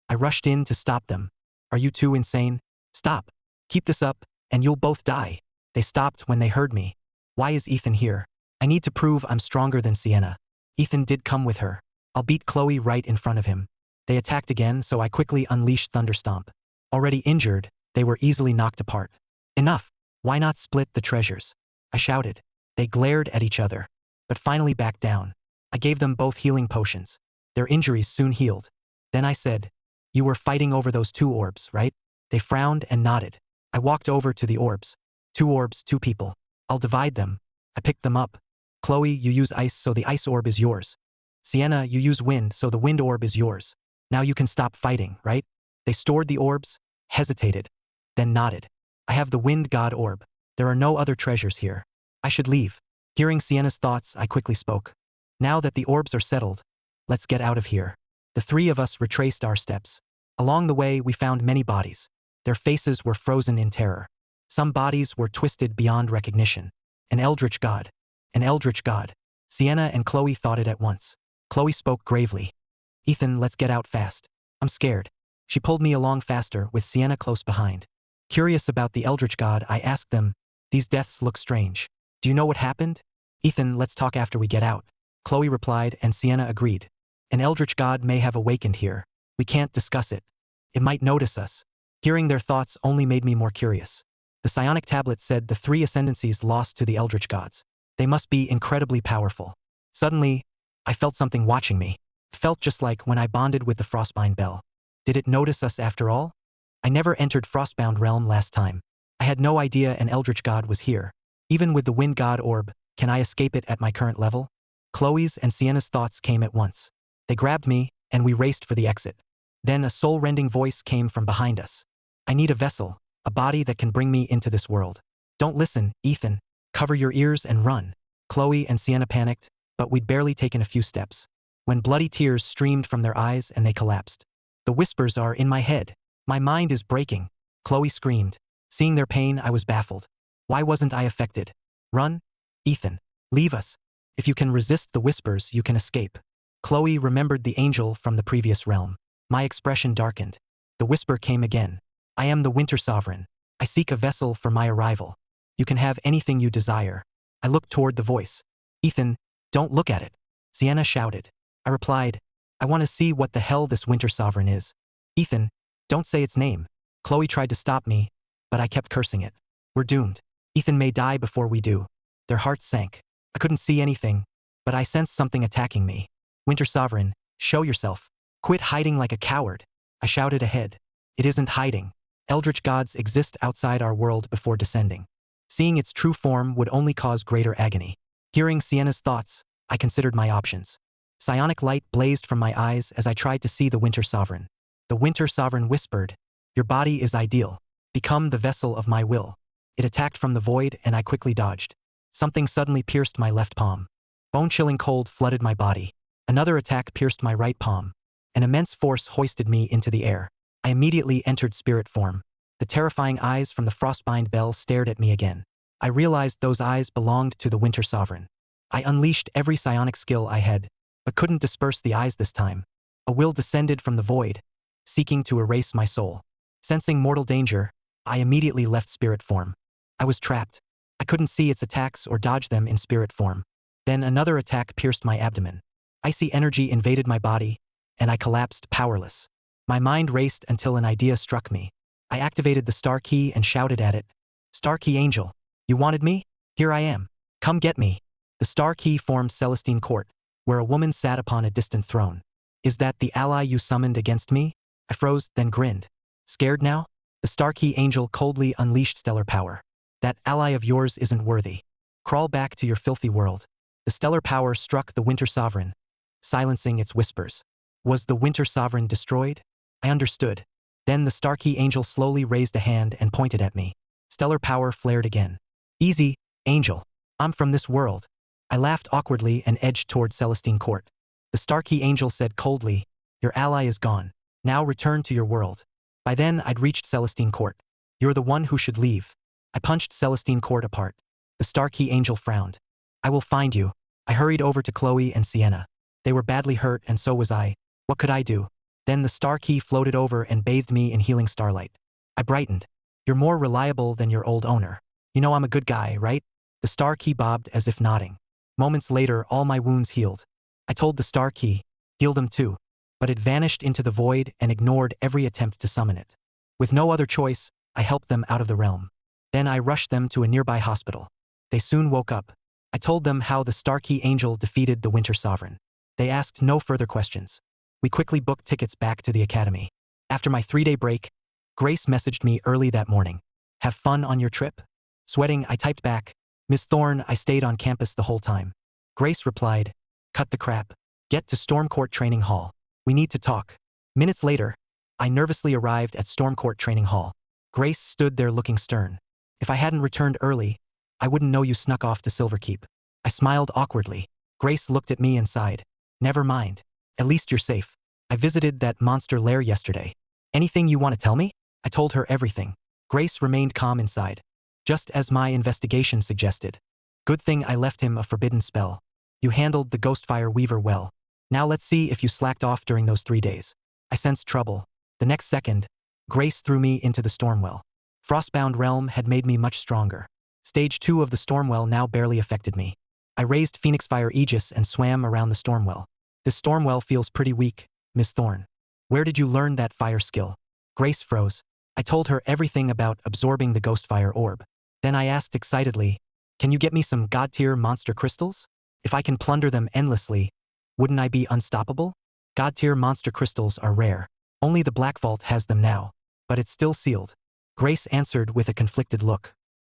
I rushed in to stop them. Are you 2 insane? Stop. Keep this up, and you'll both die. They stopped when they heard me. Why is Ethan here? I need to prove I'm stronger than Sienna. Ethan did come with her. I'll beat Chloe right in front of him. They attacked again, so I quickly unleashed Thunderstomp. Already injured, they were easily knocked apart. Enough. Why not split the treasures? I shouted. They glared at each other, but finally backed down. I gave them both healing potions. Their injuries soon healed. Then I said, you were fighting over those 2 orbs, right? They frowned and nodded. I walked over to the orbs. 2 orbs, 2 people. I'll divide them. I picked them up. Chloe, you use ice, so the ice orb is yours. Sienna, you use wind, so the wind orb is yours. Now you can stop fighting, right? They stored the orbs, hesitated, then nodded. I have the wind god orb. There are no other treasures here. I should leave. Hearing Sienna's thoughts, I quickly spoke. Now that the orbs are settled, let's get out of here. The 3 of us retraced our steps. Along the way, we found many bodies. Their faces were frozen in terror. Some bodies were twisted beyond recognition. An eldritch god. An eldritch god. Sienna and Chloe thought it at once. Chloe spoke gravely. Ethan, let's get out fast. I'm scared. She pulled me along faster, with Sienna close behind. Curious about the eldritch god, I asked them, these deaths look strange. Do you know what happened? Ethan, let's talk after we get out. Chloe replied, and Sienna agreed. An eldritch god may have awakened here. We can't discuss it. It might notice us. Hearing their thoughts only made me more curious. The psionic tablet said the 3 ascendancies lost to the eldritch gods. They must be incredibly powerful. Suddenly, I felt something watching me. It felt just like when I bonded with the Frostbind Bell. Did it notice us after all? I never entered Frostbound Realm last time. I had no idea an eldritch god was here. Even with the wind god orb, can I escape it at my current level? Chloe's and Sienna's thoughts came at once. They grabbed me, and we raced for the exit. Then a soul-rending voice came from behind us. I need a vessel, a body that can bring me into this world. Don't listen, Ethan. Cover your ears and run. Chloe and Sienna panicked, but we'd barely taken a few steps when bloody tears streamed from their eyes and they collapsed. The whispers are in my head. My mind is breaking. Chloe screamed. Seeing their pain, I was baffled. Why wasn't I affected? Run? Ethan, leave us. If you can resist the whispers, you can escape. Chloe remembered the angel from the previous realm. My expression darkened. The whisper came again. I am the Winter Sovereign. I seek a vessel for my arrival. You can have anything you desire. I looked toward the voice. Ethan, don't look at it. Sienna shouted. I replied, I want to see what the hell this Winter Sovereign is. Ethan, don't say its name. Chloe tried to stop me, but I kept cursing it. We're doomed. Ethan may die before we do. Their hearts sank. I couldn't see anything, but I sensed something attacking me. Winter Sovereign, show yourself. Quit hiding like a coward. I shouted ahead. It isn't hiding. Eldritch gods exist outside our world before descending. Seeing its true form would only cause greater agony. Hearing Sienna's thoughts, I considered my options. Psionic light blazed from my eyes as I tried to see the Winter Sovereign. The Winter Sovereign whispered, your body is ideal. Become the vessel of my will. It attacked from the void and I quickly dodged. Something suddenly pierced my left palm. Bone-chilling cold flooded my body. Another attack pierced my right palm. An immense force hoisted me into the air. I immediately entered spirit form. The terrifying eyes from the frostbind bell stared at me again. I realized those eyes belonged to the Winter Sovereign. I unleashed every psionic skill I had, but couldn't disperse the eyes this time. A will descended from the void, seeking to erase my soul. Sensing mortal danger, I immediately left spirit form. I was trapped. I couldn't see its attacks or dodge them in spirit form. Then another attack pierced my abdomen. Icy energy invaded my body, and I collapsed powerless. My mind raced until an idea struck me. I activated the star key and shouted at it. Star key angel, you wanted me? Here I am. Come get me. The star key formed Celestine Court, where a woman sat upon a distant throne. Is that the ally you summoned against me? I froze, then grinned. Scared now? The star key angel coldly unleashed stellar power. That ally of yours isn't worthy. Crawl back to your filthy world. The stellar power struck the Winter Sovereign, silencing its whispers. Was the Winter Sovereign destroyed? I understood. Then the star key angel slowly raised a hand and pointed at me. Stellar power flared again. Easy, angel. I'm from this world. I laughed awkwardly and edged toward Celestine Court. The star key angel said coldly, your ally is gone. Now return to your world. By then I'd reached Celestine Court. You're the one who should leave. I punched Celestine Court apart. The star key angel frowned. I will find you. I hurried over to Chloe and Sienna. They were badly hurt and so was I. What could I do? Then the star key floated over and bathed me in healing starlight. I brightened. You're more reliable than your old owner. You know I'm a good guy, right? The star key bobbed as if nodding. Moments later, all my wounds healed. I told the star key, heal them too. But it vanished into the void and ignored every attempt to summon it. With no other choice, I helped them out of the realm. Then I rushed them to a nearby hospital. They soon woke up. I told them how the star key angel defeated the Winter Sovereign. They asked no further questions. We quickly booked tickets back to the academy. After my 3-day break, Grace messaged me early that morning. Have fun on your trip? Sweating, I typed back, Miss Thorne, I stayed on campus the whole time. Grace replied, cut the crap. Get to Stormcourt Training Hall. We need to talk. Minutes later, I nervously arrived at Stormcourt Training Hall. Grace stood there looking stern. If I hadn't returned early, I wouldn't know you snuck off to Silverkeep. I smiled awkwardly. Grace looked at me and sighed. Never mind. At least you're safe. I visited that monster lair yesterday. Anything you want to tell me? I told her everything. Grace remained calm inside. Just as my investigation suggested. Good thing I left him a forbidden spell. You handled the Ghostfire Weaver well. Now let's see if you slacked off during those 3 days. I sensed trouble. The next second, Grace threw me into the Stormwell. Frostbound Realm had made me much stronger. Stage 2 of the Stormwell now barely affected me. I raised Phoenix Fire Aegis and swam around the Stormwell. This Stormwell feels pretty weak, Miss Thorne. Where did you learn that fire skill? Grace froze. I told her everything about absorbing the Ghostfire Orb. Then I asked excitedly, can you get me some God-tier monster crystals? If I can plunder them endlessly, wouldn't I be unstoppable? God-tier monster crystals are rare. Only the Black Vault has them now, but it's still sealed. Grace answered with a conflicted look.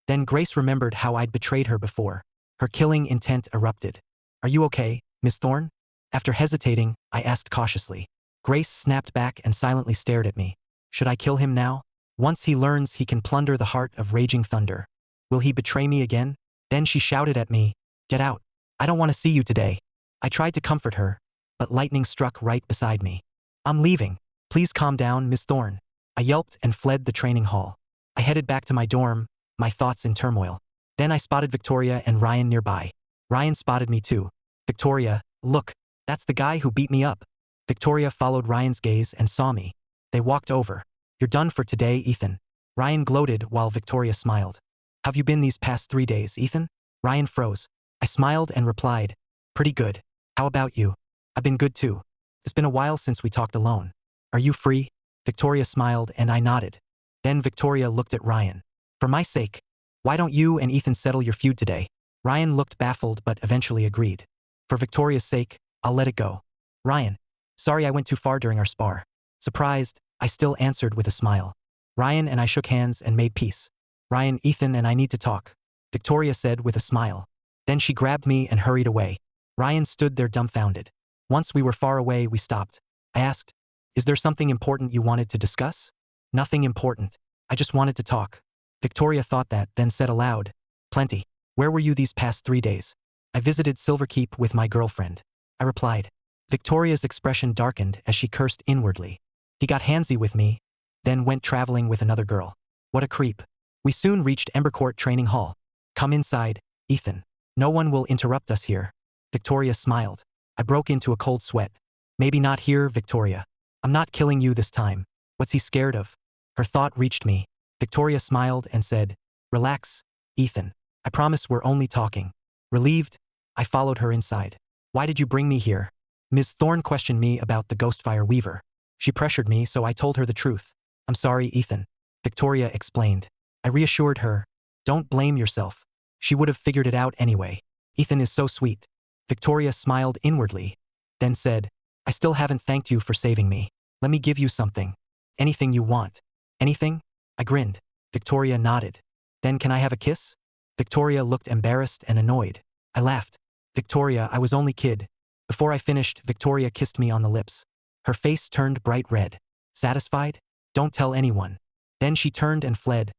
Then Grace remembered how I'd betrayed her before. Her killing intent erupted. Are you okay, Miss Thorne? After hesitating, I asked cautiously. Grace snapped back and silently stared at me. Should I kill him now? Once he learns he can plunder the heart of Raging Thunder, will he betray me again? Then she shouted at me, get out. I don't want to see you today. I tried to comfort her, but lightning struck right beside me. I'm leaving. Please calm down, Miss Thorne. I yelped and fled the training hall. I headed back to my dorm, my thoughts in turmoil. Then I spotted Victoria and Ryan nearby. Ryan spotted me too. Victoria, look, that's the guy who beat me up. Victoria followed Ryan's gaze and saw me. They walked over. You're done for today, Ethan. Ryan gloated while Victoria smiled. Have you been these past 3 days, Ethan? Ryan froze. I smiled and replied, pretty good. How about you? I've been good too. It's been a while since we talked alone. Are you free? Victoria smiled and I nodded. Then Victoria looked at Ryan. For my sake, why don't you and Ethan settle your feud today? Ryan looked baffled but eventually agreed. For Victoria's sake, I'll let it go. Ryan, sorry I went too far during our spar. Surprised, I still answered with a smile. Ryan and I shook hands and made peace. Ryan, Ethan and I need to talk, Victoria said with a smile. Then she grabbed me and hurried away. Ryan stood there dumbfounded. Once we were far away, we stopped. I asked, is there something important you wanted to discuss? Nothing important. I just wanted to talk. Victoria thought that, then said aloud, plenty. Where were you these past 3 days? I visited Silverkeep with my girlfriend. I replied. Victoria's expression darkened as she cursed inwardly. He got handsy with me, then went traveling with another girl. What a creep. We soon reached Embercourt Training Hall. Come inside, Ethan. No one will interrupt us here. Victoria smiled. I broke into a cold sweat. Maybe not here, Victoria. I'm not killing you this time. What's he scared of? Her thought reached me. Victoria smiled and said, relax, Ethan. I promise we're only talking. Relieved, I followed her inside. Why did you bring me here? Ms. Thorne questioned me about the Ghostfire Weaver. She pressured me, so I told her the truth. I'm sorry, Ethan. Victoria explained. I reassured her. Don't blame yourself. She would have figured it out anyway. Ethan is so sweet. Victoria smiled inwardly, then said, I still haven't thanked you for saving me. Let me give you something. Anything you want. Anything? I grinned. Victoria nodded. Then can I have a kiss? Victoria looked embarrassed and annoyed. I laughed. Victoria, I was only kid. Before I finished, Victoria kissed me on the lips. Her face turned bright red. Satisfied? Don't tell anyone. Then she turned and fled,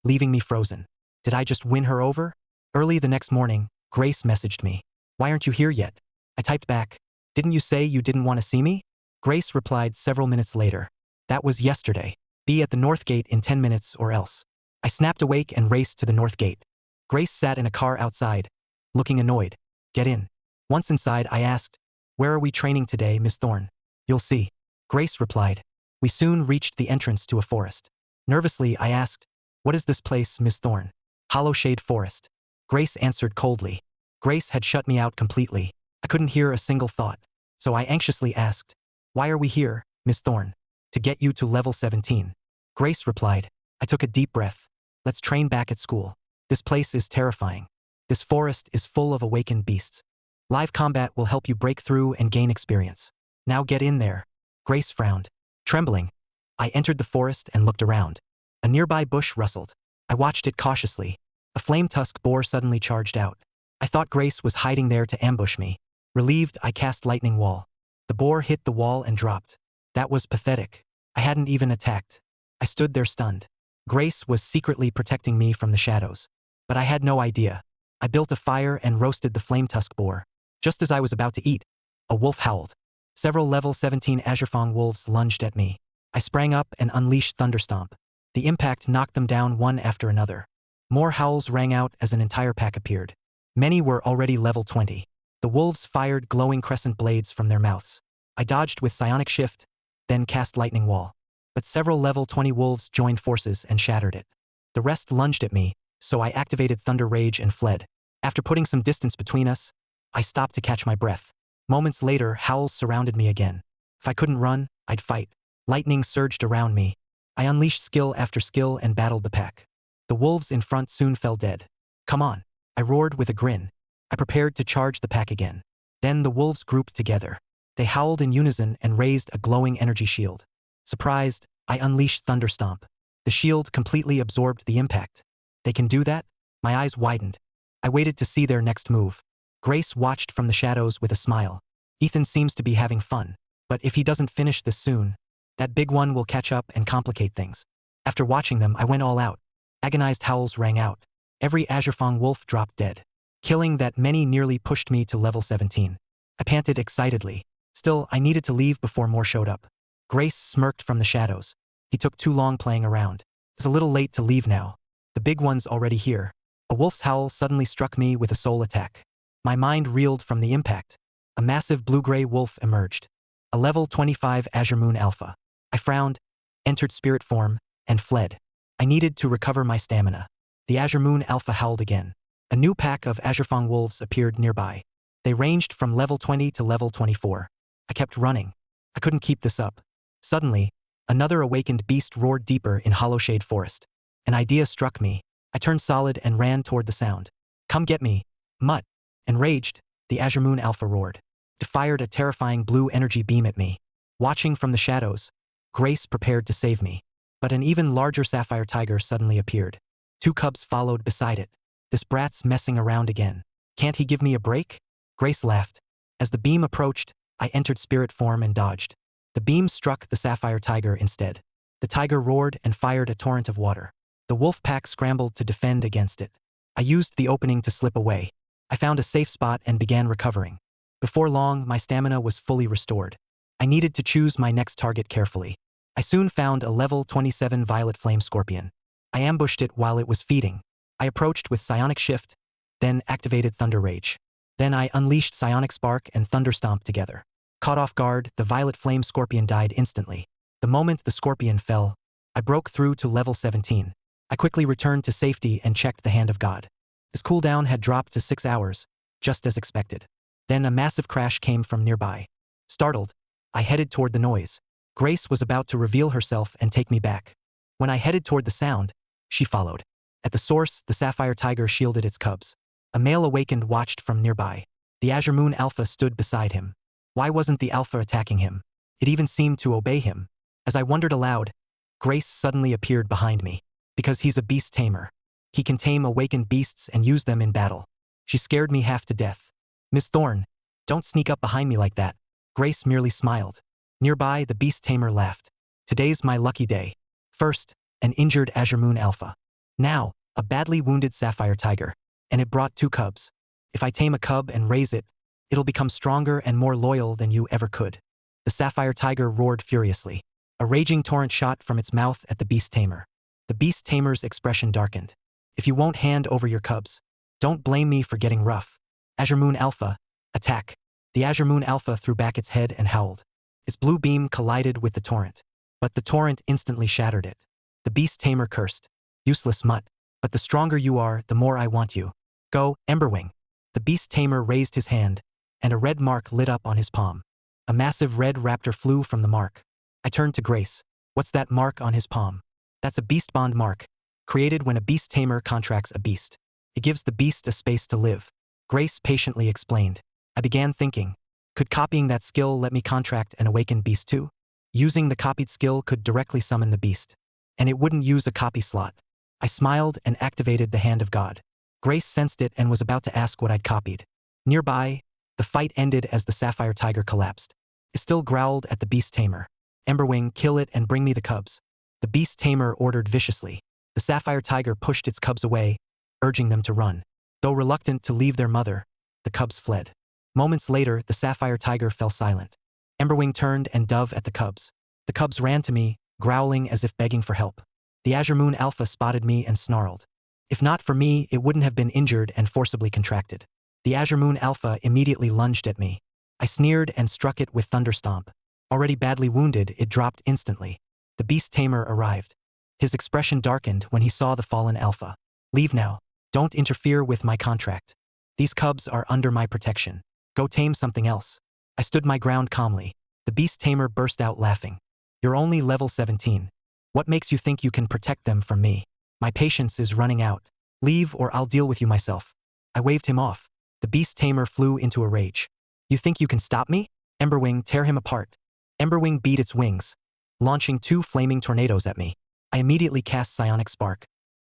leaving me frozen. Did I just win her over? Early the next morning, Grace messaged me. Why aren't you here yet? I typed back. Didn't you say you didn't want to see me? Grace replied several minutes later. That was yesterday. Be at the North Gate in 10 minutes or else. I snapped awake and raced to the North Gate. Grace sat in a car outside, looking annoyed. Get in. Once inside, I asked, where are we training today, Miss Thorne? You'll see. Grace replied. We soon reached the entrance to a forest. Nervously, I asked, what is this place, Miss Thorne? Hollowshade Forest. Grace answered coldly. Grace had shut me out completely. I couldn't hear a single thought. So I anxiously asked, why are we here, Miss Thorne? To get you to level 17. Grace replied. I took a deep breath. Let's train back at school. This place is terrifying. This forest is full of awakened beasts. Live combat will help you break through and gain experience. Now get in there. Grace frowned. Trembling, I entered the forest and looked around. A nearby bush rustled. I watched it cautiously. A flame-tusk boar suddenly charged out. I thought Grace was hiding there to ambush me. Relieved, I cast Lightning Wall. The boar hit the wall and dropped. That was pathetic. I hadn't even attacked. I stood there stunned. Grace was secretly protecting me from the shadows. But I had no idea. I built a fire and roasted the flame-tusk boar. Just as I was about to eat, a wolf howled. Several level 17 Azurefang wolves lunged at me. I sprang up and unleashed Thunderstomp. The impact knocked them down one after another. More howls rang out as an entire pack appeared. Many were already level 20. The wolves fired glowing crescent blades from their mouths. I dodged with Psionic Shift, then cast Lightning Wall. But several level 20 wolves joined forces and shattered it. The rest lunged at me, so I activated Thunder Rage and fled. After putting some distance between us, I stopped to catch my breath. Moments later, howls surrounded me again. If I couldn't run, I'd fight. Lightning surged around me. I unleashed skill after skill and battled the pack. The wolves in front soon fell dead. Come on, I roared with a grin. I prepared to charge the pack again. Then the wolves grouped together. They howled in unison and raised a glowing energy shield. Surprised, I unleashed Thunderstomp. The shield completely absorbed the impact. They can do that? My eyes widened. I waited to see their next move. Grace watched from the shadows with a smile. Ethan seems to be having fun. But if he doesn't finish this soon, that big one will catch up and complicate things. After watching them, I went all out. Agonized howls rang out. Every Azurefang wolf dropped dead. Killing that many nearly pushed me to level 17. I panted excitedly. Still, I needed to leave before more showed up. Grace smirked from the shadows. He took too long playing around. It's a little late to leave now. The big one's already here. A wolf's howl suddenly struck me with a soul attack. My mind reeled from the impact. A massive blue-gray wolf emerged. A level 25 Azure Moon Alpha. I frowned, entered spirit form, and fled. I needed to recover my stamina. The Azure Moon Alpha howled again. A new pack of Azurefang wolves appeared nearby. They ranged from level 20 to level 24. I kept running. I couldn't keep this up. Suddenly, another awakened beast roared deeper in Hollowshade Forest. An idea struck me. I turned solid and ran toward the sound. Come get me, mutt. Enraged, the Azure Moon Alpha roared. It fired a terrifying blue energy beam at me. Watching from the shadows, Grace prepared to save me. But an even larger sapphire tiger suddenly appeared. 2 cubs followed beside it. This brat's messing around again. Can't he give me a break? Grace laughed. As the beam approached, I entered spirit form and dodged. The beam struck the sapphire tiger instead. The tiger roared and fired a torrent of water. The wolf pack scrambled to defend against it. I used the opening to slip away. I found a safe spot and began recovering. Before long, my stamina was fully restored. I needed to choose my next target carefully. I soon found a level 27 Violet Flame Scorpion. I ambushed it while it was feeding. I approached with Psionic Shift, then activated Thunder Rage. Then I unleashed Psionic Spark and Thunder Stomp together. Caught off guard, the Violet Flame Scorpion died instantly. The moment the scorpion fell, I broke through to level 17. I quickly returned to safety and checked the Hand of God. This cooldown had dropped to 6 hours, just as expected. Then a massive crash came from nearby. Startled, I headed toward the noise. Grace was about to reveal herself and take me back. When I headed toward the sound, she followed. At the source, the sapphire tiger shielded its cubs. A male awakened watched from nearby. The Azure Moon Alpha stood beside him. Why wasn't the Alpha attacking him? It even seemed to obey him. As I wondered aloud, Grace suddenly appeared behind me. Because he's a beast tamer. He can tame awakened beasts and use them in battle. She scared me half to death. Miss Thorne, don't sneak up behind me like that. Grace merely smiled. Nearby, the beast tamer laughed. Today's my lucky day. First, an injured Azure Moon Alpha. Now, a badly wounded sapphire tiger. And it brought 2 cubs. If I tame a cub and raise it, it'll become stronger and more loyal than you ever could. The sapphire tiger roared furiously. A raging torrent shot from its mouth at the beast tamer. The beast tamer's expression darkened. If you won't hand over your cubs, don't blame me for getting rough. Azure Moon Alpha, attack. The Azure Moon Alpha threw back its head and howled. Its blue beam collided with the torrent. But the torrent instantly shattered it. The beast tamer cursed. Useless mutt. But the stronger you are, the more I want you. Go, Emberwing. The beast tamer raised his hand, and a red mark lit up on his palm. A massive red raptor flew from the mark. I turned to Grace. What's that mark on his palm? That's a beast bond mark, created when a beast tamer contracts a beast. It gives the beast a space to live. Grace patiently explained. I began thinking, could copying that skill let me contract an awakened beast too? Using the copied skill could directly summon the beast. And it wouldn't use a copy slot. I smiled and activated the Hand of God. Grace sensed it and was about to ask what I'd copied. Nearby, the fight ended as the sapphire tiger collapsed. It still growled at the beast tamer. Emberwing, kill it and bring me the cubs. The beast tamer ordered viciously. The sapphire tiger pushed its cubs away, urging them to run. Though reluctant to leave their mother, the cubs fled. Moments later, the sapphire tiger fell silent. Emberwing turned and dove at the cubs. The cubs ran to me, growling as if begging for help. The Azure Moon Alpha spotted me and snarled. If not for me, it wouldn't have been injured and forcibly contracted. The Azure Moon Alpha immediately lunged at me. I sneered and struck it with Thunder Stomp. Already badly wounded, it dropped instantly. The beast tamer arrived. His expression darkened when he saw the fallen Alpha. Leave now. Don't interfere with my contract. These cubs are under my protection. Go tame something else. I stood my ground calmly. The beast tamer burst out laughing. You're only level 17. What makes you think you can protect them from me? My patience is running out. Leave or I'll deal with you myself. I waved him off. The beast tamer flew into a rage. You think you can stop me? Emberwing, tear him apart. Emberwing beat its wings, launching 2 flaming tornadoes at me. I immediately cast Psionic Spark.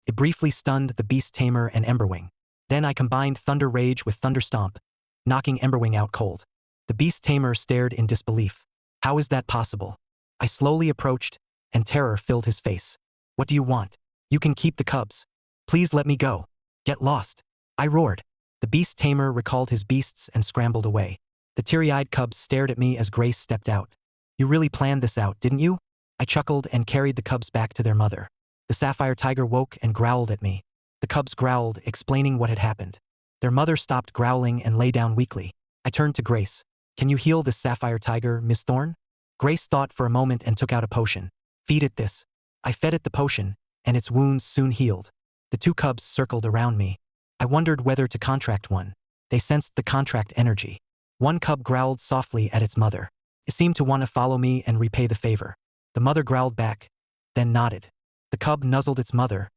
It briefly stunned the beast tamer and Emberwing. Then I combined Thunder Rage with Thunder Stomp, knocking Emberwing out cold. The beast tamer stared in disbelief. How is that possible? I slowly approached, and terror filled his face. What do you want? You can keep the cubs. Please let me go. Get lost. I roared. The beast tamer recalled his beasts and scrambled away. The teary-eyed cubs stared at me as Grace stepped out. You really planned this out, didn't you? I chuckled and carried the cubs back to their mother. The sapphire tiger woke and growled at me. The cubs growled, explaining what had happened. Their mother stopped growling and lay down weakly. I turned to Grace. Can you heal this sapphire tiger, Miss Thorne? Grace thought for a moment and took out a potion. Feed it this. I fed it the potion, and its wounds soon healed. The two cubs circled around me. I wondered whether to contract one. They sensed the contract energy. One cub growled softly at its mother. It seemed to want to follow me and repay the favor. The mother growled back, then nodded. The cub nuzzled its mother,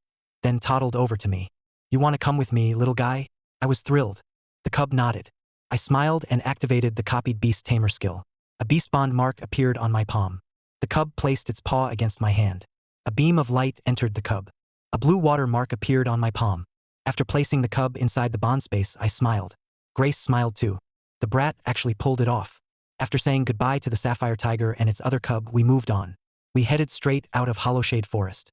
then toddled over to me. You want to come with me, little guy? I was thrilled. The cub nodded. I smiled and activated the copied beast tamer skill. A beast bond mark appeared on my palm. The cub placed its paw against my hand. A beam of light entered the cub. A blue water mark appeared on my palm. After placing the cub inside the bond space, I smiled. Grace smiled too. The brat actually pulled it off. After saying goodbye to the sapphire tiger and its other cub, we moved on. We headed straight out of Hollowshade Forest.